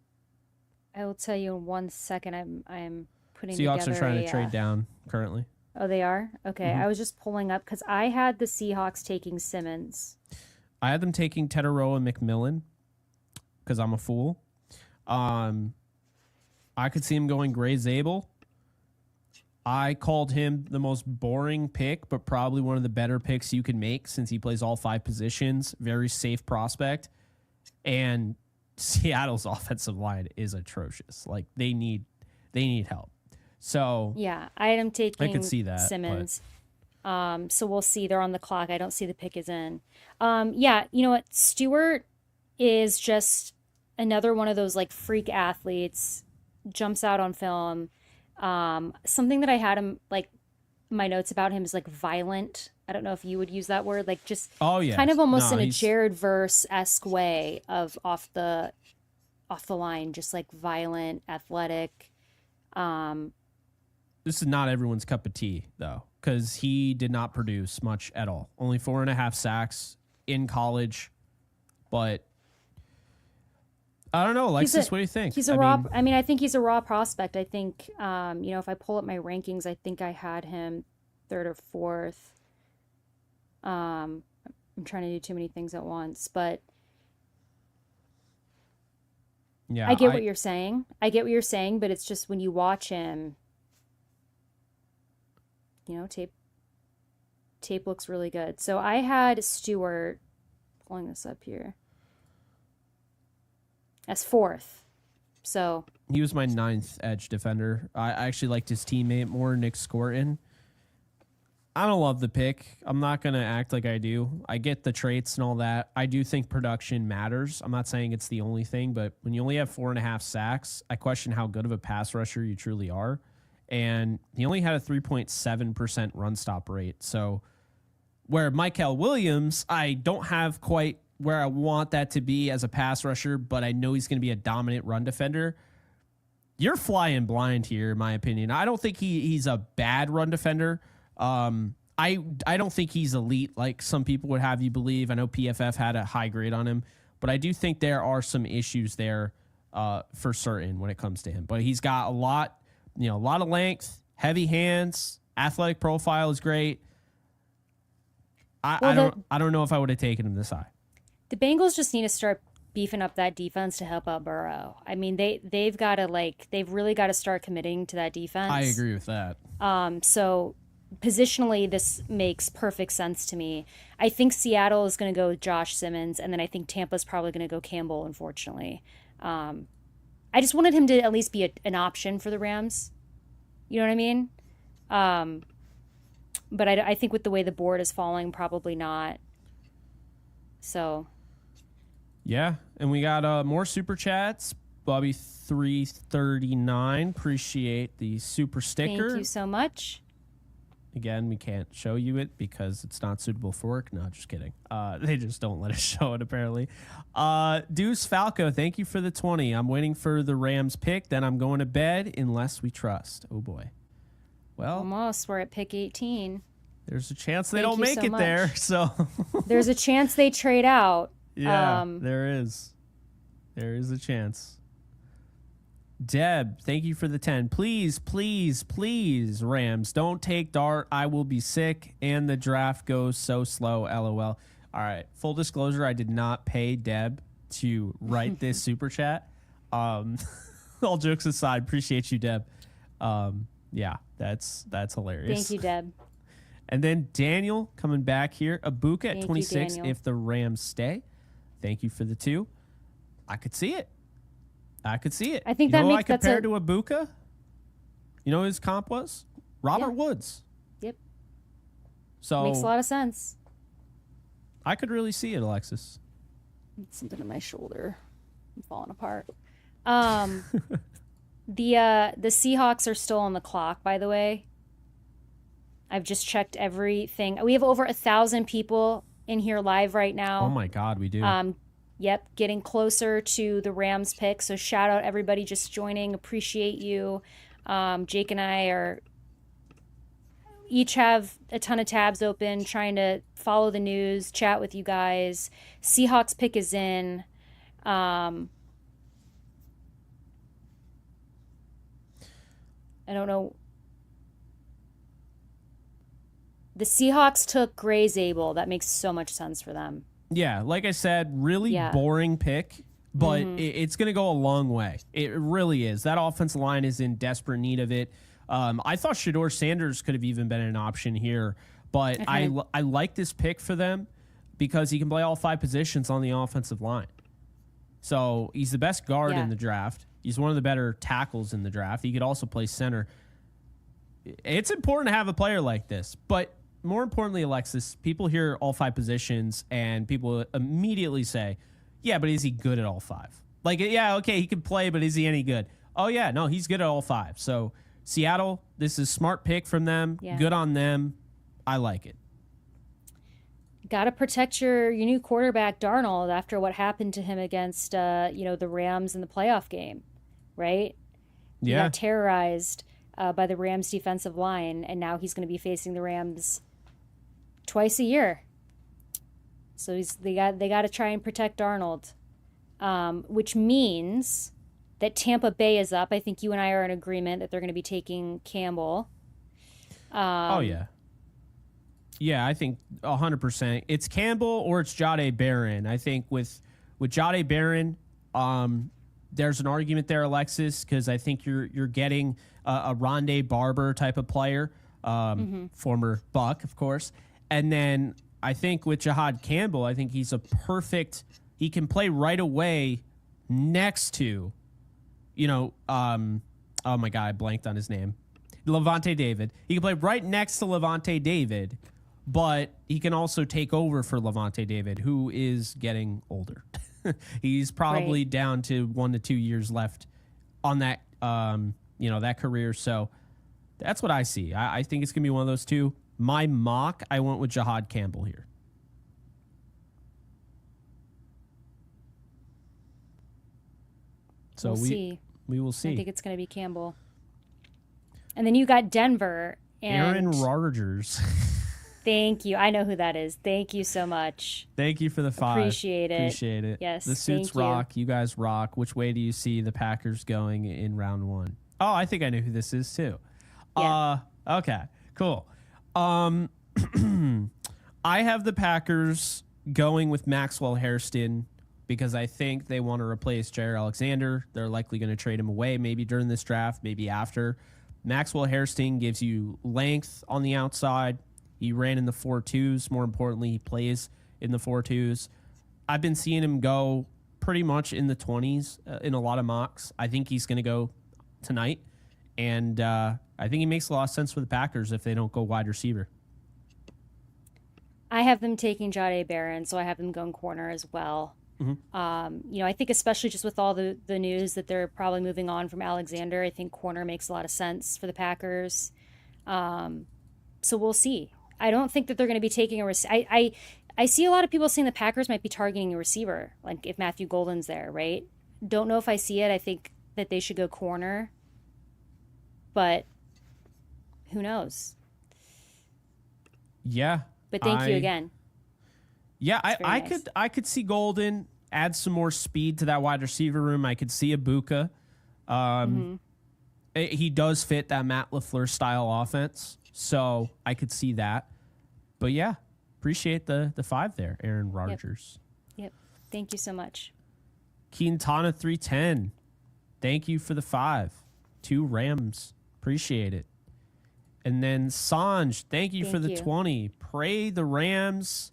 I will tell you in 1 second. I'm putting Seahawks together are trying to trade down currently. Oh, they are? Okay. Hmm. I was just pulling up because I had the Seahawks taking Simmons. I had them taking Tetaroa and McMillan because I'm a fool. Um, I could see him going Gray Zabel. I called him the most boring pick, but probably one of the better picks you can make since he plays all 5 positions. Very safe prospect. And Seattle's offensive line is atrocious. Like they need help. So Yeah, I had him I could taking see that. Simmons. So we'll see. They're on the clock. I don't see the pick is in. Yeah, you know what? Stewart is just another one of those like freak athletes, jumps out on film. Something that I had him like my notes about him is like violent. I don't know if you would use that word, like just Oh kind of yes. almost No, in a he's Jared Verse-esque way of off the line, just like violent, athletic. Um, this is not everyone's cup of tea though, because he did not produce much at all. Only 4.5 sacks in college, but I don't know, Alexis. What do you think? he's a raw. I mean, I think he's a raw prospect. I think, you know, if I pull up my rankings, I think I had him third or fourth. I'm trying to do too many things at once, but yeah, I get what you're saying. I get what you're saying, but it's just when you watch him, you know, tape looks really good. So I had Stewart pulling this up here as fourth. So he was my 9th edge defender. I actually liked his teammate more, Nick Scorton. I don't love the pick. I'm not going to act like I do. I get the traits and all that. I do think production matters. I'm not saying it's the only thing, but when you only have 4.5 sacks, I question how good of a pass rusher you truly are. And he only had a 3.7% run stop rate. So where Michael Williams, I don't have quite where I want that to be as a pass rusher, but I know he's going to be a dominant run defender. You're flying blind here, in my opinion. I don't think he's a bad run defender. I don't think he's elite like some people would have you believe. I know PFF had a high grade on him, but I do think there are some issues there for certain when it comes to him. But he's got a lot of length, heavy hands, athletic profile is great. I don't know if I would have taken him this high. The Bengals just need to start beefing up that defense to help out Burrow. I mean, they've got to they've really got to start committing to that defense. I agree with that. So positionally, this makes perfect sense to me. I think Seattle is going to go with Josh Simmons, and then I think Tampa's probably going to go Campbell, unfortunately. I just wanted him to at least be an option for the Rams. You know what I mean? But I think with the way the board is falling, probably not. So. Yeah, and we got more super chats. Bobby 339, appreciate the super sticker. Thank you so much. Again, we can't show you it because it's not suitable for work. No, just kidding. They just don't let us show it, apparently. Deuce Falco, thank you for the 20. I'm waiting for the Rams pick, then I'm going to bed unless we trust. Oh, boy. Well, almost. We're at pick 18. There's a chance they don't make it there. So there's a chance they trade out. Yeah, there is. There is a chance. Deb, thank you for the 10. Please, please, please, Rams, don't take Dart. I will be sick, and the draft goes so slow, LOL. All right, full disclosure, I did not pay Deb to write this super chat. All jokes aside, appreciate you, Deb. Yeah, that's hilarious. Thank you, Deb. And then Daniel coming back here. Abuka at 26 you, if the Rams stay. Thank you for the 2. I could see it. I think that makes I compared to Abuka. You know who his comp was? Robert Woods. Yep. So makes a lot of sense. I could really see it, Alexis. Something in my shoulder. I'm falling apart. The Seahawks are still on the clock, by the way. I've just checked everything. We have over 1,000 people in here live right now. Oh my God, we do. Yep, getting closer to the Rams pick. So shout out everybody just joining. Appreciate you. Jake and I each have a ton of tabs open, trying to follow the news, chat with you guys. Seahawks pick is in. I don't know. The Seahawks took Gray Zabel. That makes so much sense for them. Yeah, like I said, really boring pick, but it's going to go a long way. It really is. That offensive line is in desperate need of it. I thought Shedeur Sanders could have even been an option here, but I like this pick for them because he can play all 5 positions on the offensive line. So he's the best guard in the draft. He's one of the better tackles in the draft. He could also play center. It's important to have a player like this, but more importantly, Alexis, people hear all 5 positions and people immediately say, yeah, but is he good at all 5? Like, yeah, okay, he can play, but is he any good? Oh, yeah, no, he's good at all 5. So Seattle, this is a smart pick from them. Yeah. Good on them. I like it. Got to protect your new quarterback, Darnold, after what happened to him against, the Rams in the playoff game, right? Yeah. He got terrorized by the Rams defensive line, and now he's going to be facing the Rams twice a year. So they got to try and protect Darnold, which means that Tampa Bay is up. I think you and I are in agreement that they're going to be taking Campbell. Oh, yeah. Yeah, I think 100%. It's Campbell or it's Jahdae Barron. I think with Jahdae Barron, there's an argument there, Alexis, because I think you're getting a Rondé Barber type of player, former Buck, of course. And then I think with Jahad Campbell, I think he's he can play right away next to, oh my God, I blanked on his name. Levante David. He can play right next to Levante David, but he can also take over for Levante David, who is getting older. He's probably down to 1 to 2 years left on that, that career. So that's what I see. I think it's going to be one of those two. My mock, I went with Jahad Campbell here. So we'll see. We will see. I think it's going to be Campbell. And then you got Denver. And Aaron Rodgers. Thank you. I know who that is. Thank you so much. Thank you for the 5. Appreciate it. Yes. The suits rock. You guys rock. Which way do you see the Packers going in round 1? Oh, I think I know who this is too. Yeah. Okay. Cool. I have the Packers going with Maxwell Hairston because I think they want to replace Jair Alexander. They're likely going to trade him away maybe during this draft, maybe after. Maxwell Hairston gives you length on the outside. He ran in the 4.2s. More importantly, he plays in the 4.2s. I've been seeing him go pretty much in the 20s in a lot of mocks. I think he's going to go tonight. And I think he makes a lot of sense for the Packers if they don't go wide receiver. I have them taking Jahdae Barron, so I have them going corner as well. I think especially just with all the news that they're probably moving on from Alexander, I think corner makes a lot of sense for the Packers. So we'll see. I don't think that they're going to be taking a receiver. I see a lot of people saying the Packers might be targeting a receiver, like if Matthew Golden's there, right? Don't know if I see it. I think that they should go corner, but who knows? Yeah. But thank you again. Yeah, I could see Golden add some more speed to that wide receiver room. I could see Ibuka. He does fit that Matt LaFleur style offense, so I could see that. But yeah, appreciate the 5 there, Aaron Rodgers. Yep. Thank you so much. Quintana 310. Thank you for the 5. 2 Rams. Appreciate it. And then Sanj, thank you for the 20. Pray the Rams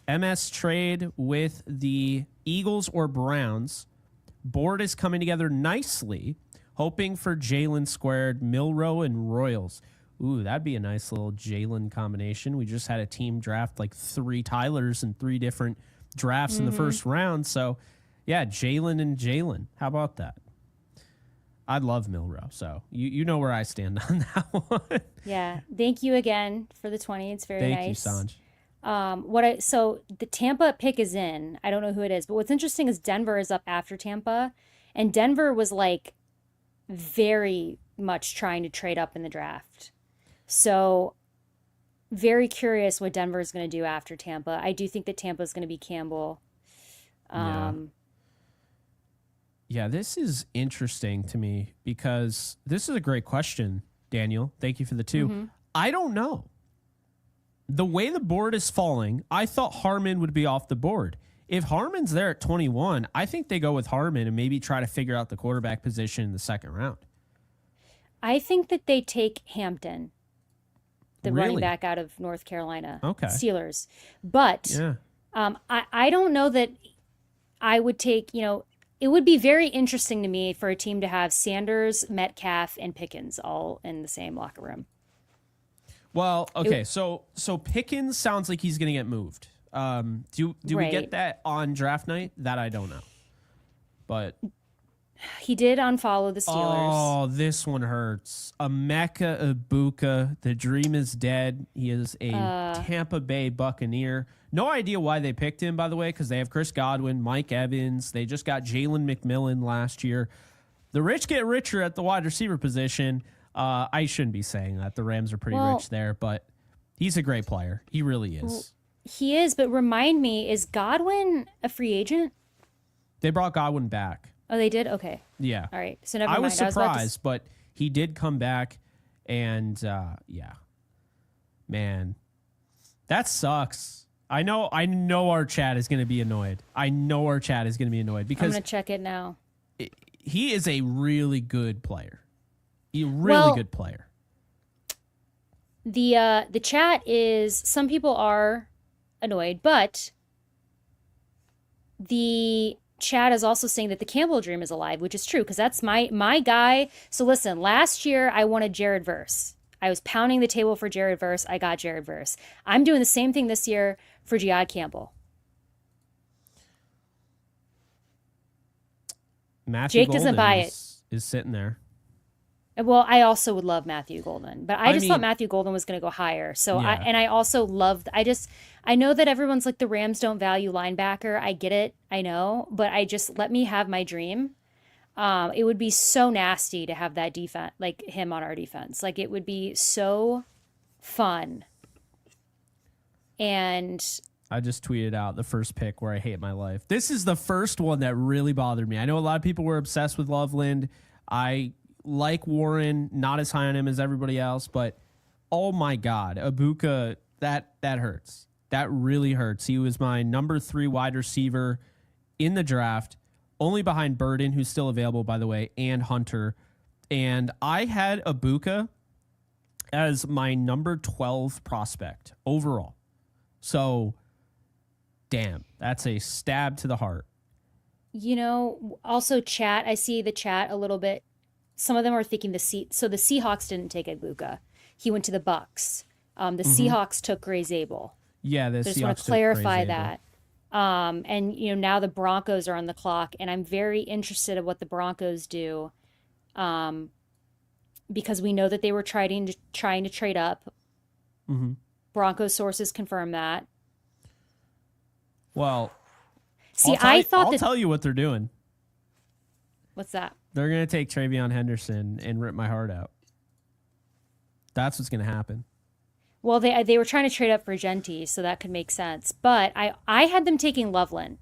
MS trade with the Eagles or Browns. Board is coming together nicely, hoping for Jalen squared, Milrow, and Royals. Ooh, that'd be a nice little Jalen combination. We just had a team draft like 3 Tylers and 3 different drafts in the first round. So, yeah, Jalen and Jalen. How about that? I love Milrow, so you know where I stand on that one. Yeah, thank you again for the 20. It's very nice. Thank you, Sanj. So the Tampa pick is in. I don't know who it is, but what's interesting is Denver is up after Tampa, and Denver was like very much trying to trade up in the draft. So very curious what Denver is going to do after Tampa. I do think that Tampa is going to be Campbell. Yeah, this is interesting to me because this is a great question, Daniel. Thank you for the 2. I don't know. the way the board is falling, I thought Harmon would be off the board. If Harmon's there at 21, I think they go with Harmon and maybe try to figure out the quarterback position in the second round. I think that they take Hampton, the running Really? back out of North Carolina Okay. Steelers. But Yeah. I don't know that I would take, it would be very interesting to me for a team to have Sanders, Metcalf, and Pickens all in the same locker room. Well, okay, so Pickens sounds like he's going to get moved. Do we Right. get that on draft night? That I don't know. But He did unfollow the Steelers. oh, this one hurts. Emeka Ibuka, the dream is dead. He is a Tampa Bay Buccaneer. No idea why they picked him, by the way, because they have Chris Godwin, Mike Evans. They just got Jalen McMillan last year. The rich get richer at the wide receiver position. I shouldn't be saying that. The Rams are pretty rich there, but he's a great player. He really is. He is, but remind me, is Godwin a free agent? They brought Godwin back. Oh, they did? Okay. Yeah. All right. So never mind. I was about to surprised, but he did come back, and yeah, man, that sucks. I know our chat is going to be annoyed. I'm going because to check it now. he is a really good player. Good player. The chat is, some people are annoyed, but the chat is also saying that the Campbell dream is alive, which is true because that's my guy. So listen, last year I wanted Jared Verse. I was pounding the table for Jared Verse. I got Jared Verse. I'm doing the same thing this year for Giad Campbell. Matthew Jake doesn't buy it. Is sitting there. Well, I also would love Matthew Golden, but I just thought Matthew Golden was going to go higher. So yeah. I also loved, I know that everyone's like the Rams don't value linebacker. I get it. I know, but let me have my dream. It would be so nasty to have that defense, like him on our defense. Like it would be so fun. And I just tweeted out the first pick where I hate my life. This is the first one that really bothered me. I know a lot of people were obsessed with Loveland. I like Warren, not as high on him as everybody else, but oh my God, Ibuka, that hurts. That really hurts. He was my number 3 wide receiver in the draft, only behind Burden, who's still available, by the way, and Hunter. And I had Ibuka as my number 12 prospect overall. So, damn, that's a stab to the heart. Also chat, I see the chat a little bit. Some of them are thinking so the Seahawks didn't take Ibuka. He went to the Bucks. The Seahawks took Gray Zabel. Yeah, I just want to clarify that. And now the Broncos are on the clock, and I'm very interested in what the Broncos do, because we know that they were trying to trade up. Mm-hmm. Broncos sources confirm that. Well, see, I'll tell you what they're doing. What's that? They're going to take Travion Henderson and rip my heart out. That's what's going to happen. Well, they were trying to trade up for Genti, so that could make sense. But I had them taking Loveland.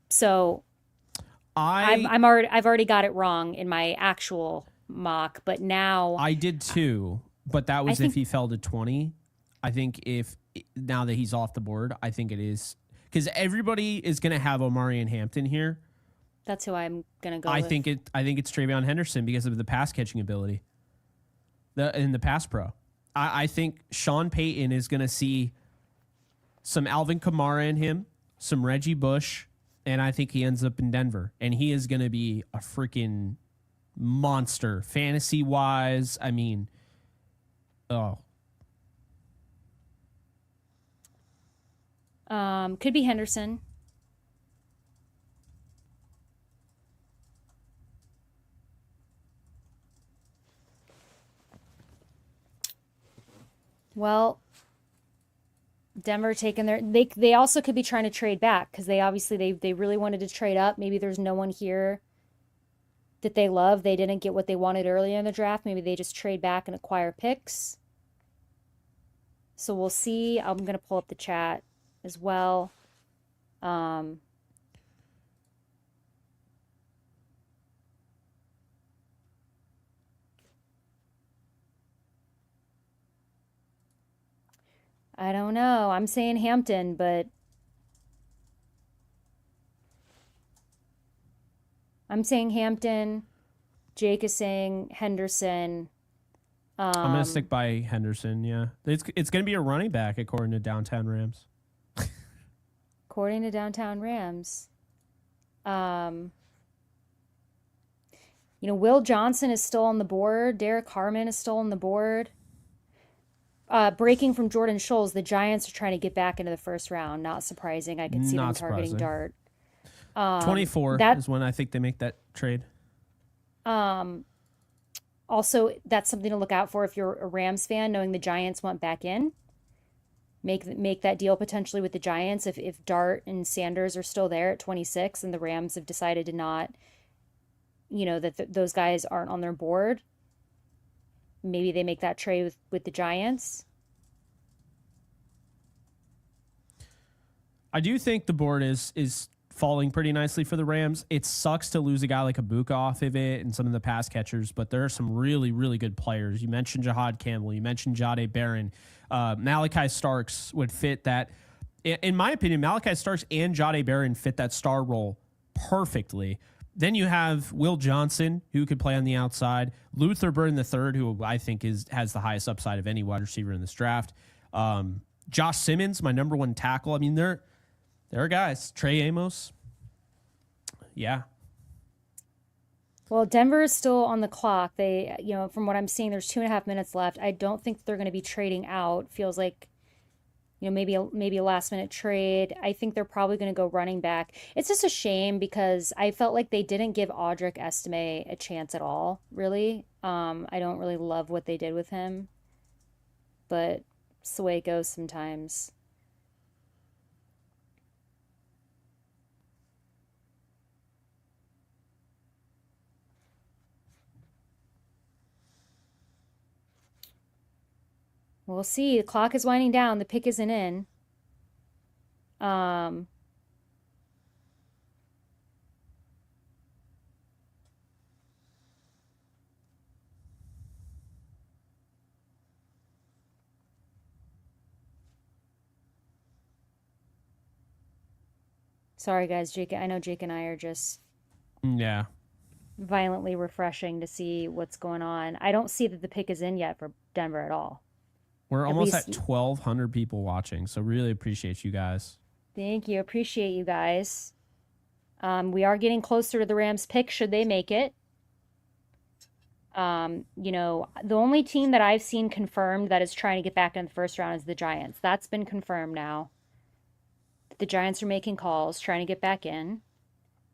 So I've already got it wrong in my actual mock, but now I did too. But that was if he fell to 20. I think now that he's off the board, I think it is because everybody is going to have Omari and Hampton here. That's who I'm gonna go. I think it's Travion Henderson because of the pass catching ability. In the pass pro. I think Sean Payton is gonna see some Alvin Kamara in him, some Reggie Bush, and I think he ends up in Denver. And he is gonna be a freaking monster fantasy wise. I mean, could be Henderson. Well, Denver taking they also could be trying to trade back because they really wanted to trade up. Maybe there's no one here that they love. They didn't get what they wanted earlier in the draft. Maybe they just trade back and acquire picks. So we'll see. I'm going to pull up the chat as well. I don't know. I'm saying Hampton, but I'm saying Hampton. Jake is saying Henderson. I'm gonna stick by Henderson. Yeah, it's gonna be a running back according to Downtown Rams. According to Downtown Rams. Will Johnson is still on the board. Derek Harmon is still on the board. Breaking from Jordan Scholes, the Giants are trying to get back into the first round. Not surprising. I could see them targeting Dart. 24 is when I think they make that trade. Also, that's something to look out for if you're a Rams fan, knowing the Giants want back in. Make that deal potentially with the Giants if Dart and Sanders are still there at 26 and the Rams have decided to not, those guys aren't on their board. Maybe they make that trade with the Giants. I do think the board is falling pretty nicely for the Rams. It sucks to lose a guy like Ibuka off of it and some of the pass catchers, but there are some really, really good players. You mentioned Jahad Campbell. You mentioned Jahdae Barron. Malachi Starks would fit that. In my opinion, Malachi Starks and Jahdae Barron fit that star role perfectly. Then you have Will Johnson, who could play on the outside. Luther Burden III, who I think has the highest upside of any wide receiver in this draft. Josh Simmons, my number one tackle. I mean, there are guys. Trey Amos. Yeah. Well, Denver is still on the clock. They, from what I'm seeing, there's 2.5 minutes left. I don't think they're going to be trading out. Feels like, maybe a last minute trade. I think they're probably going to go running back. It's just a shame because I felt like they didn't give Audric Estime a chance at all, really. I don't really love what they did with him, but it's the way it goes sometimes. We'll see. The clock is winding down. The pick isn't in. Sorry, guys. I know Jake and I are just violently refreshing to see what's going on. I don't see that the pick is in yet for Denver at all. We're almost at 1,200 people watching, so really appreciate you guys. Thank you. Appreciate you guys. We are getting closer to the Rams pick should they make it. The only team that I've seen confirmed that is trying to get back in the first round is the Giants. That's been confirmed now. The Giants are making calls, trying to get back in.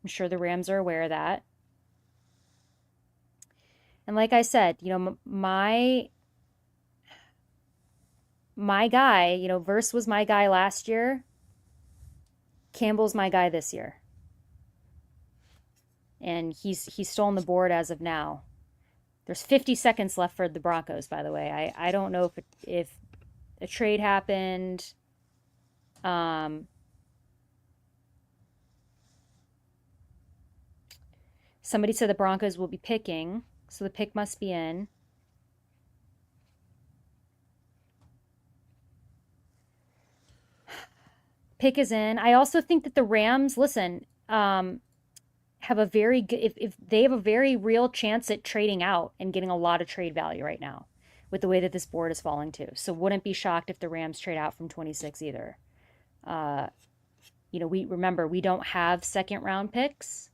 I'm sure the Rams are aware of that. And like I said, my guy, Verse was my guy last year. Campbell's my guy this year. And he's still on the board as of now. There's 50 seconds left for the Broncos, by the way. I don't know if a trade happened. Somebody said the Broncos will be picking, so the pick must be in. Pick is in. I also think that the Rams, have a very good, if they have a very real chance at trading out and getting a lot of trade value right now with the way that this board is falling too. So wouldn't be shocked if the Rams trade out from 26 either. We don't have second round picks.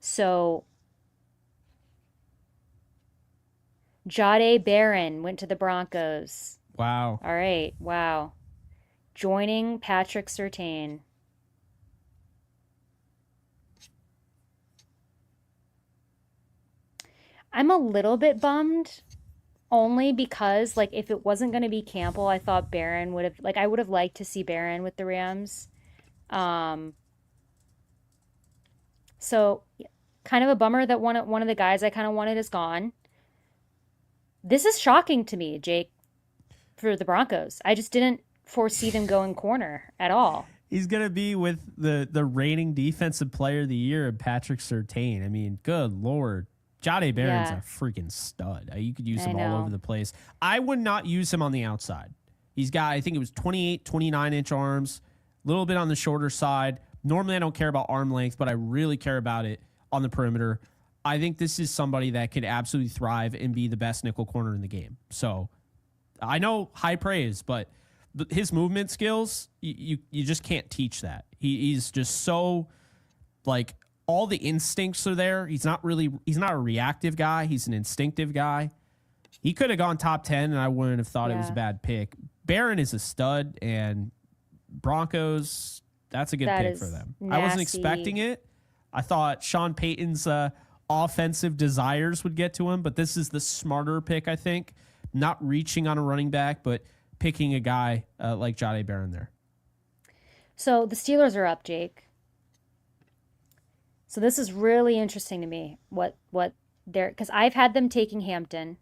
So Jahdae Barron went to the Broncos. Wow. All right. Wow. Joining Patrick Surtain. I'm a little bit bummed only because, if it wasn't going to be Campbell, I thought Barron would have, I would have liked to see Barron with the Rams. So kind of a bummer that one of the guys I kind of wanted is gone. This is shocking to me, Jake, for the Broncos. I just didn't foresee them going corner at all. He's going to be with the reigning defensive player of the year, Patrick Surtain. I mean, good Lord. Jahdae Barron's a freaking stud. You could use him all over the place. I would not use him on the outside. He's got, I think it was 28, 29-inch arms, a little bit on the shorter side. Normally, I don't care about arm length, but I really care about it on the perimeter. I think this is somebody that could absolutely thrive and be the best nickel corner in the game. So I know high praise, but his movement skills, you just can't teach that. He's just so, like, all the instincts are there. He's not a reactive guy. He's an instinctive guy. He could have gone top 10, and I wouldn't have thought it was a bad pick. Barron is a stud, and Broncos, that's a good pick for them. Nasty. I wasn't expecting it. I thought Sean Payton's offensive desires would get to him, but this is the smarter pick, I think. Not reaching on a running back, but picking a guy like Jahdae Barron there. So the Steelers are up, Jake. So this is really interesting to me. What they're, because I've had them taking Hampton.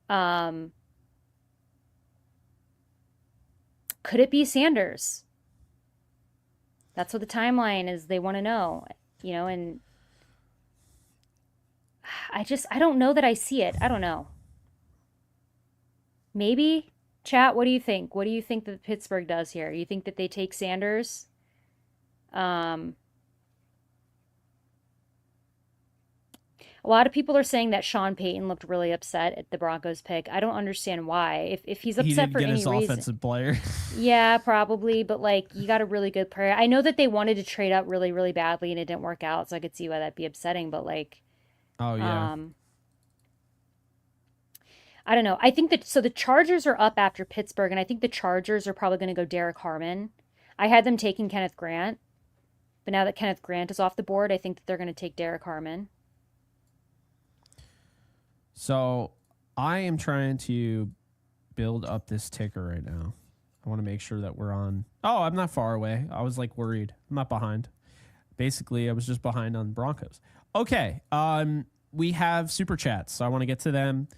Could it be Sanders? That's what the timeline is. They want to know, and I don't know that I see it. I don't know. Maybe. Chat, what do you think? What do you think that Pittsburgh does here? You think that they take Sanders? A lot of people are saying that Sean Payton looked really upset at the Broncos pick. I don't understand why. If he's upset for any reason. He didn't get his offensive player. Yeah, probably. But, like, you got a really good player. I know that they wanted to trade up really, really badly and it didn't work out. So I could see why that'd be upsetting. But, like. Oh, yeah. I don't know. I think that, so the Chargers are up after Pittsburgh, and I think the Chargers are probably going to go Derek Harmon. I had them taking Kenneth Grant, but now that Kenneth Grant is off the board, I think that they're going to take Derek Harmon. So I am trying to build up this ticker right now. I want to make sure that we're on. Oh, I'm not far away. I was like worried. I'm not behind. Basically, I was just behind on Broncos. Okay. We have super chats, so I want to get to them.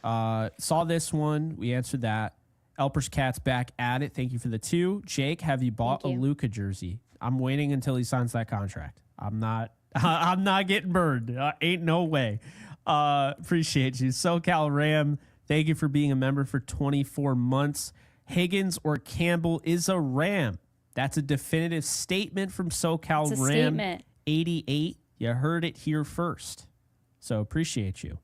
Saw this one. We answered that. Elper's Cat's back at it. Thank you for the 2. Jake, have you bought a Luka jersey? I'm waiting until he signs that contract. I'm not getting burned. Ain't no way. Appreciate you. SoCal Ram, thank you for being a member for 24 months. Higgins or Campbell is a Ram. That's a definitive statement from SoCal Ram. Statement. 88. You heard it here first. So appreciate you.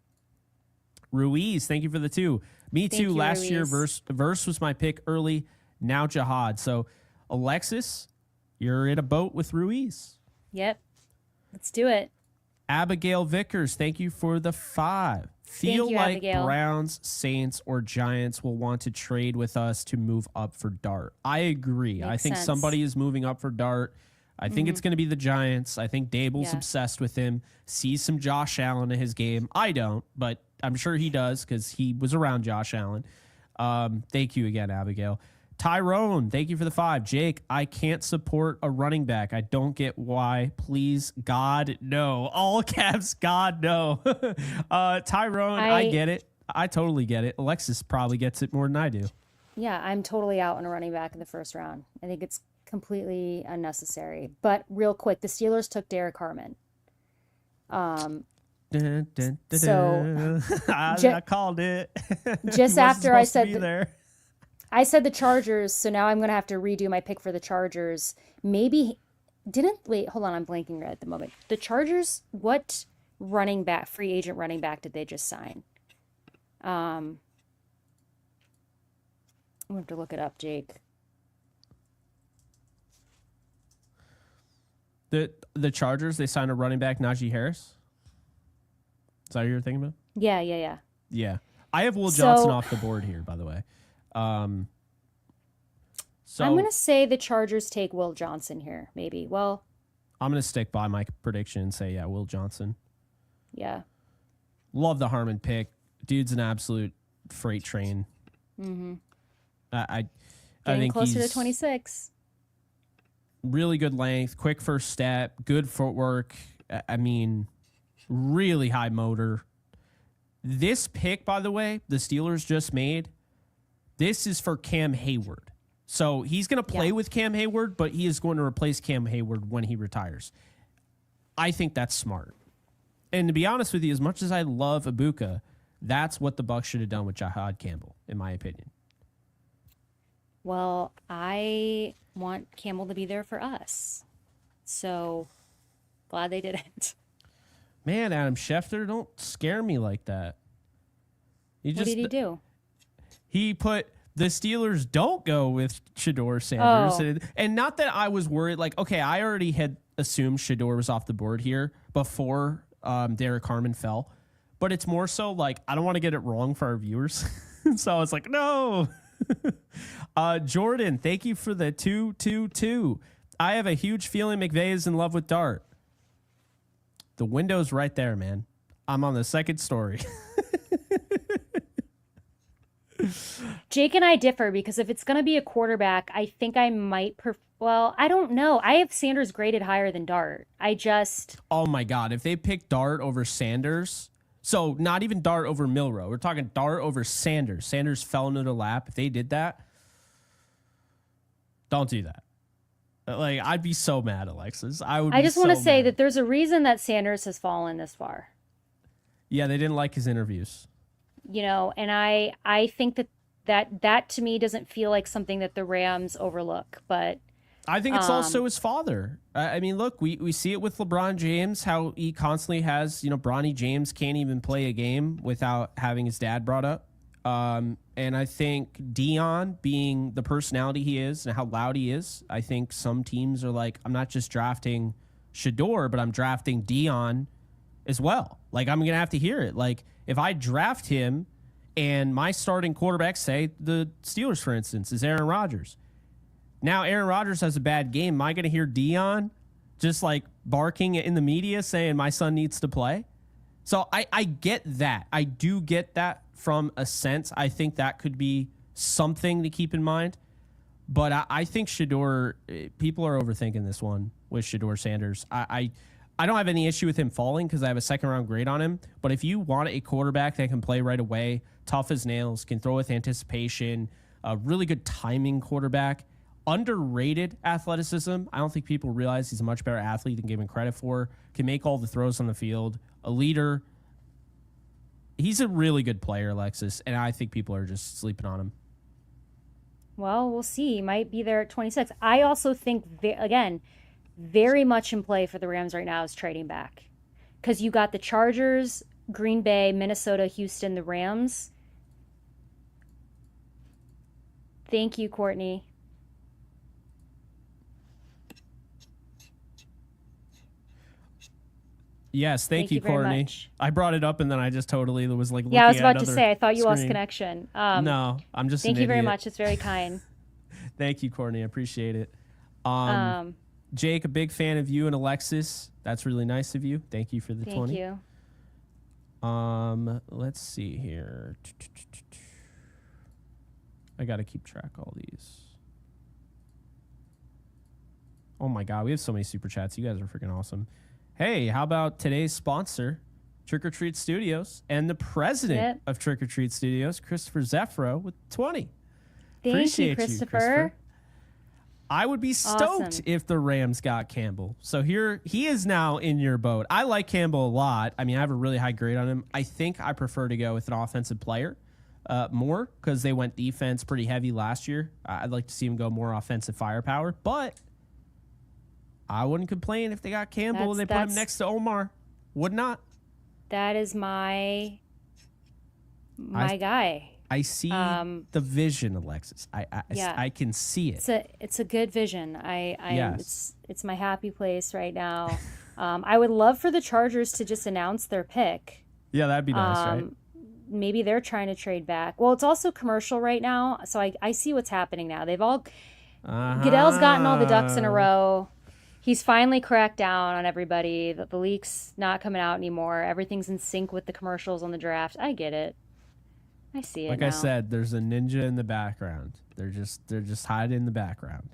Ruiz, thank you for the 2. Me too. Last year, Verse was my pick early. Now Jihad. So, Alexis, you're in a boat with Ruiz. Yep. Let's do it. Abigail Vickers, thank you for the 5. Feel like Abigail. Browns, Saints, or Giants will want to trade with us to move up for Dart. I agree. Makes I think sense. somebody is moving up for Dart. I think it's going to be the Giants. I think Dable's obsessed with him, sees some Josh Allen in his game. I don't, but I'm sure he does because he was around Josh Allen. Thank you again, Abigail. Tyrone, thank you for the 5. Jake, I can't support a running back. I don't get why. Please, God, no. All caps, God, no. Tyrone, I get it. I totally get it. Alexis probably gets it more than I do. Yeah, I'm totally out on a running back in the first round. I think it's completely unnecessary. But real quick, the Steelers took Derek Harmon. So I called it. Just after I said I said the Chargers, so now I'm going to have to redo my pick for the Chargers. Maybe hold on, I'm blanking at the moment. The Chargers, what running back, free agent running back did they just sign? I'm going to have to look it up, Jake. The Chargers, they signed a running back, Najee Harris. Is that what you were thinking about? Yeah. Yeah. I have Will Johnson off the board here, by the way. So I'm going to say the Chargers take Will Johnson here, maybe. Well, I'm going to stick by my prediction and say, Will Johnson. Yeah. Love the Harmon pick. Dude's an absolute freight train. Mm-hmm. I Getting think closer he's to 26. Really good length, quick first step, good footwork. I mean, really high motor. This pick, by the way, the Steelers just made, this is for Cam Hayward. So he's going to play with Cam Hayward, but he is going to replace Cam Hayward when he retires. I think that's smart. And to be honest with you, as much as I love Ibuka, that's what the Bucs should have done with Jihad Campbell, in my opinion. Well, I want Campbell to be there for us. So glad they didn't. Man, Adam Schefter, don't scare me like that. What did he do? He put the Steelers don't go with Shedeur Sanders. Oh. And not that I was worried. Like, okay, I already had assumed Shedeur was off the board here before Derek Harmon fell. But it's more so like, I don't want to get it wrong for our viewers. So I was like, no. Jordan, thank you for the 222. I have a huge feeling McVay is in love with Dart. The window's right there, man. I'm on the second story. Jake and I differ because if it's going to be a quarterback, I think I might well, I don't know. I have Sanders graded higher than Dart. Oh my God. If they pick Dart over Sanders, so not even Dart over Milrow. We're talking Dart over Sanders. Sanders fell into the lap. If they did that, don't do that. Like, I'd be so mad, Alexis. I just want to say that there's a reason that Sanders has fallen this far. Yeah, they didn't like his interviews. And I think that to me doesn't feel like something that the Rams overlook, but I think it's also his father. I mean, look, we see it with LeBron James, how he constantly has, Bronny James can't even play a game without having his dad brought up. And I think Dion, being the personality he is and how loud he is, I think some teams are like, I'm not just drafting Shedeur, but I'm drafting Dion as well. Like, I'm going to have to hear it. Like, if I draft him and my starting quarterback, say the Steelers, for instance, is Aaron Rodgers. Now Aaron Rodgers has a bad game. Am I going to hear Dion just like barking in the media saying my son needs to play? So I get that. I do get that from a sense. I think that could be something to keep in mind. But I think Shedeur, people are overthinking this one with Shedeur Sanders. I don't have any issue with him falling because I have a second-round grade on him. But if you want a quarterback that can play right away, tough as nails, can throw with anticipation, a really good timing quarterback, underrated athleticism. I don't think people realize he's a much better athlete than given credit for. Can make all the throws on the field. A leader. He's a really good player, Alexis, and I think people are just sleeping on him. Well, we'll see. He might be there at 26. I also think, again, very much in play for the Rams right now is trading back. Because you got the Chargers, Green Bay, Minnesota, Houston, the Rams. Thank you, Courtney. Yes, thank you, Courtney. I brought it up and then I just totally was like, yeah, I was about to say, I thought you lost screen. Connection. No, I'm just Thank you very idiot. much. It's very kind. Thank you, Courtney. I appreciate it. Jake, a big fan of you and Alexis. That's really nice of you. Thank you for the 20. Thank you. Let's see here. I got to keep track of all these. Oh my God, we have so many super chats. You guys are freaking awesome. Hey, how about today's sponsor, Trick or Treat Studios, and the president of Trick or Treat Studios, Christopher Zeffro, with 20. Appreciate you, Christopher. Christopher. I would be stoked if the Rams got Campbell. So here he is now in your boat. I like Campbell a lot. I mean, I have a really high grade on him. I think I prefer to go with an offensive player more because they went defense pretty heavy last year. I'd like to see him go more offensive firepower, but I wouldn't complain if they got Campbell and they put him next to Omar. Would not. That is my guy. I see the vision, Alexis. I can see it. It's a good vision. Yes. It's my happy place right now. I would love for the Chargers to just announce their pick. Yeah, that'd be nice, right? Maybe they're trying to trade back. Well, it's also commercial right now, so I see what's happening now. Goodell's gotten all the ducks in a row. He's finally cracked down on everybody. The leak's not coming out anymore. Everything's in sync with the commercials on the draft. I get it. I see it like now. I said, there's a ninja in the background. They're just hiding in the background.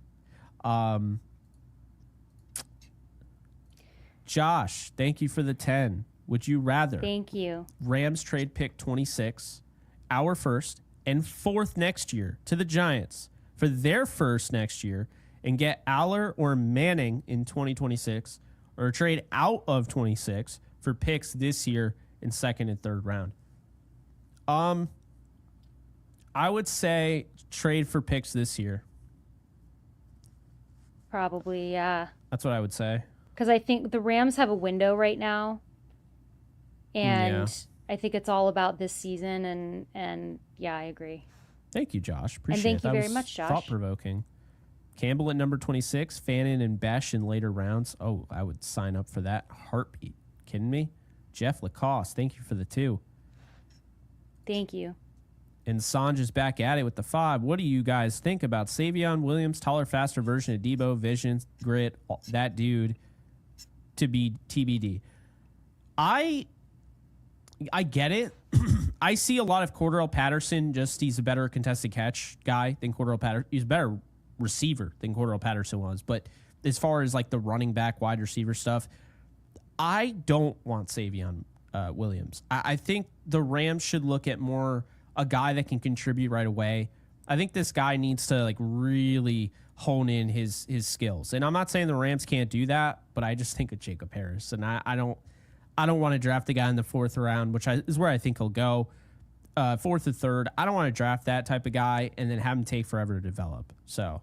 Josh, thank you for the 10. Would you rather? Thank you. Rams trade pick 26, our first, and fourth next year to the Giants for their first next year and get Aller or Manning in 2026, or trade out of 26 for picks this year in second and third round? I would say trade for picks this year. Probably, yeah. That's what I would say. Because I think the Rams have a window right now, and I think it's all about this season. And yeah, I agree. Thank you, Josh. Appreciate and thank it. you That very was much, Josh. thought-provoking. Campbell at number 26, Fannin and Besh in later rounds. Oh, I would sign up for that. Heartbeat. Kidding me? Jeff Lacoste, thank you for the 2. Thank you. And Sanj is back at it with the 5. What do you guys think about Savion Williams, taller, faster version of Debo, vision, grit, that dude to be TBD? I get it. I see a lot of Cordell Patterson. He's a better contested catch guy than Cordell Patterson. He's a better receiver than Cordell Patterson was. But as far as like the running back, wide receiver stuff, I don't want Savion Williams. I think the Rams should look at more a guy that can contribute right away. I think this guy needs to like really hone in his skills. And I'm not saying the Rams can't do that, but I just think of Jacob Harris, and I don't want to draft the guy in the 4th round, which is where I think he'll go, 4th or 3rd. I don't want to draft that type of guy and then have him take forever to develop. So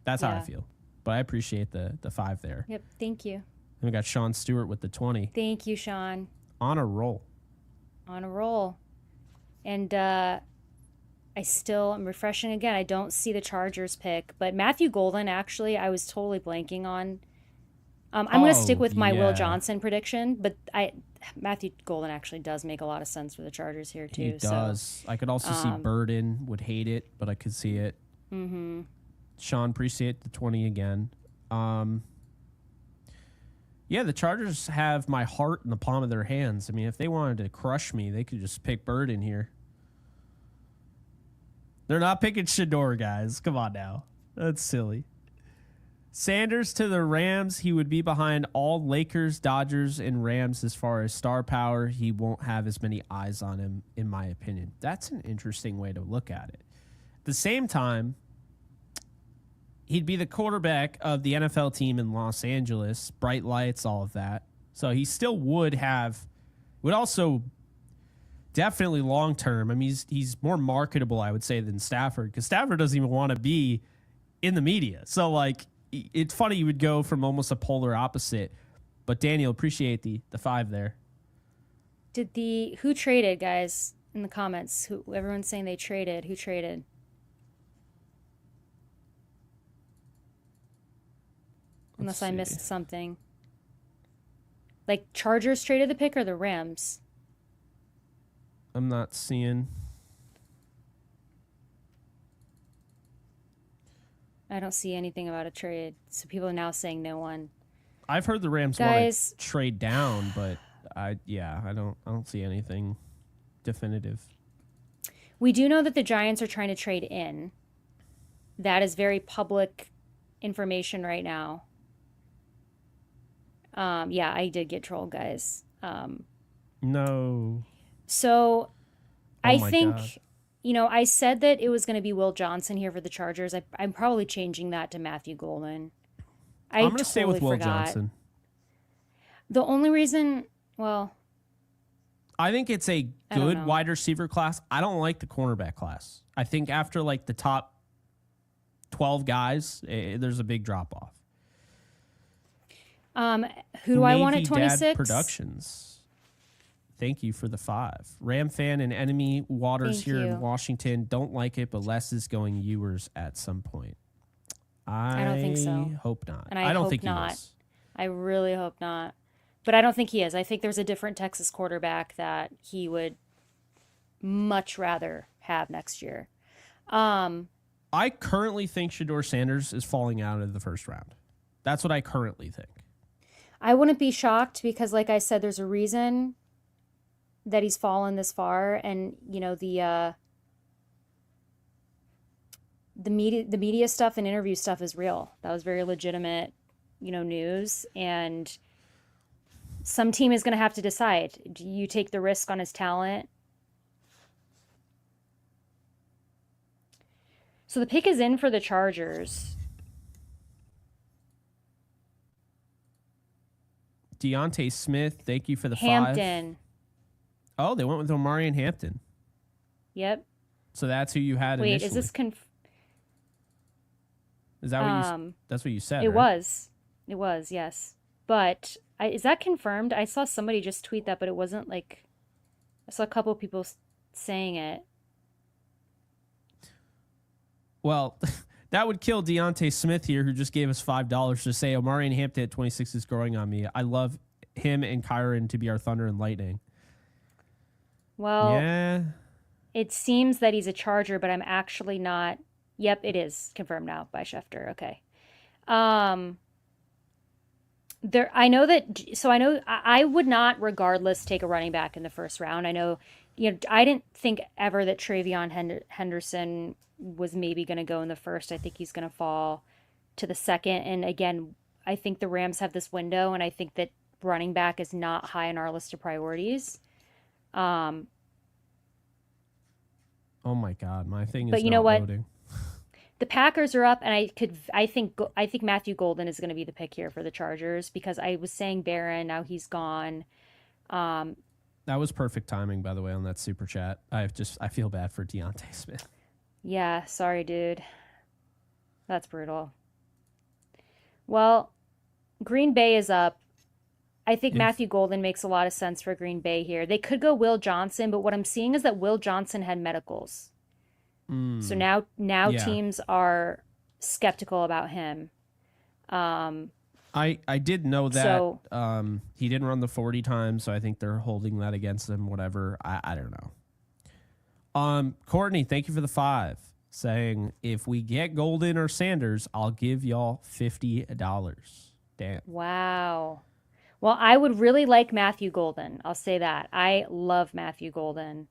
that's how I feel. But I appreciate the 5 there. Yep. Thank you. And we got Sean Stewart with the 20. Thank you, Sean. On a roll. On a roll. And I'm refreshing again. I don't see the Chargers pick, but Matthew Golden, actually, I was totally blanking on. I'm going to stick with my Will Johnson prediction, but Matthew Golden actually does make a lot of sense for the Chargers here, too. He does. So, I could also see Burden would hate it, but I could see it. Mm-hmm. Sean, appreciate the 20 again. Yeah, the Chargers have my heart in the palm of their hands. I mean, if they wanted to crush me, they could just pick Burden here. They're not picking Shador, guys. Come on now. That's silly. Sanders to the Rams. He would be behind all Lakers, Dodgers, and Rams as far as star power. He won't have as many eyes on him, in my opinion. That's an interesting way to look at it. At the same time, he'd be the quarterback of the NFL team in Los Angeles, bright lights, all of that. So he still would also definitely long term. I mean, he's more marketable, I would say, than Stafford, because Stafford doesn't even want to be in the media. So like, it's funny you would go from almost a polar opposite. But Daniel, appreciate the 5 there. Who traded, guys, in the comments? Everyone's saying they traded. Who traded? Unless I missed something. Like Chargers traded the pick or the Rams? I'm not seeing. I don't see anything about a trade. So people are now saying no one. I've heard the Rams want to trade down, but I don't see anything definitive. We do know that the Giants are trying to trade in. That is very public information right now. Yeah, I did get trolled, guys. No. So I think, God. I said that it was going to be Will Johnson here for the Chargers. I'm probably changing that to Matthew Golden. I'm going to stay with Will Johnson. The only reason, I think it's a good wide receiver class. I don't like the cornerback class. I think after like the top 12 guys, there's a big drop off. Who do I want at 26? Dad Productions. Thank you for the 5. Ram fan and enemy waters here in Washington. Don't like it, but Les is going Ewers at some point. I don't think so. Hope not. And I don't think not. He is. I really hope not. But I don't think he is. I think there's a different Texas quarterback that he would much rather have next year. I currently think Shador Sanders is falling out of the first round. That's what I currently think. I wouldn't be shocked because, like I said, there's a reason that he's fallen this far, and the media stuff and interview stuff is real. That was very legitimate, news, and some team is going to have to decide: do you take the risk on his talent? So the pick is in for the Chargers. Deontay Smith, thank you for the Hampton. 5. Oh, they went with Omarion Hampton. Yep. So that's who you had Wait, initially. is this Is that what that's what you said, It right? was. It was, yes. But is that confirmed? I saw somebody just tweet that, but it wasn't like I saw a couple of people saying it. Well, that would kill Deontay Smith here, who just gave us $5 to say Omarion Hampton at 26 is growing on me. I love him and Kyron to be our Thunder and Lightning. Well, yeah. It seems that he's a Charger, but I'm actually not. Yep, it is confirmed now by Schefter. Okay. There, I know that. So I know I would not, regardless, take a running back in the first round. I know, I didn't think ever that Travion Henderson was maybe going to go in the first. I think he's going to fall to the second. And again, I think the Rams have this window, and I think that running back is not high on our list of priorities. Oh my God, my thing is but you not know what? loading. The Packers are up, and I think Matthew Golden is going to be the pick here for the Chargers because I was saying Barron, now he's gone. That was perfect timing, by the way, on that super chat. I feel bad for Deontay Smith. Yeah, sorry, dude. That's brutal. Well, Green Bay is up. I think Matthew Golden makes a lot of sense for Green Bay here. They could go Will Johnson, but what I'm seeing is that Will Johnson had medicals. So now teams are skeptical about him. I did know that he didn't run the 40 times, so I think they're holding that against him. Whatever, I don't know. Courtney, thank you for the 5, saying if we get Golden or Sanders, I'll give y'all $50. Damn. Wow. Well, I would really like Matthew Golden. I'll say that. I love Matthew Golden.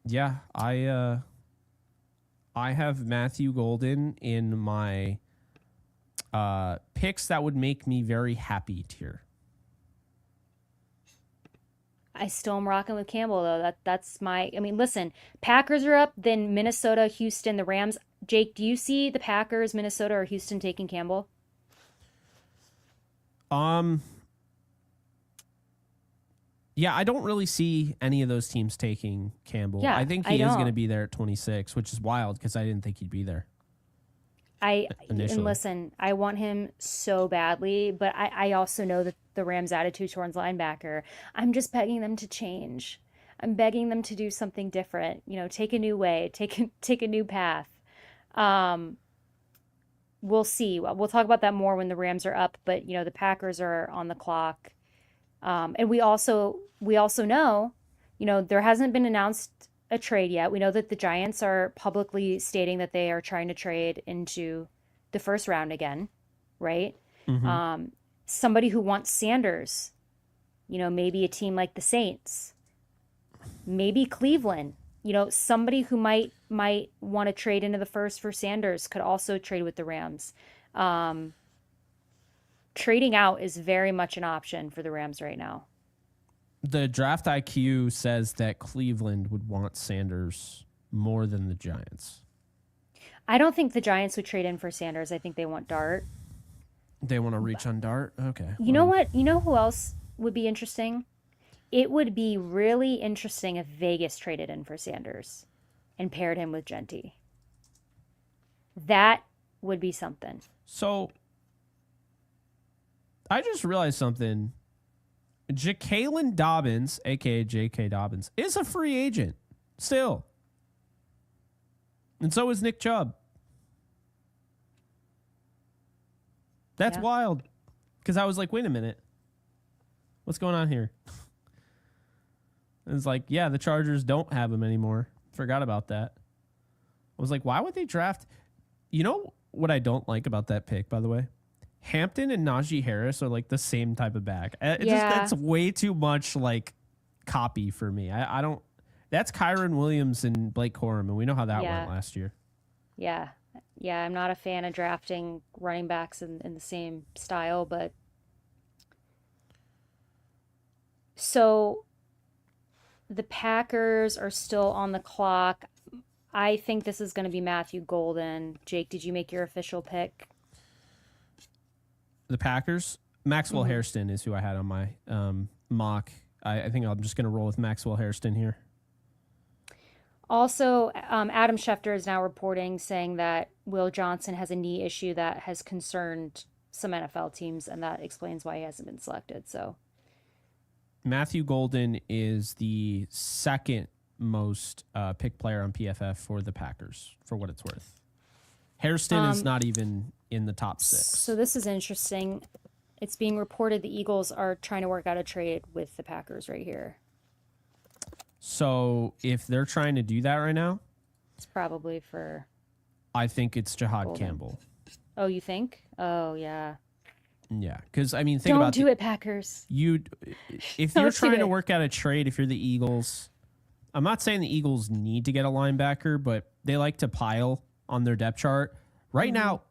Yeah, I have Matthew Golden in my picks that would make me very happy tier. I still am rocking with Campbell though. That's my. I mean, listen, Packers are up, then Minnesota, Houston, the Rams. Jake, do you see the Packers, Minnesota, or Houston taking Campbell? Yeah, I don't really see any of those teams taking Campbell. Yeah, I think he is going to be there at 26, which is wild because I didn't think he'd be there. And listen, I want him so badly, but I also know that the Rams' attitude towards linebacker. I'm just begging them to change. I'm begging them to do something different. Take a new way, take a new path. We'll see. We'll talk about that more when the Rams are up, but the Packers are on the clock. And we also know, there hasn't been announced a trade yet. We know that the Giants are publicly stating that they are trying to trade into the first round again, right? Mm-hmm. Somebody who wants Sanders, maybe a team like the Saints, maybe Cleveland, somebody who might want to trade into the first for Sanders could also trade with the Rams. Trading out is very much an option for the Rams right now. The draft IQ says that Cleveland would want Sanders more than the Giants. I don't think the Giants would trade in for Sanders. I think they want Dart. They want to reach on Dart? Okay. You know what? You know who else would be interesting? It would be really interesting if Vegas traded in for Sanders and paired him with Genty. That would be something. So I just realized something. Ja'Kalen Dobbins, a.k.a. J.K. Dobbins, is a free agent still. And so is Nick Chubb. That's wild. Because I was like, wait a minute. What's going on here? And it's like, yeah, the Chargers don't have him anymore. Forgot about that. I was like, why would they draft? You know what I don't like about that pick, by the way? Hampton and Najee Harris are like the same type of back. That's way too much like copy for me. I don't. That's Kyron Williams and Blake Corum, and we know how that went last year. Yeah. I'm not a fan of drafting running backs in the same style, but so the Packers are still on the clock. I think this is going to be Matthew Golden. Jake, did you make your official pick? The Packers? Maxwell Hairston is who I had on my mock. I think I'm just going to roll with Maxwell Hairston here. Also, Adam Schefter is now reporting saying that Will Johnson has a knee issue that has concerned some NFL teams, and that explains why he hasn't been selected. So, Matthew Golden is the second most picked player on PFF for the Packers, for what it's worth. Hairston is not even in the top 6. So this is interesting. It's being reported the Eagles are trying to work out a trade with the Packers right here. So if they're trying to do that right now, it's probably for... I think it's Jahad Golden. Campbell. Oh, you think? Oh, yeah. Yeah, because I mean, Don't do it, Packers. If you're trying to work out a trade, if you're the Eagles, I'm not saying the Eagles need to get a linebacker, but they like to pile on their depth chart. Right now,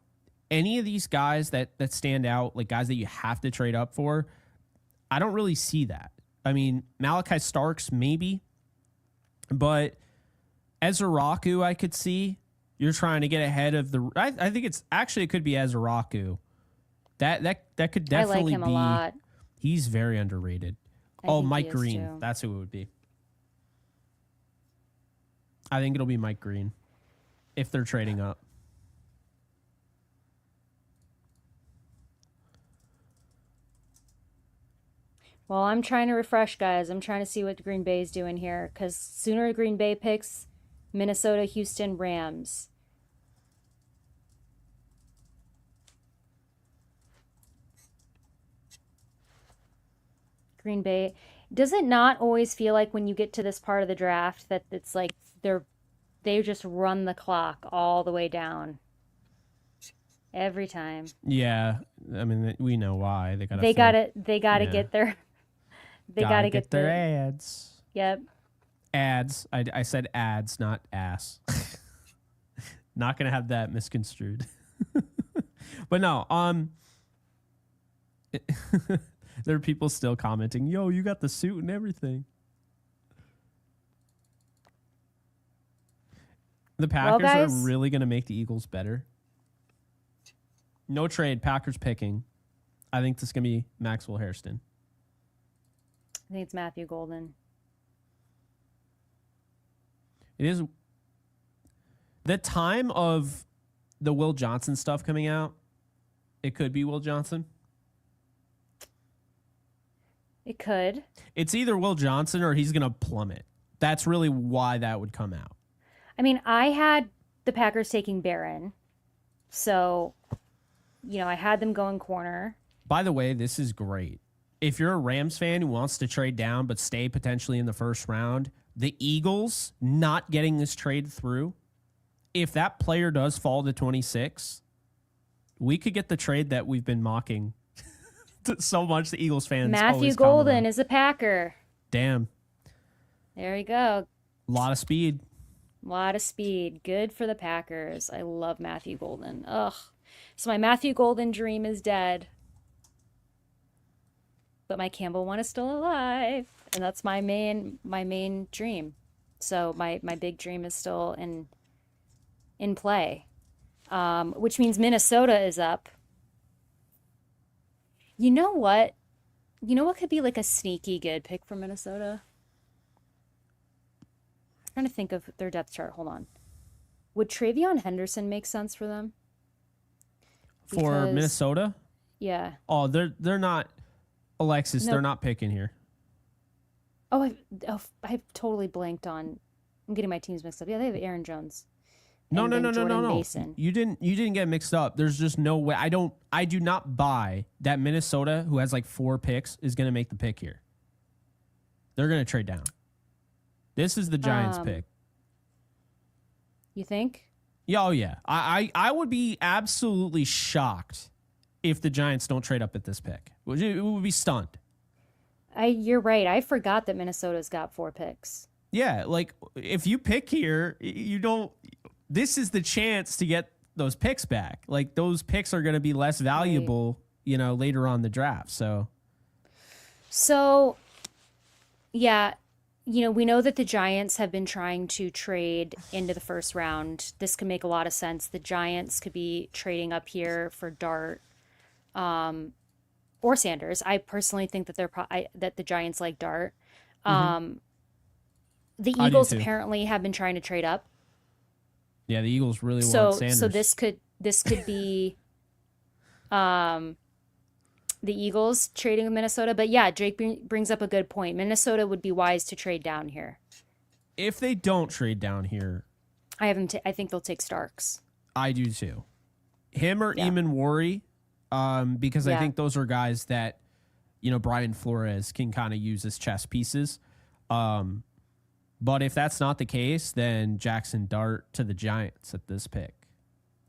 any of these guys that stand out, like guys that you have to trade up for, I don't really see that. I mean, Malachi Starks, maybe. But Ezraku, I could see. You're trying to get ahead of the... I think it could be Ezraku. That could definitely I like him a lot. He's very underrated. Mike Green. Too. That's who it would be. I think it'll be Mike Green if they're trading up. Well, I'm trying to refresh, guys. I'm trying to see what Green Bay is doing here, because sooner Green Bay picks Minnesota, Houston, Rams. Green Bay. Does it not always feel like when you get to this part of the draft that it's like they just run the clock all the way down every time? Yeah, I mean we know why they gotta get their ads. Yep. Ads. I said ads, not ass. Not gonna have that misconstrued. But no, there are people still commenting, yo, you got the suit and everything. The Packers are really going to make the Eagles better. No trade, Packers picking. I think this is going to be Maxwell Hairston. I think it's Matthew Golden. It is. The time of the Will Johnson stuff coming out, it could be Will Johnson. It could. It's either Will Johnson or he's going to plummet. That's really why that would come out. I mean, I had the Packers taking Barron. So, I had them going corner. By the way, this is great. If you're a Rams fan who wants to trade down but stay potentially in the first round, the Eagles not getting this trade through, if that player does fall to 26, we could get the trade that we've been mocking so much the Eagles fans. Matthew Golden is a Packer. Damn. There you go. A lot of speed. Good for the Packers. I love Matthew Golden. Ugh. So my Matthew Golden dream is dead. But my Campbell one is still alive. And that's my main dream. So my big dream is still in play. Which means Minnesota is up. You know what? You know what could be like a sneaky good pick for Minnesota? I'm trying to think of their depth chart. Hold on. Would Travion Henderson make sense for them? For Minnesota? Yeah. Oh, they're not Alexis, they're not picking here. Oh, I totally blanked on. I'm getting my teams mixed up. Yeah, they have Aaron Jones. No. Mason. You didn't get mixed up. There's just no way. I do not buy that Minnesota, who has like 4 picks, is going to make the pick here. They're going to trade down. This is the Giants pick. You think? Yeah, oh yeah. I would be absolutely shocked if the Giants don't trade up at this pick. It would be stunned. You're right. I forgot that Minnesota's got 4 picks. Yeah, like if you pick here, you don't. This is the chance to get those picks back. Like those picks are going to be less valuable, later on in the draft. So, yeah, we know that the Giants have been trying to trade into the first round. This could make a lot of sense. The Giants could be trading up here for Dart, or Sanders. I personally think that that the Giants like Dart. The I do Eagles too. apparently have been trying to trade up. Yeah, the Eagles really want So Sanders. so this could be um the Eagles trading with Minnesota. But yeah, Jake brings up a good point. Minnesota would be wise to trade down here. If they don't trade down here, I think they'll take Starks. I do too. Him or Yeah. Eamon Worry, because I Yeah. think those are guys that, you know, Brian Flores can kind of use as chess pieces. But if that's not the case, then Jackson Dart to the Giants at this pick.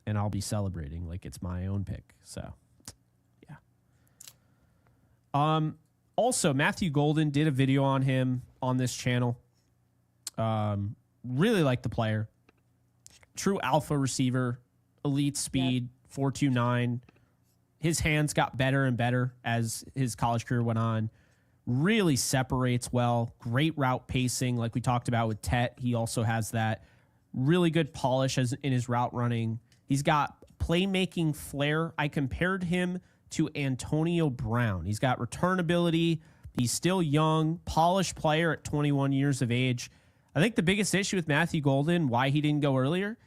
And I'll be celebrating like it's my own pick. So, yeah. Also, Matthew Golden did a video on him on this channel. Really like the player. True alpha receiver, elite speed, 4.29. His hands got better and better as his college career went on. Really separates well. Great route pacing, like we talked about with Tet. He also has that really good polish in his route running. He's got playmaking flair. I compared him to Antonio Brown. He's got return ability. He's still young, polished player at 21 years of age. I think the biggest issue with Matthew Golden, why he didn't go earlier,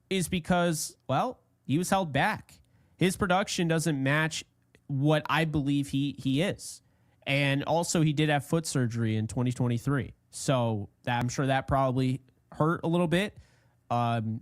is because, well, he was held back. His production doesn't match what I believe he is. And also, he did have foot surgery in 2023. So I'm sure that probably hurt a little bit.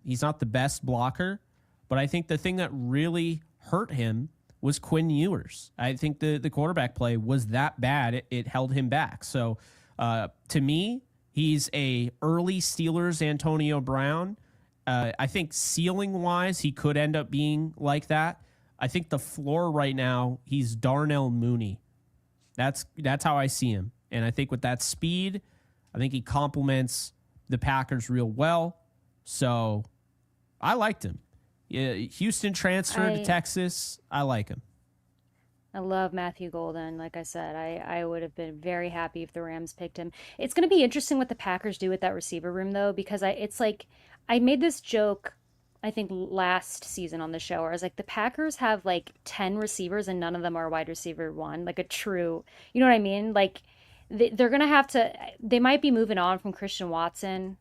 He's not the best blocker. But I think the thing that really hurt him was Quinn Ewers. I think the quarterback play was that bad. It held him back. So to me, he's a early Steelers Antonio Brown. I think ceiling-wise, he could end up being like that. I think the floor right now, he's Darnell Mooney. That's how I see him. And I think with that speed, I think he complements the Packers real well. So I liked him. Yeah, Houston transfer to Texas. I like him. I love Matthew Golden. Like I said, I would have been very happy if the Rams picked him. It's going to be interesting what the Packers do with that receiver room, though, because it's like I made this joke, I think, last season on the show, where I was like, the Packers have like 10 receivers and none of them are wide receiver one, like a true, you know what I mean? Like they're going to have to, they might be moving on from Christian Watson.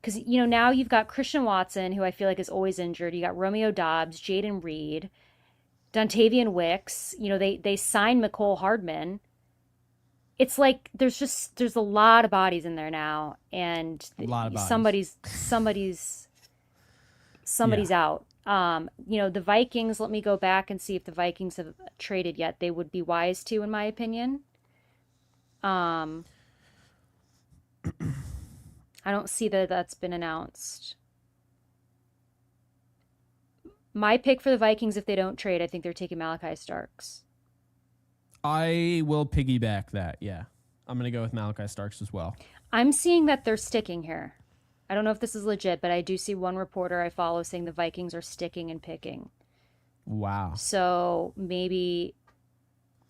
Because, you know, now you've got Christian Watson, who I feel like is always injured. You got Romeo Doubs, Jaden Reed, Dontavian Wicks. You know, they signed McCole Hardman. It's like there's a lot of bodies in there now, and A lot of bodies. somebody's out. You know, the Vikings. Let me go back and see if the Vikings have traded yet. They would be wise to, in my opinion. I don't see that that's been announced. My pick for the Vikings, if they don't trade, I think they're taking Malachi Starks. I will piggyback that. Yeah. I'm going to go with Malachi Starks as well. I'm seeing that they're sticking here. I don't know if this is legit, but I do see one reporter I follow saying the Vikings are sticking and picking. Wow. So maybe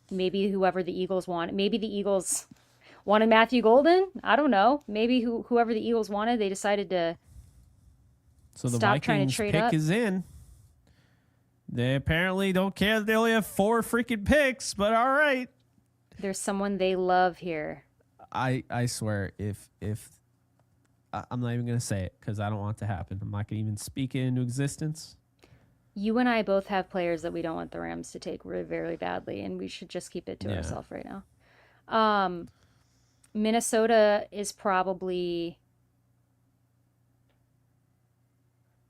whoever the Eagles want, maybe the Eagles wanted Matthew Golden. I don't know. Maybe whoever the Eagles wanted, they decided to so the stop Vikings trying to trade pick up. is in. They apparently don't care that they only have 4 freaking picks, but all right. There's someone they love here. I swear, if I'm not even going to say it because I don't want it to happen. I'm not going to even speak it into existence. You and I both have players that we don't want the Rams to take really very badly, and we should just keep it to ourselves right now. Minnesota is probably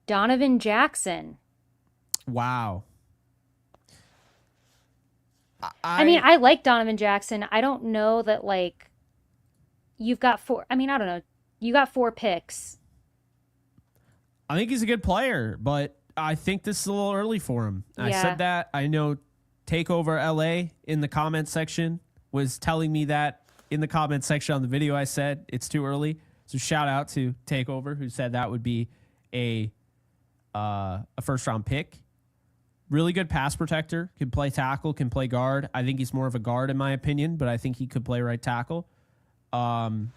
Donovan Jackson. Wow. I mean, I like Donovan Jackson. I don't know that, like, you've got 4. I mean, I don't know. You got 4 picks. I think he's a good player, but I think this is a little early for him. Yeah. I said that. I know Takeover LA in the comment section was telling me that in the comment section on the video. I said it's too early. So shout out to Takeover, who said that would be a first round pick. Really good pass protector, can play tackle, can play guard. I think he's more of a guard in my opinion, but I think he could play right tackle. I'm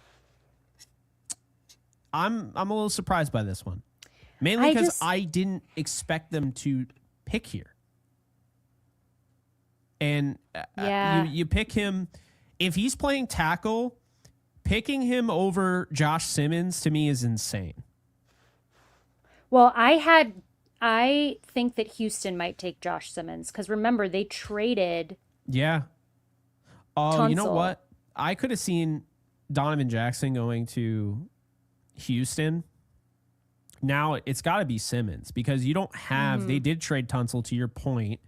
a little surprised by this one, mainly because I didn't expect them to pick here. And you pick him if he's playing tackle. Picking him over Josh Simmons to me is insane. Well, I think that Houston might take Josh Simmons because remember they traded Yeah. Oh, you know Tunsil. what? I could have seen Donovan Jackson going to Houston. Now it's got to be Simmons because you don't have. They did trade Tunsil to your point.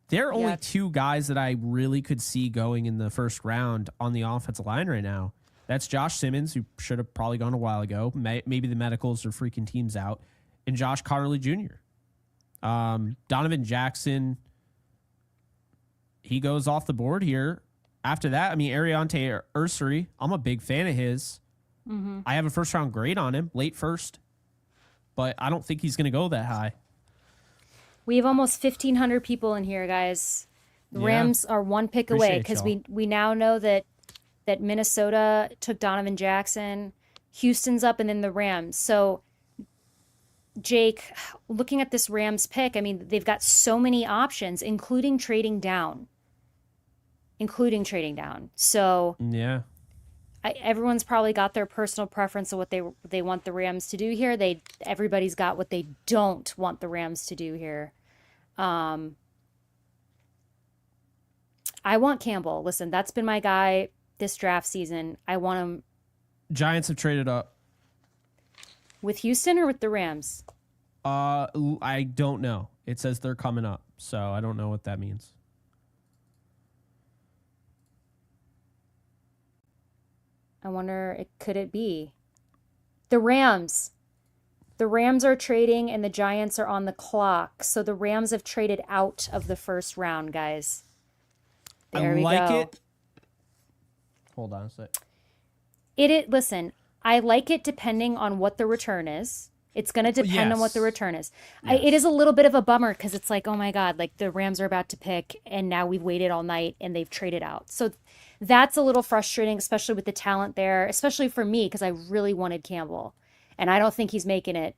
There are only two guys that I really could see going in the first round on the offensive line right now. That's Josh Simmons, who should have probably gone a while ago. Maybe the medicals are freaking teams out, and Josh Connerly Jr. Donovan Jackson, he goes off the board here. After that, I mean, Ariante Ursary, I'm a big fan of his. I have a first round grade on him, late first, but I don't think he's going to go that high. We have almost 1,500 people in here, guys. The Rams are one pick away because we now know that Minnesota took Donovan Jackson, Houston's up, and then the Rams. So, Jake, looking at this Rams pick, I mean, they've got so many options, including trading down. So, yeah, everyone's probably got their personal preference of what they want the Rams to do here. Everybody's got what they don't want the Rams to do here. I want Campbell. Listen, that's been my guy this draft season. I want him. Giants have traded up. With Houston or with the Rams? I don't know. It says they're coming up, so I don't know what that means. I wonder, could it be the Rams? The Rams are trading and the Giants are on the clock. So the Rams have traded out of the first round, guys. There we go. It. Hold on a sec. Listen, I like it depending on what the return is. It's going to depend on what the return is. Yes. It is a little bit of a bummer because it's like, oh my God, like the Rams are about to pick and now we've waited all night and they've traded out. So that's a little frustrating, especially with the talent there, especially for me because I really wanted Campbell. And I don't think he's making it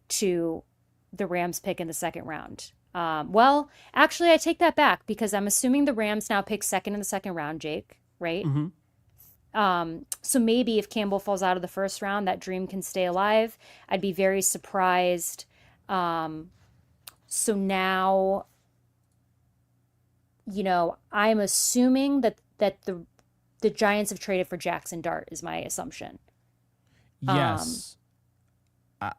to the Rams pick in the second round. Well, actually, I take that back because I'm assuming the Rams now pick second in the second round, Jake, right? So maybe if Campbell falls out of the first round, that dream can stay alive. I'd be very surprised. So now, I'm assuming that the Giants have traded for Jackson Dart is my assumption. Yes.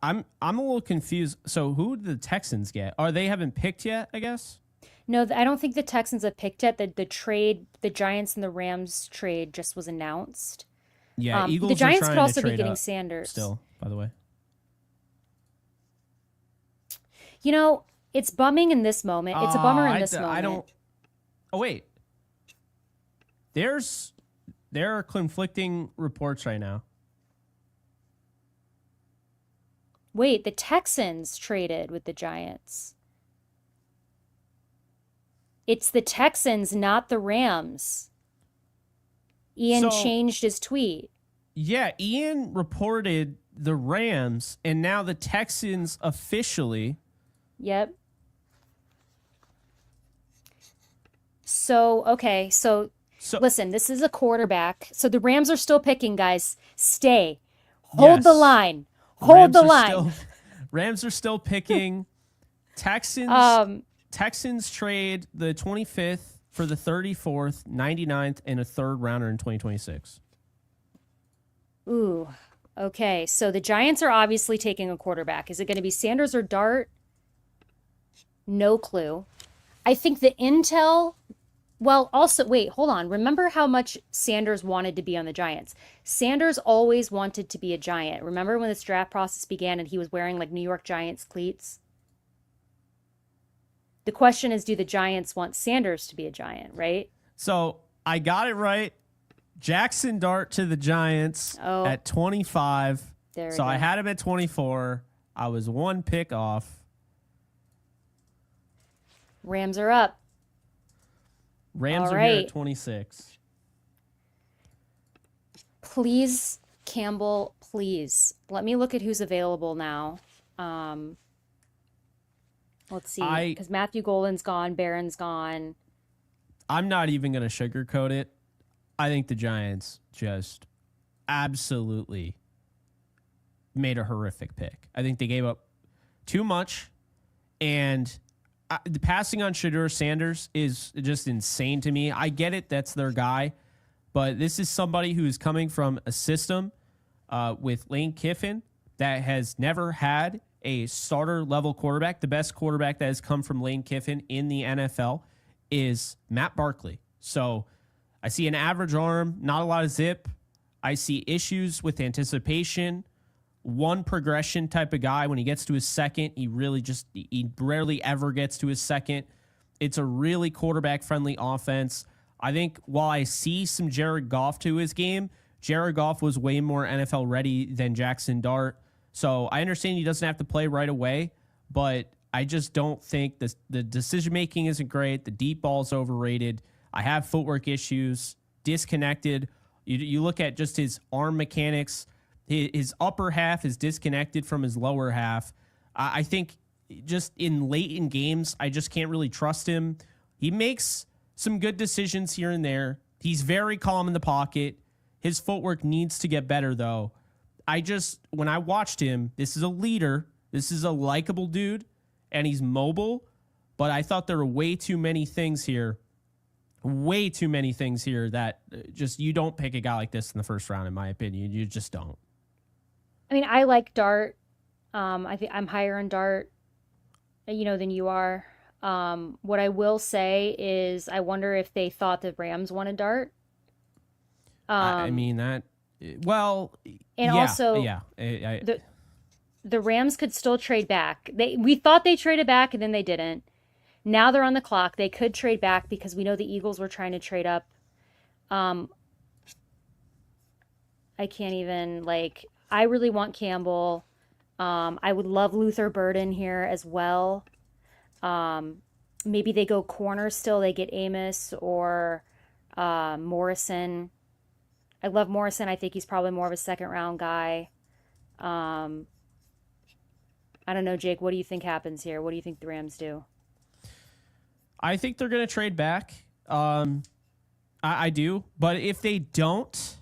I'm a little confused. So who did the Texans get? They haven't picked yet, I guess? No, I don't think the Texans have picked yet. The Giants and the Rams trade just was announced. Yeah, Eagles the Giants are could also be trade getting up Sanders. still, by the way. It's bumming in this moment. It's a bummer in this moment. I don't. Oh wait, there are conflicting reports right now. Wait, the Texans traded with the Giants. It's the Texans, not the Rams. Ian changed his tweet. Yeah, Ian reported the Rams, and now the Texans officially. Yep. So, okay. So listen, this is a quarterback. So the Rams are still picking, guys. Stay. Hold the line. Hold the line. Rams are still picking. Texans trade the 25th for the 34th, 99th, and a third rounder in 2026. Ooh. Okay. So the Giants are obviously taking a quarterback. Is it going to be Sanders or Dart? No clue. I think the intel. Well, also, wait, hold on. Remember how much Sanders wanted to be on the Giants? Sanders always wanted to be a Giant. Remember when this draft process began and he was wearing like New York Giants cleats? The question is, do the Giants want Sanders to be a Giant, right? So I got it right. Jackson Dart to the Giants at 25. So I had him at 24. I was one pick off. Rams are up. Rams are here at 26. Please, Campbell, please. Let me look at who's available now. Let's see. Because Matthew Golden's gone. Barron's gone. I'm not even going to sugarcoat it. I think the Giants just absolutely made a horrific pick. I think they gave up too much, and the passing on Shedeur Sanders is just insane to me. I get it, that's their guy, but this is somebody who is coming from a system with Lane Kiffin that has never had a starter level quarterback. The best quarterback that has come from Lane Kiffin in the NFL is Matt Barkley. So I see an average arm, not a lot of zip. I see issues with anticipation. One progression type of guy. When he gets to his second, he rarely ever gets to his second. It's a really quarterback friendly offense. I think while I see some Jared Goff to his game, Jared Goff was way more NFL ready than Jackson Dart. So I understand he doesn't have to play right away, but I just don't think the decision making isn't great. The deep ball is overrated. I have footwork issues, disconnected. You look at just his arm mechanics. His upper half is disconnected from his lower half. I think just late in games, I just can't really trust him. He makes some good decisions here and there. He's very calm in the pocket. His footwork needs to get better, though. When I watched him, this is a leader. This is a likable dude, and he's mobile. But I thought there were way too many things here that just you don't pick a guy like this in the first round, in my opinion. You just don't. I mean, I like Dart. I think I'm higher on Dart, than you are. What I will say is I wonder if they thought the Rams wanted Dart. I mean that. Well, and yeah, also, yeah. The Rams could still trade back. We thought they traded back, and then they didn't. Now they're on the clock. They could trade back because we know the Eagles were trying to trade up. I can't even, I really want Campbell. I would love Luther Burden here as well. Maybe they go corner still. They get Amos or Morrison. I love Morrison. I think he's probably more of a second round guy. I don't know, Jake. What do you think happens here? What do you think the Rams do? I think they're going to trade back. I do. But if they don't,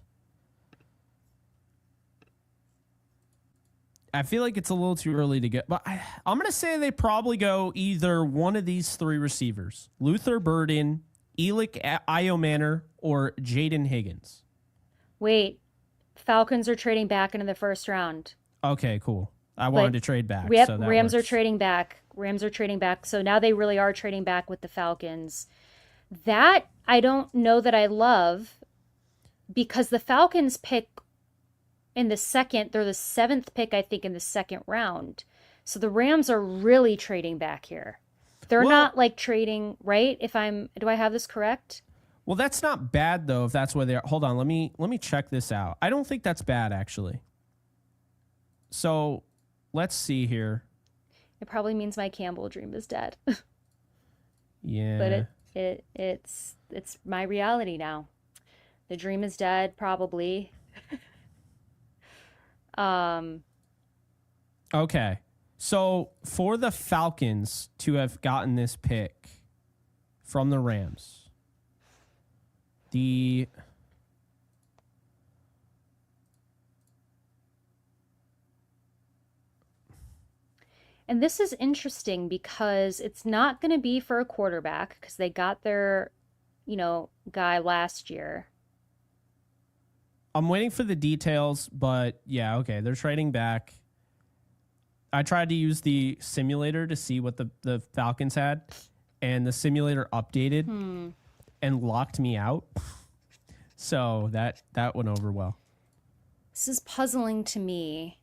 I feel like it's a little too early to get. But I'm going to say they probably go either one of these three receivers: Luther Burden, Elik Iomanner, or Jaden Higgins. Wait, Falcons are trading back into the first round. Okay, cool. I wanted to trade back. Yep, so Rams works. are trading back. Rams are trading back. So now they really are trading back with the Falcons. That I don't know that I love because the Falcons pick in the second. They're the 7th pick, I think, in the second round. So the Rams are really trading back here. They're not trading, right? Do I have this correct? Well, that's not bad though. If that's where they are. Hold on. Let me check this out. I don't think that's bad actually. So let's see here. It probably means my Campbell dream is dead. Yeah. But it's my reality now. The dream is dead, probably. Okay. So for the Falcons to have gotten this pick from the Rams, and this is interesting because it's not going to be for a quarterback because they got their, guy last year. I'm waiting for the details, but yeah, okay, they're trading back. I tried to use the simulator to see what the Falcons had, and the simulator updated and locked me out. So that went over well. This is puzzling to me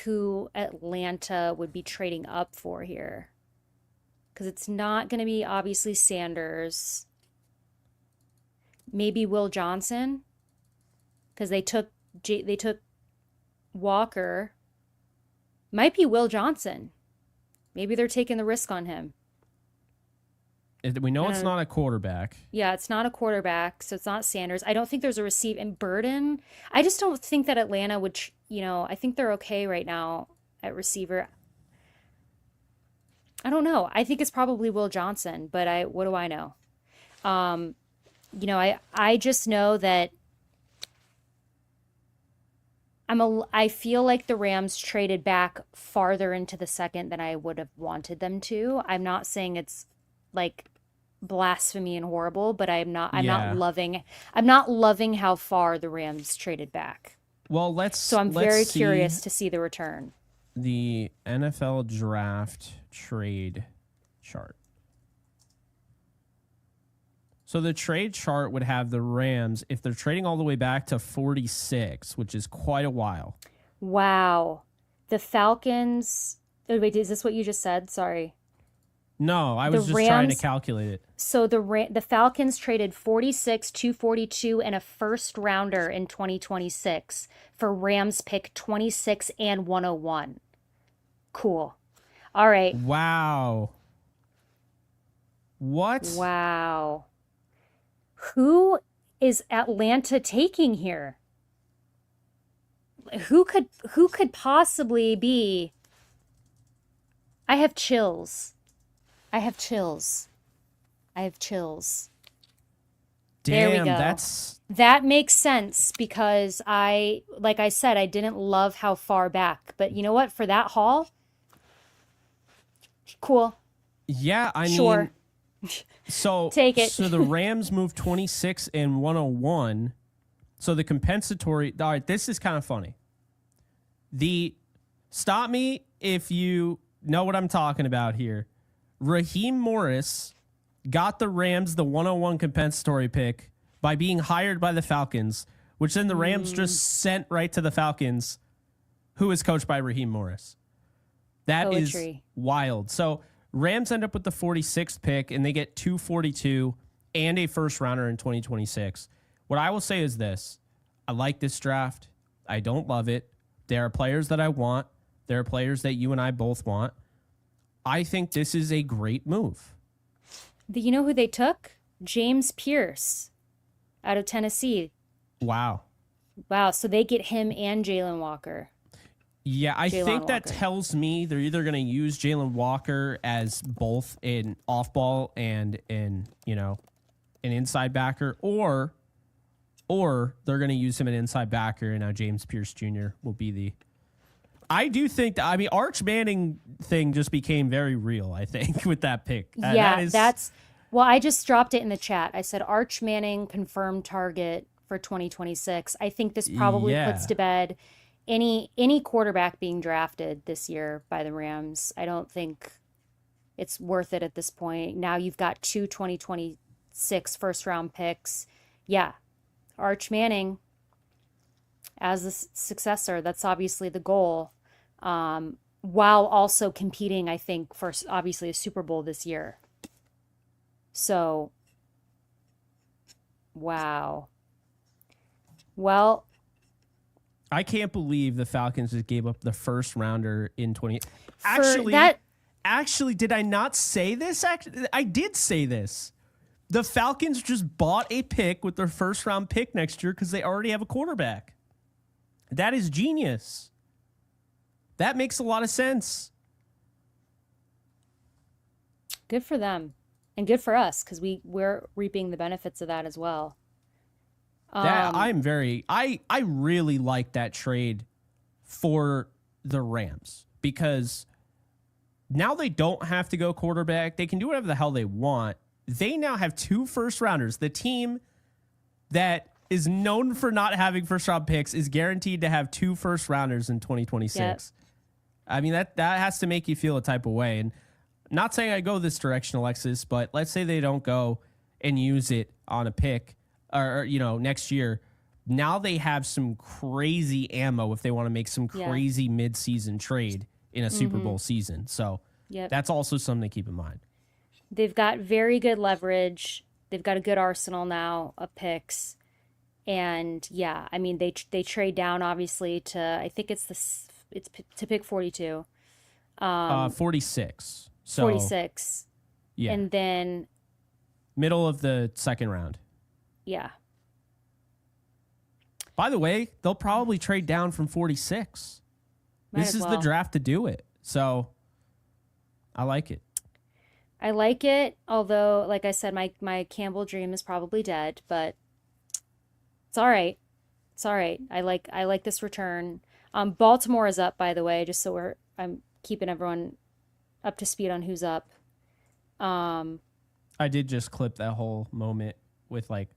who Atlanta would be trading up for here. Because it's not going to be obviously Sanders. Maybe Will Johnson. Because they took Walker. Might be Will Johnson. Maybe they're taking the risk on him. We know it's not a quarterback. Yeah, it's not a quarterback, so it's not Sanders. I don't think there's a receive and Burden. I just don't think that Atlanta would, I think they're okay right now at receiver. I don't know. I think it's probably Will Johnson, but what do I know? I just know that I feel like the Rams traded back farther into the second than I would have wanted them to. I'm not saying it's like blasphemy and horrible, but Yeah. I'm not loving how far the Rams traded back. Well, So I'm let's very see curious to see the return. the NFL draft trade chart. So the trade chart would have the Rams, if they're trading all the way back to 46, which is quite a while. Wow. The Falcons. Oh, wait, is this what you just said? Sorry. No, I The was just trying to Rams. calculate it. So the Falcons traded 46, 242, and a first rounder in 2026 for Rams pick 26 and 101. Cool. All right. Wow. What? Wow. Who is Atlanta taking here? Who could possibly be? I have chills. I have chills. I have chills. There we Damn, go. That makes sense because like I said, I didn't love how far back. But you know what? For that haul, cool. yeah, I Sure. mean, so Take it. So the Rams moved 26 and 101. So the compensatory, all right, this is kind of funny. Stop me if you know what I'm talking about here. Raheem Morris got the Rams the 101 compensatory pick by being hired by the Falcons, which then the Rams just sent right to the Falcons, who is coached by Raheem Morris. That is wild. So Rams end up with the 46th pick, and they get 242 and a first rounder in 2026. What I will say is this. I like this draft. I don't love it. There are players that I want. There are players that you and I both want. I think this is a great move. You know who they took? James Pierce out of Tennessee. Wow. Wow. So they get him and Jalen Walker. Yeah, I think that tells me they're either going to use Jalen Walker as both an off-ball and an inside backer, or they're going to use him an inside backer, and now James Pierce Jr. will be the. I do think that, Arch Manning thing just became very real, I think, with that pick. Yeah, well, I just dropped it in the chat. I said Arch Manning confirmed target for 2026. I think this probably puts to bed any quarterback being drafted this year by the Rams. I don't think it's worth it at this point. Now you've got 2 2026 first round picks. Yeah. Arch Manning as the successor. That's obviously the goal. While also competing, I think, for obviously a Super Bowl this year. So, wow. Well, I can't believe the Falcons just gave up the first rounder in 20. Actually, did I not say this? Actually, I did say this. The Falcons just bought a pick with their first round pick next year because they already have a quarterback. That is genius. That makes a lot of sense. Good for them. And good for us because we're reaping the benefits of that as well. I really like that trade for the Rams because now they don't have to go quarterback. They can do whatever the hell they want. They now have 2 first rounders. The team that is known for not having first round picks is guaranteed to have 2 first rounders in 2026. Yep. I mean, that has to make you feel a type of way. And not saying I go this direction, Alexis, but let's say they don't go and use it on a pick or next year. Now they have some crazy ammo if they want to make some crazy mid-season trade in a Super Bowl season. So that's also something to keep in mind. They've got very good leverage. They've got a good arsenal now of picks. And yeah, I mean, they trade down obviously to, I think it's to pick 42. 46. So 46. Yeah. And then middle of the second round. Yeah. By the way, they'll probably trade down from 46. This is the draft to do it. So I like it. I like it, although, like I said, my Campbell dream is probably dead, but it's all right. It's all right. I like this return. Baltimore is up, by the way, just so I'm keeping everyone up to speed on who's up. Um, I did just clip that whole moment with like,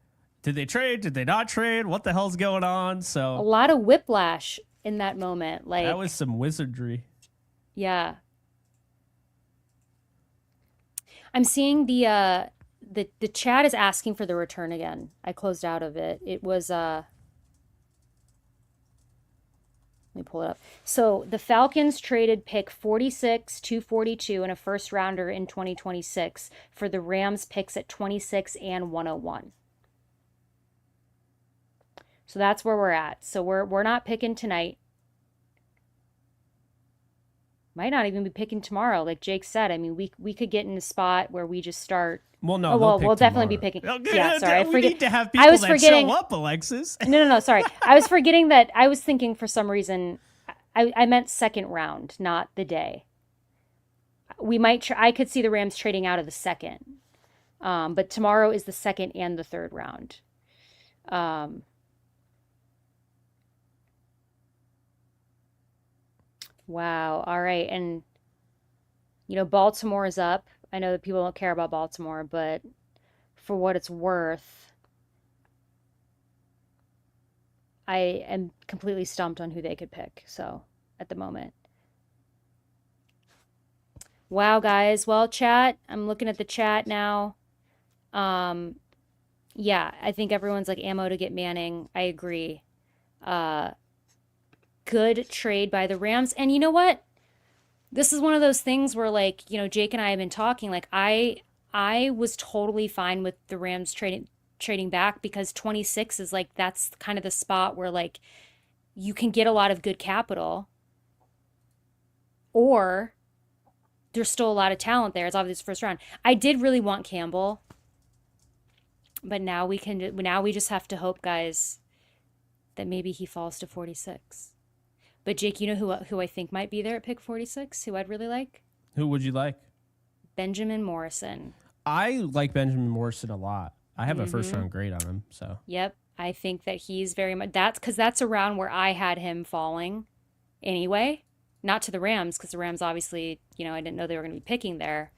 did they trade? Did they not trade? What the hell's going on? a So lot of whiplash in that moment. Like, that was some wizardry. yeah. I'm seeing the chat is asking for the return again. I closed out of it. It was let me pull it up. So the Falcons traded pick 46 to 42 and a first rounder in 2026 for the Rams picks at 26 and 101. So that's where we're at. So we're not picking tonight. Might not even be picking tomorrow, like Jake said. I mean, we could get in a spot where we just start. Well, no, Oh well, they'll we'll pick definitely be tomorrow. picking. Yeah, sorry, We need to have I people was that forgetting. show up, Alexis. No, sorry. I was forgetting that. I was thinking for some reason, I meant second round, not the day. We might. I could see the Rams trading out of the second, but tomorrow is the second and the third round. Um, wow. All right, and Baltimore is up. I know that people don't care about Baltimore, but for what it's worth, I am completely stumped on who they could pick. So at the moment. Wow, guys. Well, chat, I'm looking at the chat now. Um, yeah, I think everyone's like ammo to get Manning. I agree. Uh, Good trade by the Rams. And you know what? This is one of those things where like, Jake and I have been talking like I was totally fine with the Rams trading back because 26 is like that's kind of the spot where like you can get a lot of good capital or there's still a lot of talent there. It's obviously first round. I did really want Campbell, but now we just have to hope, guys, that maybe he falls to 46. But Jake, you know who I think might be there at pick 46? Who I'd really like? Who would you like? Benjamin Morrison. I like Benjamin Morrison a lot. I have a first round grade on him. So Yep, I think that he's very much that's because that's a round where I had him falling anyway. Not to the Rams because the Rams obviously, I didn't know they were going to be picking there,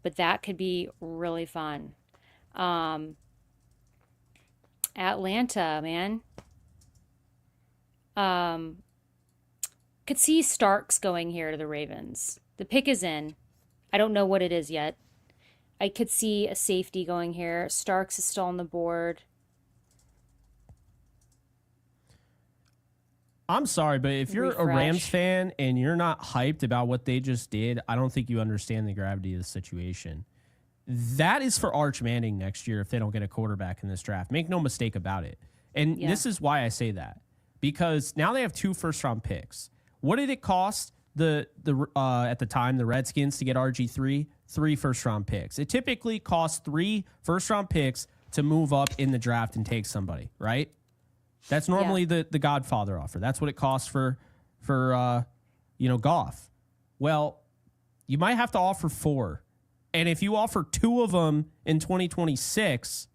but that could be really fun. Atlanta, man. Could see Starks going here to the Ravens. The pick is in. I don't know what it is yet. I could see a safety going here. Starks is still on the board. I'm sorry, but if you're a Refresh. Rams fan and you're not hyped about what they just did, I don't think you understand the gravity of the situation. That is for Arch Manning next year if they don't get a quarterback in this draft. Make no mistake about it. And this is why I say that. Because now they have 2 first-round picks. What did it cost at the time the Redskins to get RG3? 3 first-round picks. It typically costs 3 first-round picks to move up in the draft and take somebody, right? That's normally the Godfather offer. That's what it costs for Goff. Well, you might have to offer 4. And if you offer 2 of them in 2026,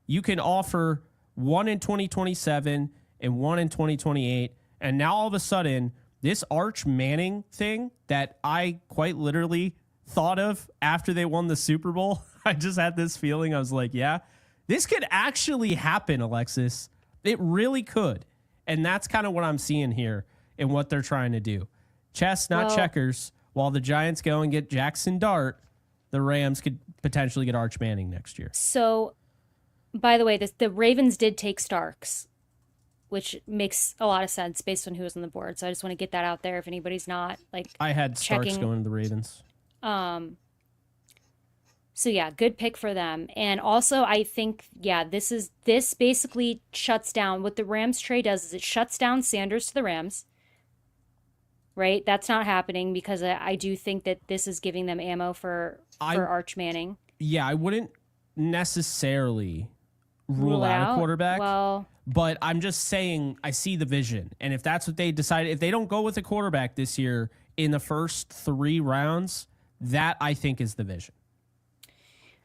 you can offer 1 in 2027 and 1 in 2028. And now all of a sudden, this Arch Manning thing that I quite literally thought of after they won the Super Bowl, I just had this feeling. I was like, yeah, this could actually happen, Alexis. It really could. And that's kind of what I'm seeing here and what they're trying to do. Chess, not checkers. While the Giants go and get Jackson Dart, the Rams could potentially get Arch Manning next year. So, by the way, the Ravens did take Starks, which makes a lot of sense based on who was on the board. So I just want to get that out there if anybody's not like I had Starks going to the Ravens. So yeah, good pick for them. And also I think, this basically shuts down what the Rams trade does is it shuts down Sanders to the Rams. Right? That's not happening because I do think that this is giving them ammo for Arch Manning. Yeah, I wouldn't necessarily rule out a quarterback. Well, but I'm just saying I see the vision. And if that's what they decide, if they don't go with a quarterback this year in the first 3 rounds, that I think is the vision.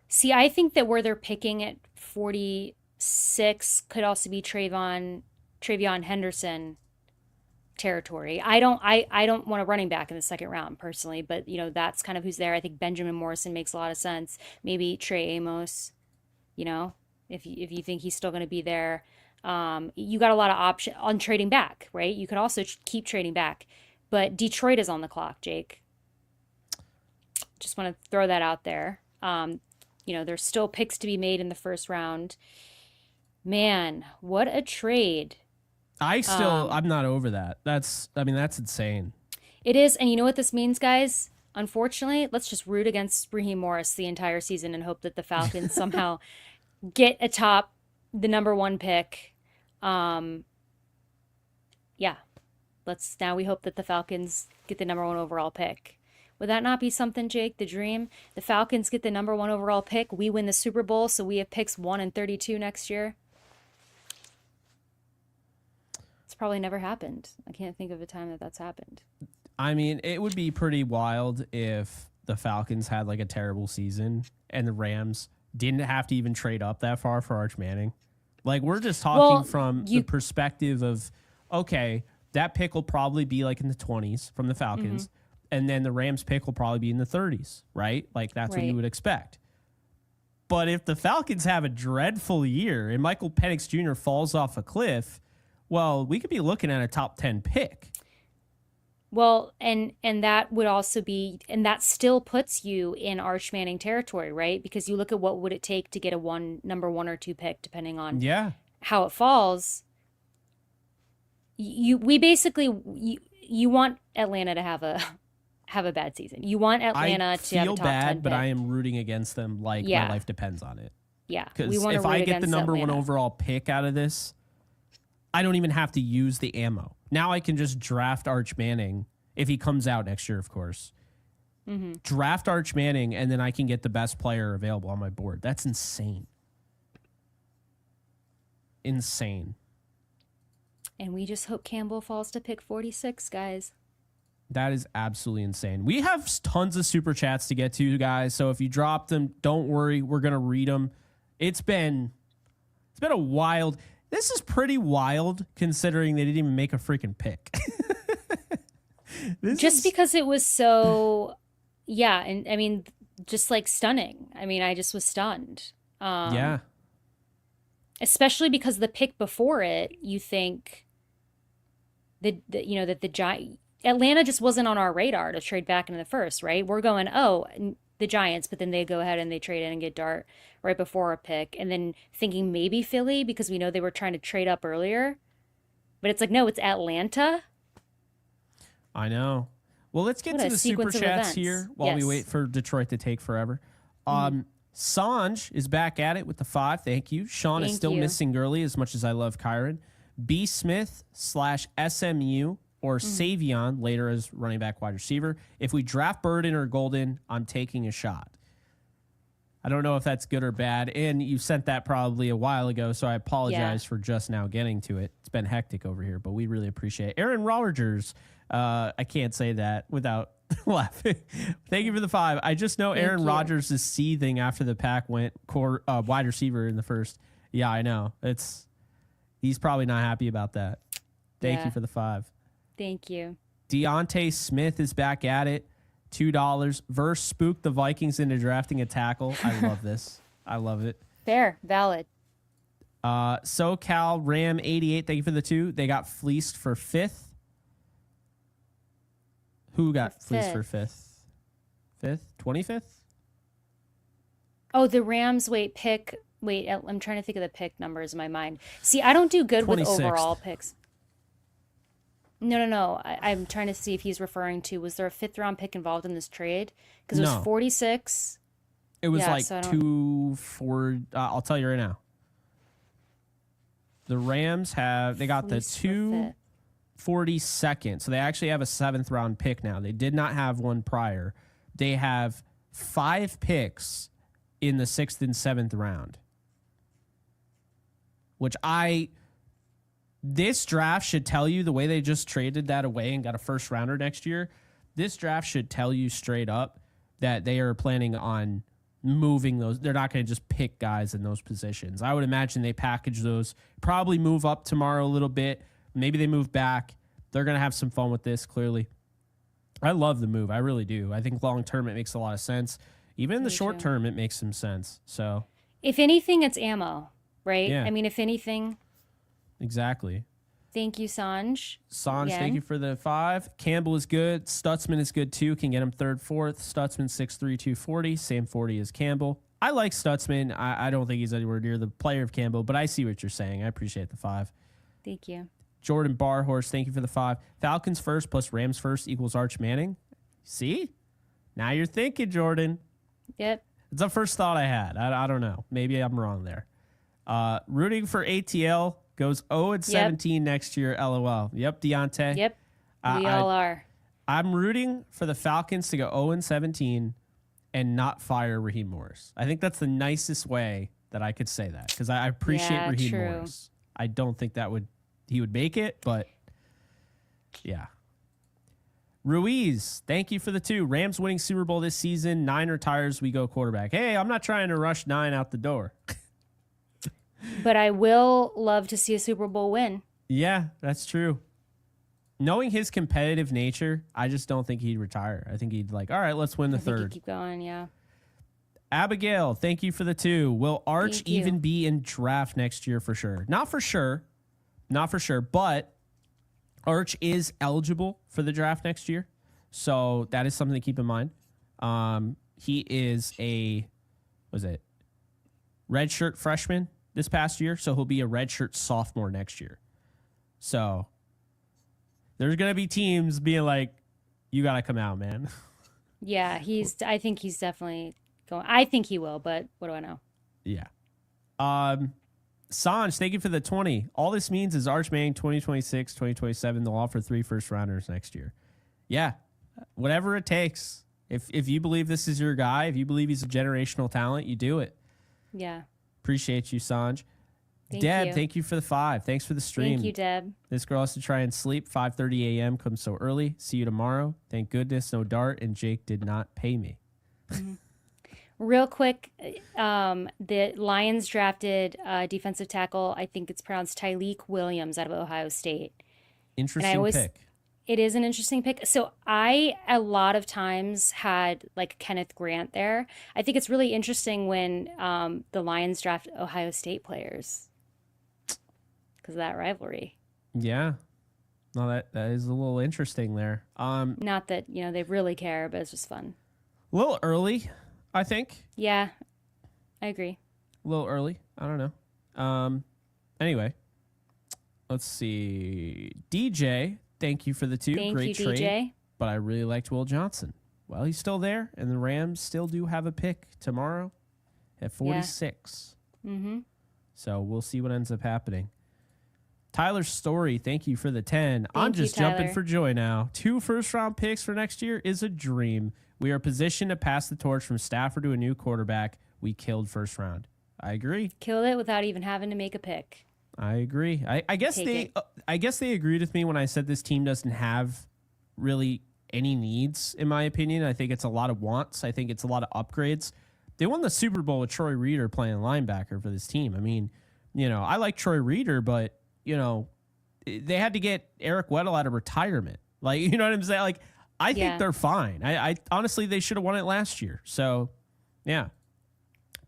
See, I think that where they're picking at 46 could also be Travion Henderson territory. I don't want a running back in the second round personally, but that's kind of who's there. I think Benjamin Morrison makes a lot of sense. Maybe Trey Amos, you know, if you think he's still going to be there. You got a lot of option on trading back, right? You could also keep trading back, but Detroit is on the clock, Jake. Just want to throw that out there. There's still picks to be made in the first round. Man, what a trade. I'm not over that. That's insane. It is, and you know what this means, guys? Unfortunately, let's just root against Raheem Morris the entire season and hope that the Falcons somehow get atop the number one pick. Yeah. Now we hope that the Falcons get the number one overall pick. Would that not be something, Jake? The dream? The Falcons get the number one overall pick. We win the Super Bowl, so we have picks 1 and 32 next year. It's probably never happened. I can't think of a time that's happened. I mean, it would be pretty wild if the Falcons had like a terrible season and the Rams didn't have to even trade up that far for Arch Manning. Like, we're just talking from the perspective of, okay, that pick will probably be like in the 20s from the Falcons. Mm-hmm. And then the Rams pick will probably be in the 30s, right? Like, that's what you would expect. But if the Falcons have a dreadful year and Michael Penix Jr. falls off a cliff, well, we could be looking at a top 10 pick. Well, and that would also be, and that still puts you in Arch Manning territory, right? Because you look at what would it take to get a number 1 or 2 pick, depending on how it falls. You want Atlanta to have a bad season. You want Atlanta to have a top 10 bad, but pick. I am rooting against them like my life depends on it. Yeah, because if I get the number Atlanta. 1 overall pick out of this, I don't even have to use the ammo. Now I can just draft Arch Manning if he comes out next year, of course. Mm-hmm. Draft Arch Manning, and then I can get the best player available on my board. That's insane. Insane. And we just hope Campbell falls to pick 46, guys. That is absolutely insane. We have tons of super chats to get to, guys. So if you drop them, don't worry. We're going to read them. It's been a wild... This is pretty wild considering they didn't even make a freaking pick. Because it was so... Yeah, and I mean, just like stunning. I mean, I just was stunned. Yeah. Especially because the pick before it, you think that the Giants... Atlanta just wasn't on our radar to trade back into the first, right? We're going, the Giants, but then they go ahead and they trade in and get Dart right before a pick. And then thinking maybe Philly because we know they were trying to trade up earlier. But it's like, no, it's Atlanta. I know. Well, let's get to the super chats here while we wait for Detroit to take forever. Sanj is back at it with the 5. Thank you. Sean is still missing Gurley as much as I love Kyron. B. Smith /SMU. Or Savion later as running back wide receiver. If we draft Burden or Golden, I'm taking a shot. I don't know if that's good or bad. And you sent that probably a while ago, so I apologize for just now getting to it. It's been hectic over here, but we really appreciate it. Aaron Rodgers, I can't say that without laughing. Thank you for the 5. I just know Aaron Rodgers is seething after the pack went wide receiver in the first. Yeah, I know. He's probably not happy about that. Thank you for the 5. Thank you. Deontay Smith is back at it. $2. Verse spooked the Vikings into drafting a tackle. I love this. I love it. Fair. Valid. SoCal Ram 88. Thank you for the 2. They got fleeced for 5th. Who got fleeced for 5th? 5th? 25th? Oh, the Rams. Wait, I'm trying to think of the pick numbers in my mind. See, I don't do good 26th. With overall picks. No. I'm trying to see if he's referring to, was there a 5th round pick involved in this trade? Because it was 46. It was I'll tell you right now. The Rams they got the 242nd. So they actually have a 7th round pick now. They did not have one prior. They have 5 picks in the 6th and 7th round. This draft should tell you, the way they just traded that away and got a first rounder next year, this draft should tell you straight up that they are planning on moving those. They're not going to just pick guys in those positions. I would imagine they package those, probably move up tomorrow a little bit. Maybe they move back. They're going to have some fun with this, clearly. I love the move. I really do. I think long term it makes a lot of sense. Even in the short term, it makes some sense. So, if anything, it's ammo, right? Yeah. I mean, if anything. Exactly. Thank you, Sanj. Sanj, Again. thank you for the 5. Campbell is good. Stutzman is good too. Can get him 3rd, 4th. Stutzman 6'3", 240. Same 40 as Campbell. I like Stutzman. I don't think he's anywhere near the player of Campbell, but I see what you're saying. I appreciate the 5. Thank you. Jordan Barhorse, thank you for the 5. Falcons first plus Rams first equals Arch Manning. See? Now you're thinking, Jordan. Yep. It's the first thought I had. I don't know. Maybe I'm wrong there. Rooting for ATL goes 0-17 next year. LOL. Yep, Deontay. Yep. We all are. I'm rooting for the Falcons to go 0-17 and not fire Raheem Morris. I think that's the nicest way that I could say that because I appreciate Raheem Morris. I don't think he would make it, but yeah. Ruiz, thank you for the 2. Rams winning Super Bowl this season. 9 retires. We go quarterback. Hey, I'm not trying to rush 9 out the door. But I will love to see a Super Bowl win. Yeah, that's true. Knowing his competitive nature, I just don't think he'd retire. I think he'd all right, let's win the 3rd. Keep going, yeah. Abigail, thank you for the 2. Will Arch even be in draft next year for sure? Not for sure, but Arch is eligible for the draft next year. So that is something to keep in mind. He is redshirt freshman this past year, so he'll be a redshirt sophomore next year. So there's going to be teams being like, you got to come out, man. Yeah, I think he's definitely going. I think he will, but what do I know? Yeah. Sanj, thank you for the 20. All this means is Arch Manning 2026, 2027, they'll offer 3 first-rounders next year. Yeah, whatever it takes. If you believe this is your guy, if you believe he's a generational talent, you do it. Yeah. Appreciate you, Sanj. Deb, thank you for the 5. Thanks for the stream. Thank you, Deb. This girl has to try and sleep. 5:30 a.m. comes so early. See you tomorrow. Thank goodness no dart, and Jake did not pay me. Mm-hmm. Real quick, the Lions drafted defensive tackle, I think it's pronounced Tyleek Williams out of Ohio State. Interesting pick. It is an interesting pick. So I, a lot of times, had Kenneth Grant there. I think it's really interesting when the Lions draft Ohio State players because of that rivalry. Yeah. No, that is a little interesting there. Not that, they really care, but it's just fun. A little early, I think. Yeah, I agree. A little early. I don't know. Anyway, let's see. DJ, thank you for the 2. Great trade. DJ. But I really liked Will Johnson. Well, he's still there, and the Rams still do have a pick tomorrow at 46. Yeah. Mm-hmm. So we'll see what ends up happening. Tyler Story, thank you for the 10. I'm just jumping for joy now. 2 first-round picks for next year is a dream. We are positioned to pass the torch from Stafford to a new quarterback. We killed first round. I agree. Killed it without even having to make a pick. I agree. I guess they agreed with me when I said this team doesn't have really any needs, in my opinion. I think it's a lot of wants. I think it's a lot of upgrades. They won the Super Bowl with Troy Reader playing linebacker for this team. I mean, I like Troy Reader, but, they had to get Eric Weddle out of retirement. You know what I'm saying? I think they're fine. I honestly, they should have won it last year. So, yeah.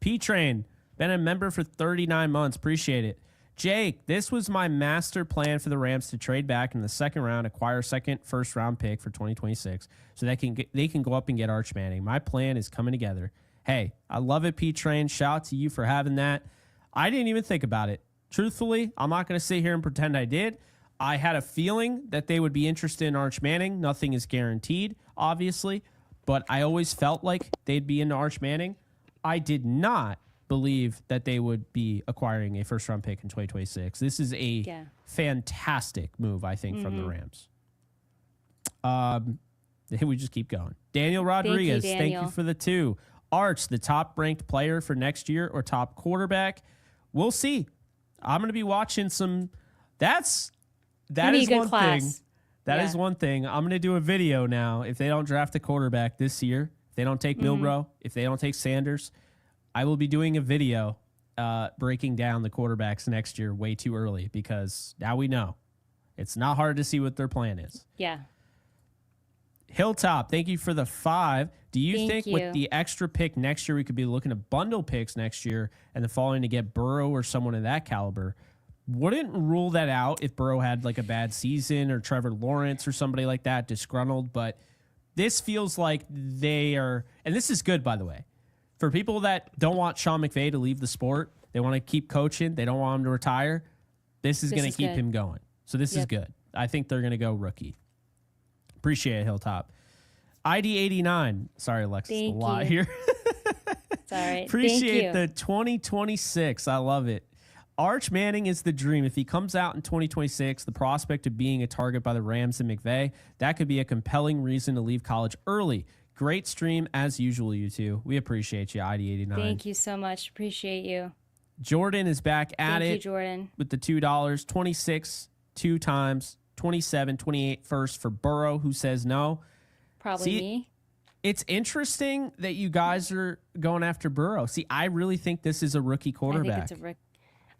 P-Train, been a member for 39 months. Appreciate it. Jake, this was my master plan for the Rams to trade back in the second round, acquire a second first-round pick for 2026 so they can go up and get Arch Manning. My plan is coming together. Hey, I love it, P-Train. Shout out to you for having that. I didn't even think about it. Truthfully, I'm not going to sit here and pretend I did. I had a feeling that they would be interested in Arch Manning. Nothing is guaranteed, obviously, but I always felt like they'd be into Arch Manning. I did not believe that they would be acquiring a first-round pick in 2026. This is a fantastic move, I think, from the Rams. We just keep going. Daniel Rodriguez, thank you for the 2. Arch, the top-ranked player for next year or top quarterback? We'll see. I'm going to be watching some. That is one thing. That is one thing. I'm going to do a video now. If they don't draft a quarterback this year, if they don't take Milroe, if they don't take Sanders, I will be doing a video breaking down the quarterbacks next year way too early because now we know. It's not hard to see what their plan is. Yeah. Hilltop, thank you for the 5. Do you Thank think you. with the extra pick next year, we could be looking to bundle picks next year and the following to get Burrow or someone of that caliber? Wouldn't rule that out if Burrow had like a bad season or Trevor Lawrence or somebody like that, disgruntled. But this feels like they are, and this is good, by the way, for people that don't want Sean McVay to leave the sport. They want to keep coaching. They don't want him to retire. This is going to keep him going. So this is good. I think they're going to go rookie. Appreciate it, Hilltop. ID89. Sorry, Alexis, a lot here. It's all right. Appreciate the 2026. I love it. Arch Manning is the dream. If he comes out in 2026, the prospect of being a target by the Rams and McVay, that could be a compelling reason to leave college early. Great stream as usual, you two. We appreciate you, ID89. Thank you so much. Appreciate you. Jordan is back at it. Thank you, Jordan. With the $2. 26, 2 times. 27, 28 first for Burrow, who says no. Probably me. It's interesting that you guys are going after Burrow. See, I really think this is a rookie quarterback. I think it's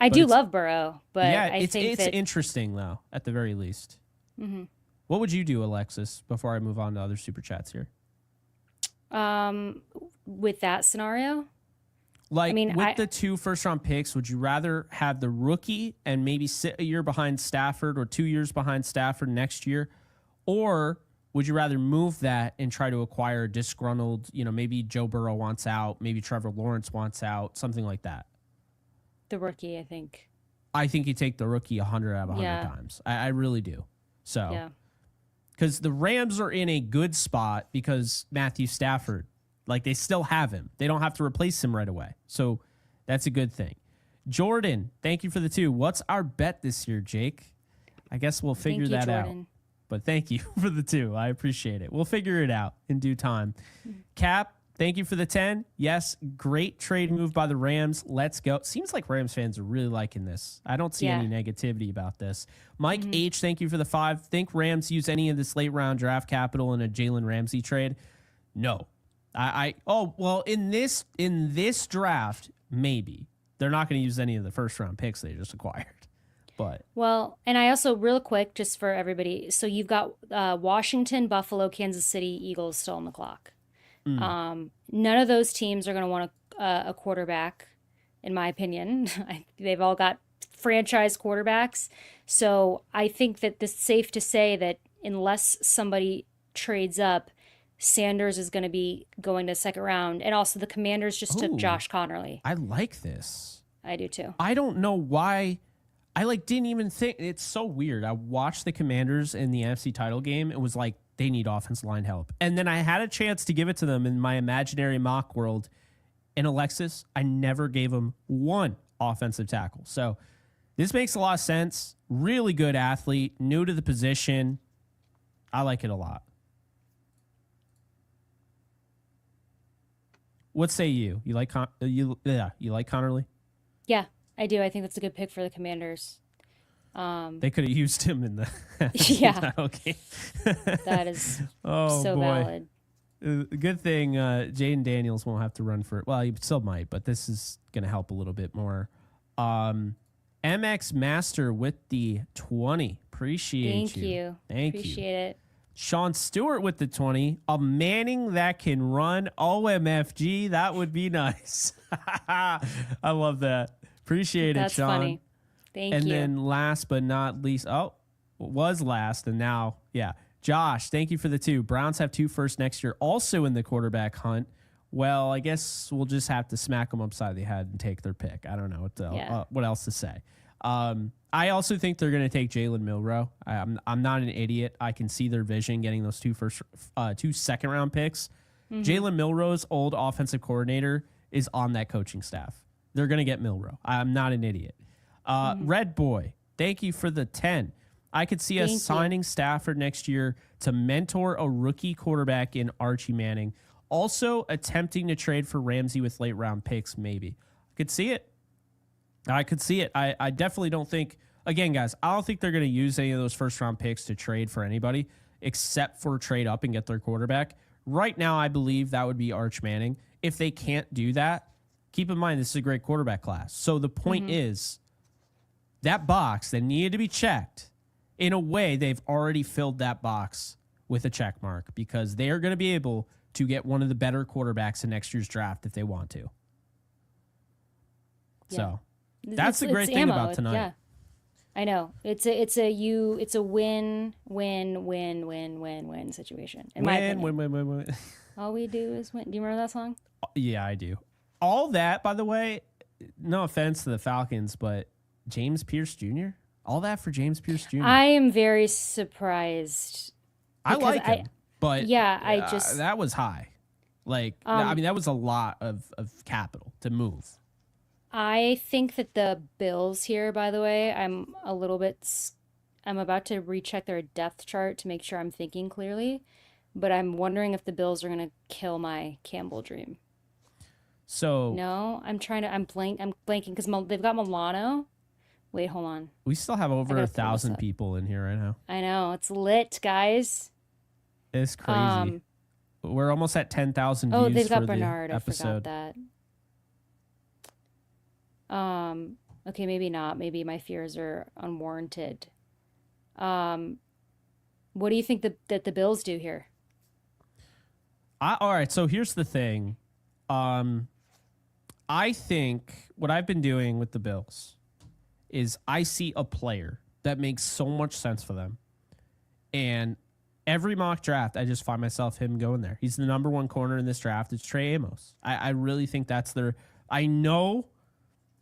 I do love Burrow, but yeah, I think it's interesting, though, at the very least. Mm-hmm. What would you do, Alexis, before I move on to other super chats here? With that scenario? Like, with the 2 first-round picks, would you rather have the rookie and maybe sit a year behind Stafford or 2 years behind Stafford next year? Or would you rather move that and try to acquire a disgruntled, maybe Joe Burrow wants out, maybe Trevor Lawrence wants out, something like that? The rookie, I think. I think you take the rookie 100 out of 100 times. I really do. So, because the Rams are in a good spot because Matthew Stafford, like, they still have him. They don't have to replace him right away. So that's a good thing. Jordan, thank you for the 2. What's our bet this year, Jake? I guess we'll figure that out. But thank you for the 2. I appreciate it. We'll figure it out in due time. Cap, thank you for the 10. Yes, great trade move by the Rams. Let's go. Seems like Rams fans are really liking this. I don't see any negativity about this. Mike H, thank you for the 5. Think Rams use any of this late round draft capital in a Jalen Ramsey trade? No. In this draft, maybe. They're not going to use any of the first round picks they just acquired. But and I also, real quick, just for everybody, so you've got Washington, Buffalo, Kansas City, Eagles still on the clock. None of those teams are going to want a quarterback, in my opinion. They've all got franchise quarterbacks. So I think that it's safe to say that unless somebody trades up, Sanders is going to be going to the second round. And also the Commanders just took Josh Connerly. I like this. I do too. I don't know why. I didn't even think. It's so weird. I watched the Commanders in the NFC title game. It was like, they need offensive line help. And then I had a chance to give it to them in my imaginary mock world. And Alexis, I never gave them one offensive tackle. So this makes a lot of sense. Really good athlete, new to the position. I like it a lot. What say you? You like you like Connerly? Yeah, I do. I think that's a good pick for the Commanders. They could have used him in the title game. That is valid. Good thing Jaden Daniels won't have to run for it. Well, he still might, but this is going to help a little bit more. MX Master with the 20. Appreciate you. Thank you. Appreciate it. Sean Stewart with the 20. A Manning that can run OMFG. That would be nice. I love that. Appreciate it, Sean. That's funny. Thank you. And then last but not least, was last and now, Josh, thank you for the 2. Browns have 2 first next year, also in the quarterback hunt. Well, I guess we'll just have to smack them upside the head and take their pick. I don't know what else to say. I also think they're going to take Jalen Milroe. I'm not an idiot. I can see their vision getting those 2 second round picks. Mm-hmm. Jalen Milroe's old offensive coordinator is on that coaching staff. They're going to get Milroe. I'm not an idiot. Red Boy, thank you for the 10. I could see us signing Stafford next year to mentor a rookie quarterback in Archie Manning. Also attempting to trade for Ramsey with late round picks, maybe. I could see it. I definitely don't think, again, guys, I don't think they're going to use any of those first round picks to trade for anybody except for trade up and get their quarterback. Right now, I believe that would be Arch Manning. If they can't do that, keep in mind this is a great quarterback class. So the point is that box that needed to be checked, in a way, they've already filled that box with a check mark because they are going to be able to get one of the better quarterbacks in next year's draft if they want to. Yeah. So that's the great thing ammo. about tonight. Yeah. I know. It's a win situation. In my opinion. Win. All we do is win. Do you remember that song? Yeah, I do. All that, by the way, no offense to the Falcons, but James Pierce Jr., all that for James Pierce Jr. I am very surprised. I like him, but that was high. Like, I mean, that was a lot of capital to move. I think that the Bills here, by the way, I'm about to recheck their depth chart to make sure I'm thinking clearly, but I'm wondering if the Bills are going to kill my Campbell dream. So no, I'm blanking because they've got Milano. Wait, hold on. We still have over 1,000 people in here right now. I know. It's lit, guys. It's crazy. We're almost at 10,000 views. Oh, they've got for Bernard. The episode. I forgot that. Okay, maybe not. Maybe my fears are unwarranted. What do you think that the Bills do here? All right, so here's the thing. I think what I've been doing with the Bills is I see a player that makes so much sense for them. And every mock draft, I just find myself him going there. He's the number one corner in this draft. It's Trey Amos. I really think that's I know,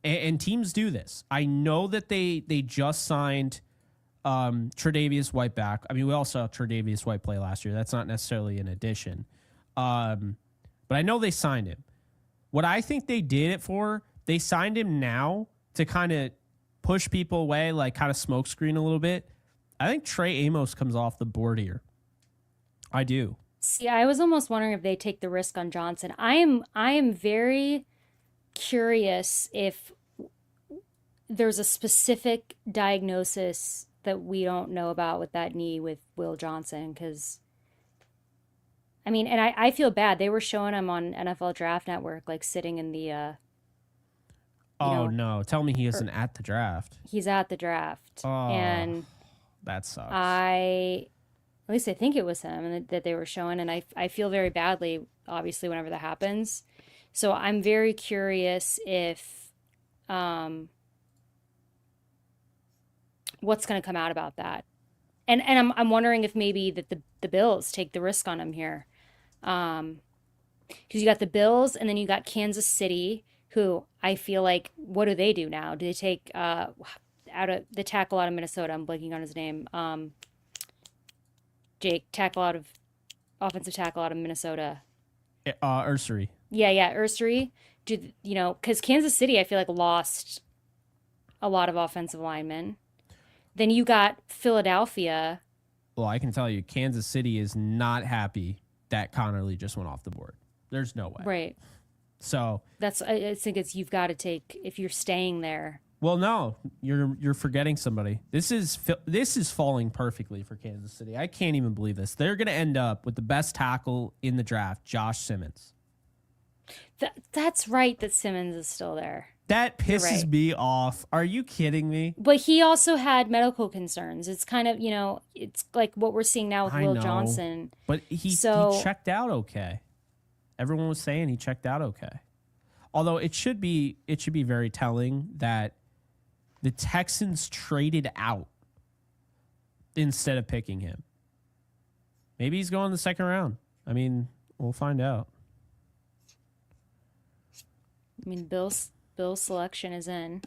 and teams do this. I know that they just signed Tre'Davious White back. I mean, we also saw Tre'Davious White play last year. That's not necessarily an addition. But I know they signed him. What I think they did it for, they signed him now to kind of push people away, like kind of smokescreen a little bit. I think Trey Amos comes off the board here. I do. See, I was almost wondering if they take the risk on Johnson. I am very curious if there's a specific diagnosis that we don't know about with that knee with Will Johnson, because I mean, and I feel bad. They were showing him on NFL Draft Network, like sitting in the no. Tell me he isn't at the draft. He's at the draft. Oh, and that sucks. At least I think it was him that they were showing, and I feel very badly, obviously, whenever that happens. So I'm very curious if what's going to come out about that. And I'm wondering if maybe that the Bills take the risk on him here. Because you got the Bills, and then you got Kansas City, who I feel like, what do they do now? Do they take out of the tackle out of Minnesota? I'm blanking on his name. Jake, offensive tackle out of Minnesota. Ursery. Yeah, Ursery. Because Kansas City, I feel like, lost a lot of offensive linemen. Then you got Philadelphia. Well, I can tell you, Kansas City is not happy that Connerly just went off the board. There's no way. Right. So I think you've got to take, if you're staying there. Well, no, you're forgetting somebody. This is falling perfectly for Kansas City. I can't even believe this. They're going to end up with the best tackle in the draft, Josh Simmons. That's right that Simmons is still there. That pisses me off. Are you kidding me? But he also had medical concerns. It's kind of, it's like what we're seeing now with Will Johnson. But he checked out okay. Everyone was saying he checked out okay. Although it should be very telling that the Texans traded out instead of picking him. Maybe he's going the second round. I mean, we'll find out. I mean, Bill's selection is in.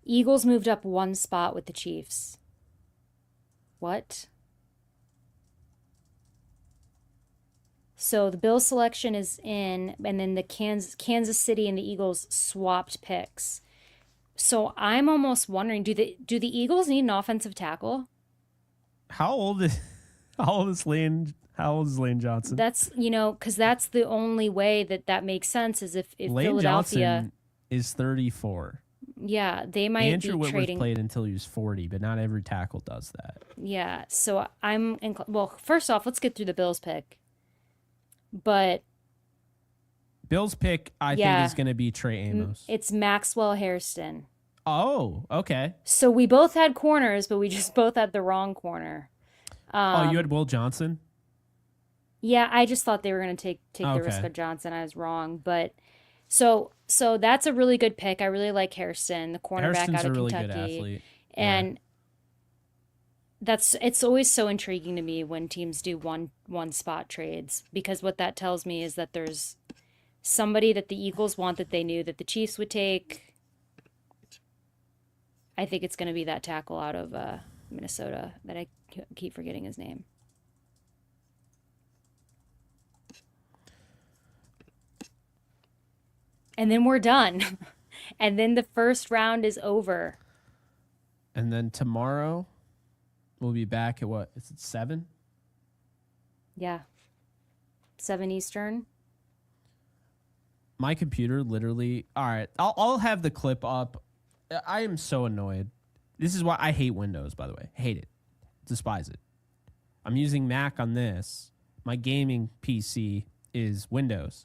Eagles moved up one spot with the Chiefs. What? So the Bills selection is in, and then the Kansas City and the Eagles swapped picks. So I'm almost wondering, do the Eagles need an offensive tackle? How old is Lane Johnson? That's, because that's the only way that makes sense is if Lane Philadelphia Johnson is 34. Yeah, they might Andrew be Whitworth trading. played until he was 40, but not every tackle does that. Yeah, so well, first off, let's get through the Bills pick. But Bill's pick, I think, is yeah, going to be Trey Amos. it's Maxwell Hairston. Oh, okay. So we both had corners, but we just both had the wrong corner. Oh, you had Will Johnson? Yeah, I just thought they were going to take the risk Okay. of Johnson. I was wrong, but so that's a really good pick. I really like Hairston, the cornerback Hairston's out a of really Kentucky, good athlete. and it's always so intriguing to me when teams do one spot trades, because what that tells me is that there's somebody that the Eagles want that they knew that the Chiefs would take. I think it's going to be that tackle out of Minnesota that I keep forgetting his name. And then we're done. And then the first round is over. And then tomorrow, we'll be back at what? Is it 7? Yeah. 7 Eastern. My computer literally. All right, I'll have the clip up. I am so annoyed. This is why I hate Windows, by the way. Hate it. Despise it. I'm using Mac on this. My gaming PC is Windows.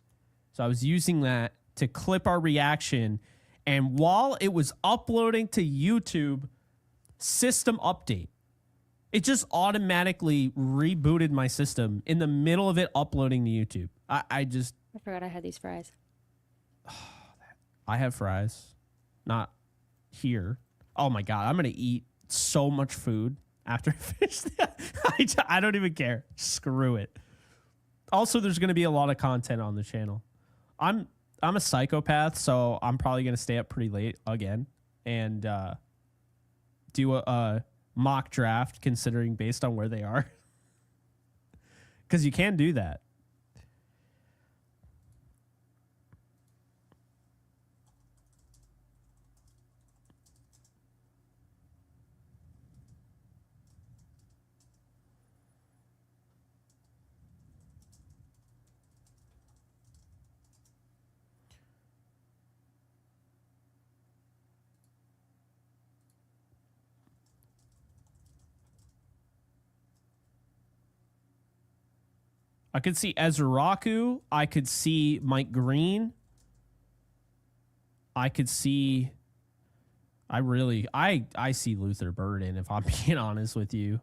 So I was using that to clip our reaction. And while it was uploading to YouTube, system update, it just automatically rebooted my system in the middle of it uploading to YouTube. I forgot I had these fries. I have fries. Not here. Oh my God. I'm going to eat so much food after I finish that. I don't even care. Screw it. Also, there's going to be a lot of content on the channel. I'm a psychopath, so I'm probably going to stay up pretty late again and do a mock draft, considering based on where they are. Because you can do that. I could see Ezraku. I could see Mike Green. I could see. I see Luther Burden, if I'm being honest with you.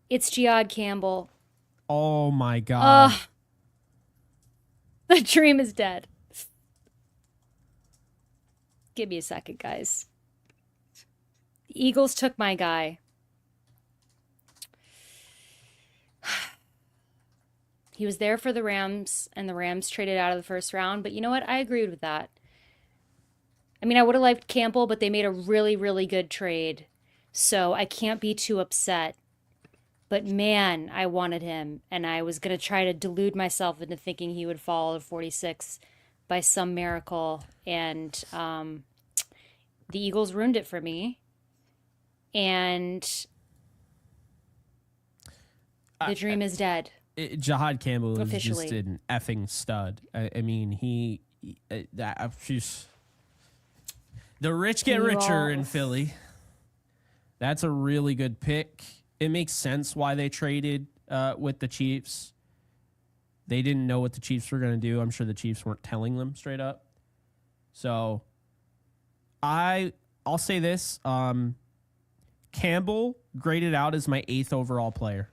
It's Jihad Campbell. Oh my God. The dream is dead. Give me a second, guys. The Eagles took my guy. He was there for the Rams, and the Rams traded out of the first round. But you know what? I agreed with that. I mean, I would have liked Campbell, but they made a really, really good trade. So I can't be too upset. But man, I wanted him, and I was going to try to delude myself into thinking he would fall to 46 by some miracle. And the Eagles ruined it for me. And the dream is dead. Jihad Campbell is Officially. just an effing stud. I mean, the rich get richer in Philly. That's a really good pick. It makes sense why they traded with the Chiefs. They didn't know what the Chiefs were going to do. I'm sure the Chiefs weren't telling them straight up. So I'll say this. Campbell graded out as my 8th overall player.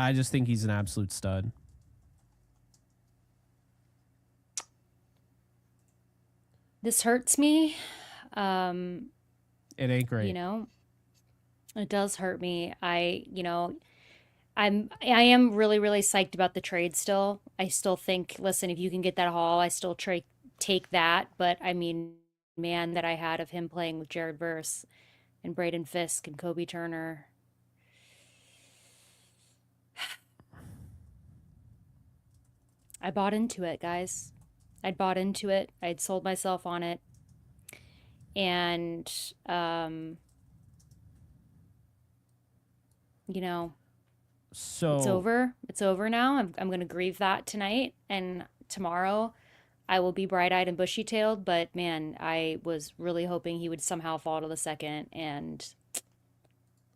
I just think he's an absolute stud. This hurts me. It ain't great. You know, it does hurt me. I am really, really psyched about the trade still. I still think, listen, if you can get that haul, I still take that. But I mean, man, that I had of him playing with Jared Verse and Braden Fisk and Kobe Turner. I bought into it, guys. I'd bought into it. I'd sold myself on it. And, you know, It's So over. It's over now. I'm going to grieve that tonight. And tomorrow I will be bright eyed and bushy tailed. But man, I was really hoping he would somehow fall to the second. And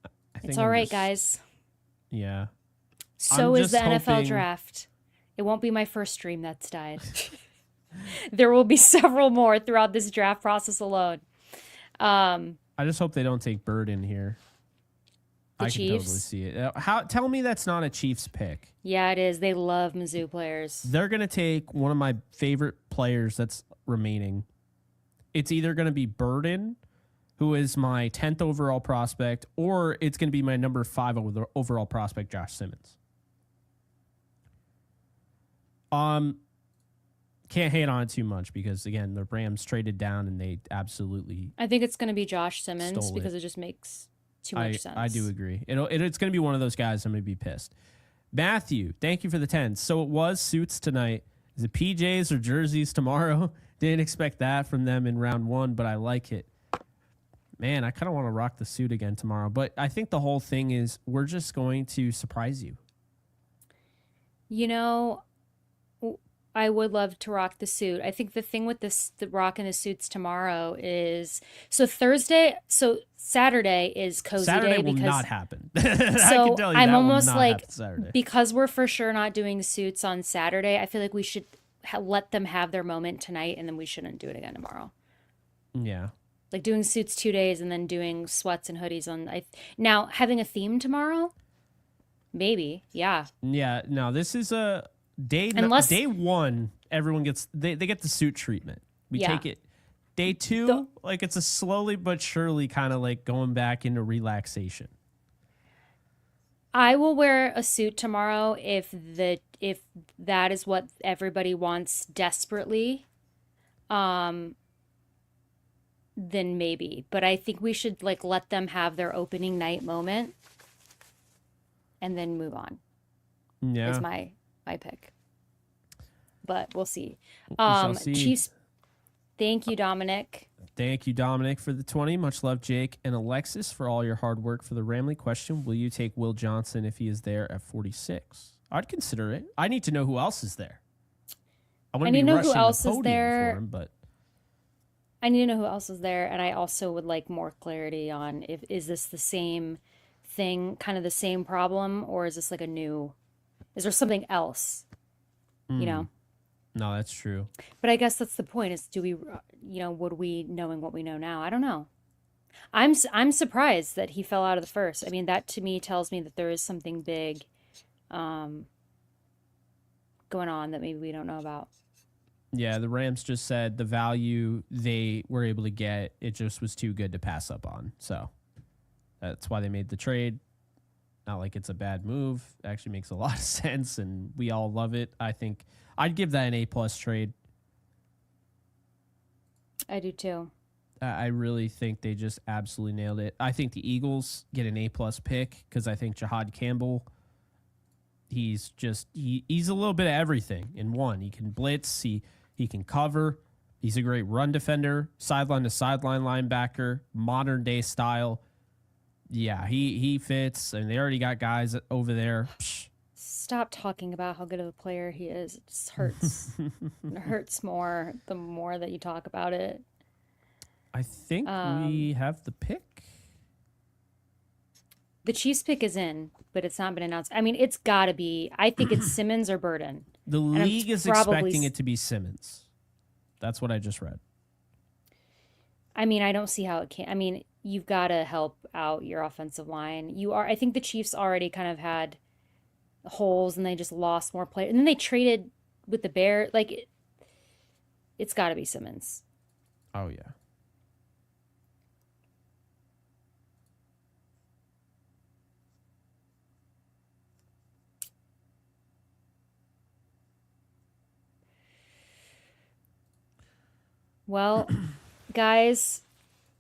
I it's think all I'm right, just, guys. yeah. I'm So is the just NFL hoping. draft. It won't be my first stream that's died. There will be several more throughout this draft process alone. Um, I just hope they don't take Bird in here. the I can totally Chiefs. see it. How? Tell me that's not a Chiefs pick. Yeah, it is. They love Mizzou players. They're gonna take one of my favorite players that's remaining. It's either gonna be Burden, who is my 10th overall prospect, or it's gonna be my number 5 overall prospect, Josh Simmons. Can't hate on it too much because again, the Rams traded down and they absolutely I think it's going to be Josh Simmons stole because it. it just makes too much sense. I do agree. It's going to be one of those guys I'm going to be pissed. Matthew, thank you for the 10. So it was suits tonight. Is it PJs or jerseys tomorrow? Didn't expect that from them in round 1, but I like it. Man, I kind of want to rock the suit again tomorrow. But I think the whole thing is we're just going to surprise you. You know, I would love to rock the suit. I think the thing with the rocking the suits tomorrow is so Saturday is cozy Saturday day will because not happen. I can so tell you I'm that will almost not like happen Saturday. because we're for sure not doing suits on Saturday. I feel like we should let them have their moment tonight, and then we shouldn't do it again tomorrow. Yeah. Like doing suits 2 days and then doing sweats and hoodies on. Now having a theme tomorrow, maybe, yeah. Yeah. No, this is a Unless day 1. Everyone gets they get the suit treatment. We yeah, take it. Day 2, the, like it's a slowly but surely kind of like going back into relaxation. I will wear a suit tomorrow if that is what everybody wants desperately. Um, then maybe. But I think we should like let them have their opening night moment and then move on. Yeah. Is my pick. But we'll see. We shall see. Chiefs, thank you, Dominic. Thank you, Dominic, for the 20. Much love, Jake and Alexis, for all your hard work for the Ramley question. Will you take Will Johnson if he is there at 46? I'd consider it. I need to know who else is there. I I wouldn't need be to know rushing who else the is podium there. for him, but I need to know who else is there, and I also would like more clarity on if is this the same thing, kind of the same problem, or is this like is there something else, you know? no, that's true. But I guess that's the point is do we, would we knowing what we know now? I don't know. I'm surprised that he fell out of the first. I mean, that to me tells me that there is something big um, going on that maybe we don't know about. Yeah, the Rams just said the value they were able to get, it just was too good to pass up on. So that's why they made the trade. Not like it's a bad move. It actually makes a lot of sense, and we all love it. I think I'd give that an A-plus trade. I do too. I really think they just absolutely nailed it. I think the Eagles get an A-plus pick because I think Jahad Campbell, he's a little bit of everything in one. He can blitz. He can cover. He's a great run defender, sideline to sideline linebacker, modern day style. Yeah, he fits, and they already got guys over there. Psh. Stop talking about how good of a player he is. It just hurts. It hurts more the more that you talk about it. I think we have the pick. The Chiefs pick is in, but it's not been announced. I mean, it's got to be. I think it's Simmons or Burden. The league is expecting it to be Simmons. That's what I just read. I mean, I don't see how it can. I mean, you've got to help out your offensive line. I think the Chiefs already kind of had holes and they just lost more players. And then they traded with the Bears. Like, it's got to be Simmons. Oh, yeah. Well, guys,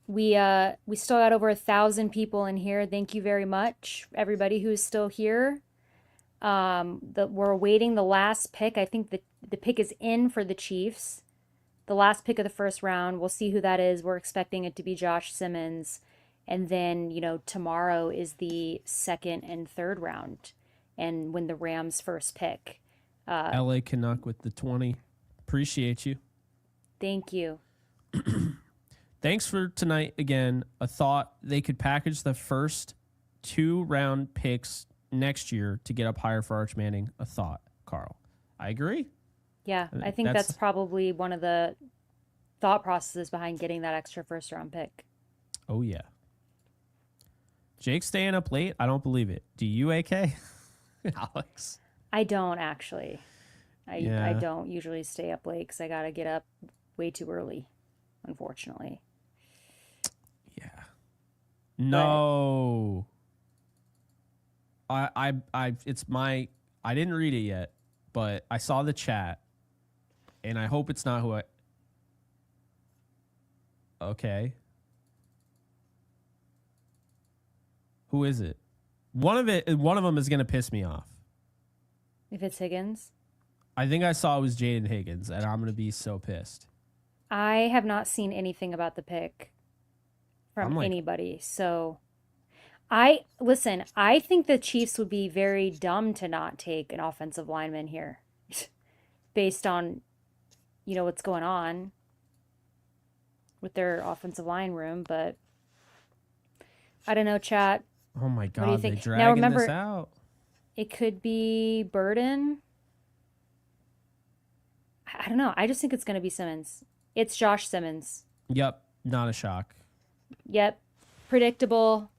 we still got over 1,000 people in here. Thank you very much, everybody who's still here. We're awaiting the last pick. I think the pick is in for the Chiefs. The last pick of the first round. We'll see who that is. We're expecting it to be Josh Simmons. And then, tomorrow is the second and third round. and win the Rams' first pick. LA Canuck with the 20. Appreciate you. Thank you. Thanks for tonight again. A thought they could package the first 2-round picks next year to get up higher for Arch Manning. A thought, Carl. I agree. Yeah, I think that's probably one of the thought processes behind getting that extra first-round pick. Oh, yeah. Jake staying up late? I don't believe it. Do you, AK? Alex? I don't, actually. I don't usually stay up late because I got to get up way too early, unfortunately. Yeah. No. I didn't read it yet, but I saw the chat, and I hope it's not who I... Okay. Who is it? One of them is going to piss me off. If it's Higgins? I think I saw it was Jaden Higgins, and I'm going to be so pissed. I have not seen anything about the pick from anybody. So I think the Chiefs would be very dumb to not take an offensive lineman here based on, what's going on with their offensive line room. But I don't know, chat. Oh my God, what do you think? they're dragging this out. It could be Burden. I don't know. I just think it's going to be Simmons. It's Josh Simmons. Yep. Not a shock. Yep. Predictable.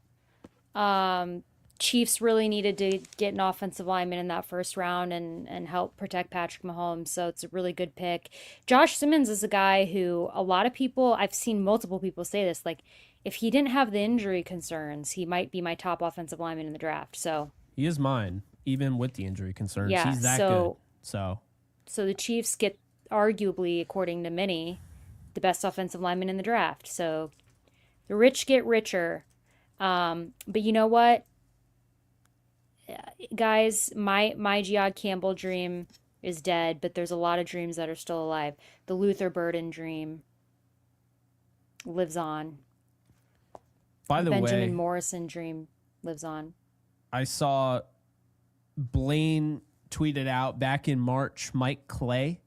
Chiefs really needed to get an offensive lineman in that first round and help protect Patrick Mahomes. So it's a really good pick. Josh Simmons is a guy who a lot of people, I've seen multiple people say this, like if he didn't have the injury concerns, he might be my top offensive lineman in the draft. So he is mine, even with the injury concerns. Yeah, he's that good. So the Chiefs get arguably, according to many, the best offensive lineman in the draft. So the rich get richer. But you know what, guys, my Jihad Campbell dream is dead, but there's a lot of dreams that are still alive. The Luther Burden dream lives on. By the Benjamin Morrison dream lives on. I saw Blaine tweeted out back in March, Mike Clay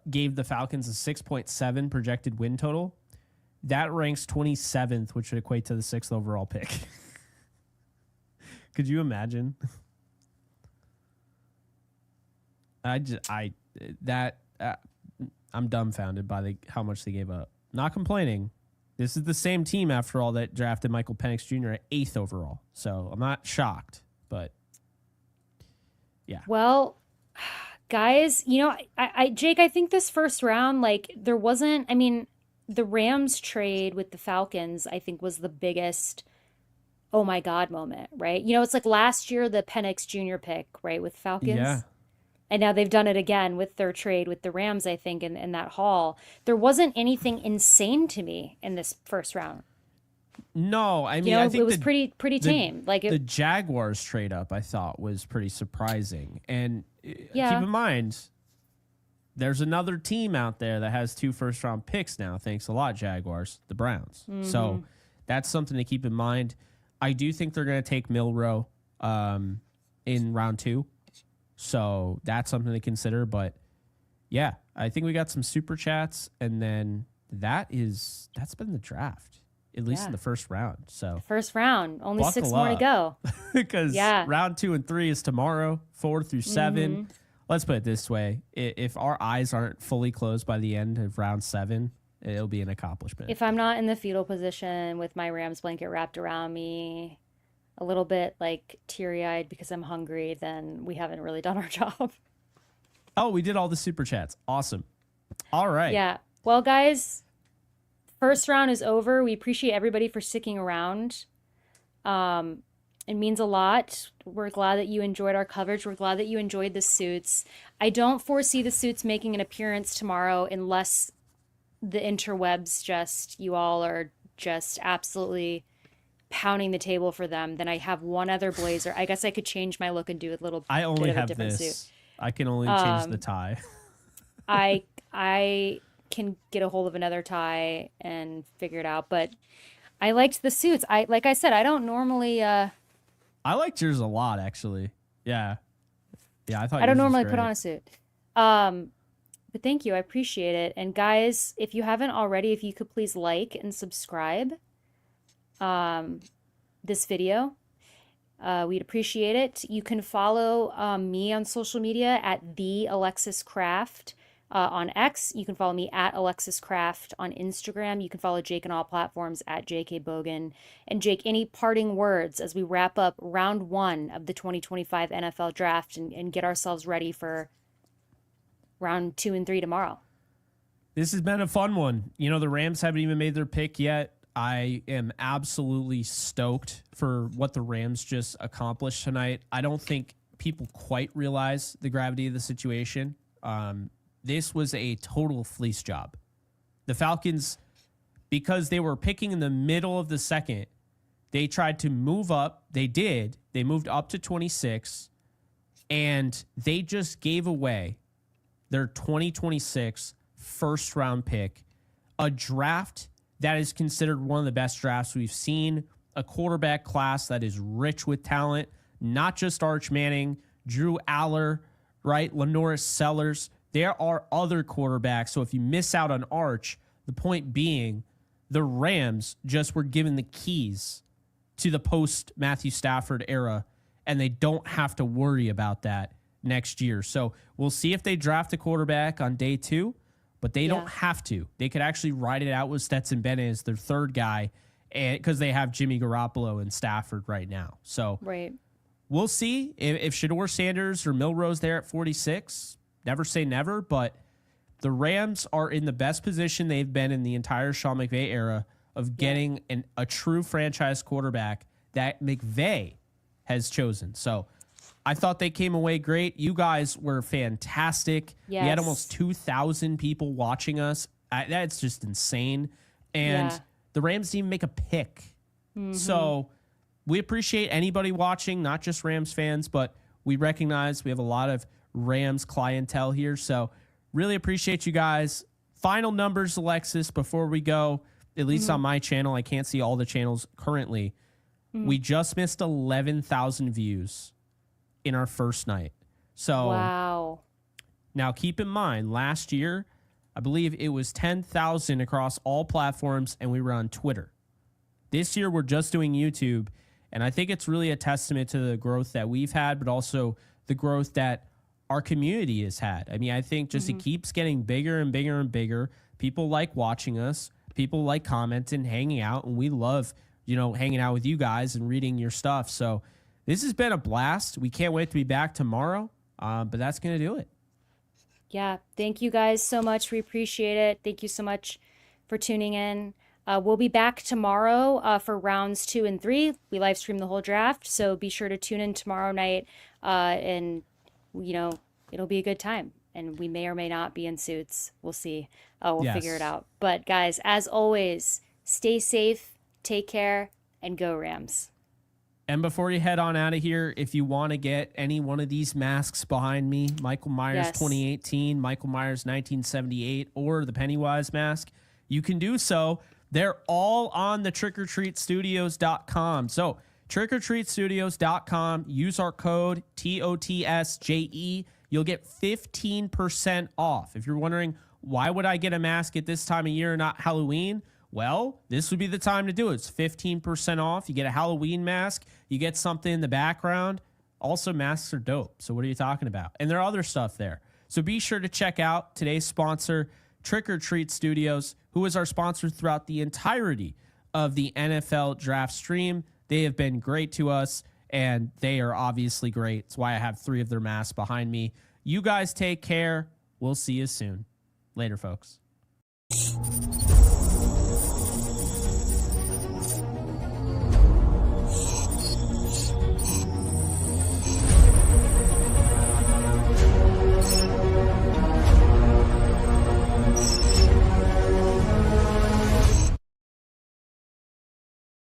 gave the Falcons a 6.7 projected win total. That ranks 27th, which would equate to the 6th overall pick. Could you imagine? I'm dumbfounded by how much they gave up. Not complaining. This is the same team, after all, that drafted Michael Penix Jr. at 8th overall. So I'm not shocked, but yeah. Well, guys, Jake, I think this first round, there wasn't, the Rams trade with the Falcons, I think, was the biggest, oh my God moment, right? It's like last year, the Penix Jr. pick, right, with Falcons. Yeah. And now they've done it again with their trade with the Rams, I think, in that haul. There wasn't anything insane to me in this first round. No, I mean, I think it was pretty tame. The Jaguars trade up, I thought, was pretty surprising. And keep in mind, there's another team out there that has 2 first-round picks now. Thanks a lot, Jaguars, the Browns. Mm-hmm. So that's something to keep in mind. I do think they're going to take Milroe in round 2. So that's something to consider. But yeah, I think we got some super chats, and then that's been the draft, at least in the first round. So first round, only 6 more to go. Because round 2 and 3 is tomorrow, 4 through 7. Mm-hmm. Let's put it this way: if our eyes aren't fully closed by the end of round 7, it'll be an accomplishment. If I'm not in the fetal position with my Rams blanket wrapped around me, a little bit teary-eyed because I'm hungry, then we haven't really done our job. Oh, we did all the super chats. Awesome. All right. Yeah. Well, guys, first round is over. We appreciate everybody for sticking around. It means a lot. We're glad that you enjoyed our coverage. We're glad that you enjoyed the suits. I don't foresee the suits making an appearance tomorrow unless the interwebs you all are just absolutely pounding the table for them. Then I have one other blazer. I guess I could change my look and do a little I only bit of have a different this. suit. I can only change the tie. I can get a hold of another tie and figure it out. But I liked the suits. Like I said, I don't normally I liked yours a lot, actually. Yeah. Yeah, I thought I don't yours was normally put great. on a suit. But thank you. I appreciate it. And guys, if you haven't already, if you could please like and subscribe um, this video. We'd appreciate it. You can follow me on social media at the Alexis Kraft on X. You can follow me at Alexis Kraft on Instagram. You can follow Jake on all platforms at JK Bogan. And Jake, any parting words as we wrap up round 1 of the 2025 NFL draft and get ourselves ready for round 2 and 3 tomorrow? This has been a fun one. You know, the Rams haven't even made their pick yet. I am absolutely stoked for what the Rams just accomplished tonight. I don't think people quite realize the gravity of the situation. This was a total fleece job. The Falcons, because they were picking in the middle of the second, they tried to move up. They did. They moved up to 26, and they just gave away their 2026 first round pick, a draft that is considered one of the best drafts we've seen, a quarterback class that is rich with talent, not just Arch Manning, Drew Aller, right? Lenoris Sellers. There are other quarterbacks. So if you miss out on Arch, the point being the Rams just were given the keys to the post Matthew Stafford era, and they don't have to worry about that next year. So we'll see if they draft a quarterback on day 2. But they don't have to. They could actually ride it out with Stetson Bennett as their third guy, and because they have Jimmy Garoppolo and Stafford right now. So we'll see if Shedeur Sanders or Milrose there at 46. Never say never, but the Rams are in the best position they've been in the entire Sean McVay era of getting a true franchise quarterback that McVay has chosen. So I thought they came away great. You guys were fantastic. Yes. We had almost 2,000 people watching us. That's just insane. And the Rams didn't even make a pick. So we appreciate anybody watching, not just Rams fans, but we recognize we have a lot of Rams clientele here. So really appreciate you guys. Final numbers, Alexis, before we go, at least on my channel. I can't see all the channels currently. We just missed 11,000 views in our first night. So wow. Now keep in mind, last year, I believe it was 10,000 across all platforms, and we were on Twitter. This year, we're just doing YouTube, and I think it's really a testament to the growth that we've had, but also the growth that our community has had. I mean, I think just it keeps getting bigger and bigger and bigger. People like watching us. People like commenting, hanging out, and we love, hanging out with you guys and reading your stuff. So this has been a blast. We can't wait to be back tomorrow, but that's going to do it. Yeah. Thank you guys so much. We appreciate it. Thank you so much for tuning in. We'll be back tomorrow for rounds 2 and 3. We live stream the whole draft, so be sure to tune in tomorrow night, and it'll be a good time. And we may or may not be in suits. We'll see. We'll figure it out. But guys, as always, stay safe, take care, and go Rams. And before you head on out of here, if you want to get any one of these masks behind me, Michael Myers 2018, Michael Myers 1978, or the Pennywise mask, you can do so. They're all on the trickortreatstudios.com. So trickortreatstudios.com, use our code TOTSJE. You'll get 15% off. If you're wondering, why would I get a mask at this time of year, not Halloween? Well, this would be the time to do it. It's 15% off. You get a Halloween mask. You get something in the background. Also, masks are dope. So what are you talking about? And there are other stuff there. So be sure to check out today's sponsor, Trick or Treat Studios, who is our sponsor throughout the entirety of the NFL draft stream. They have been great to us, and they are obviously great. That's why I have 3 of their masks behind me. You guys take care. We'll see you soon. Later, folks.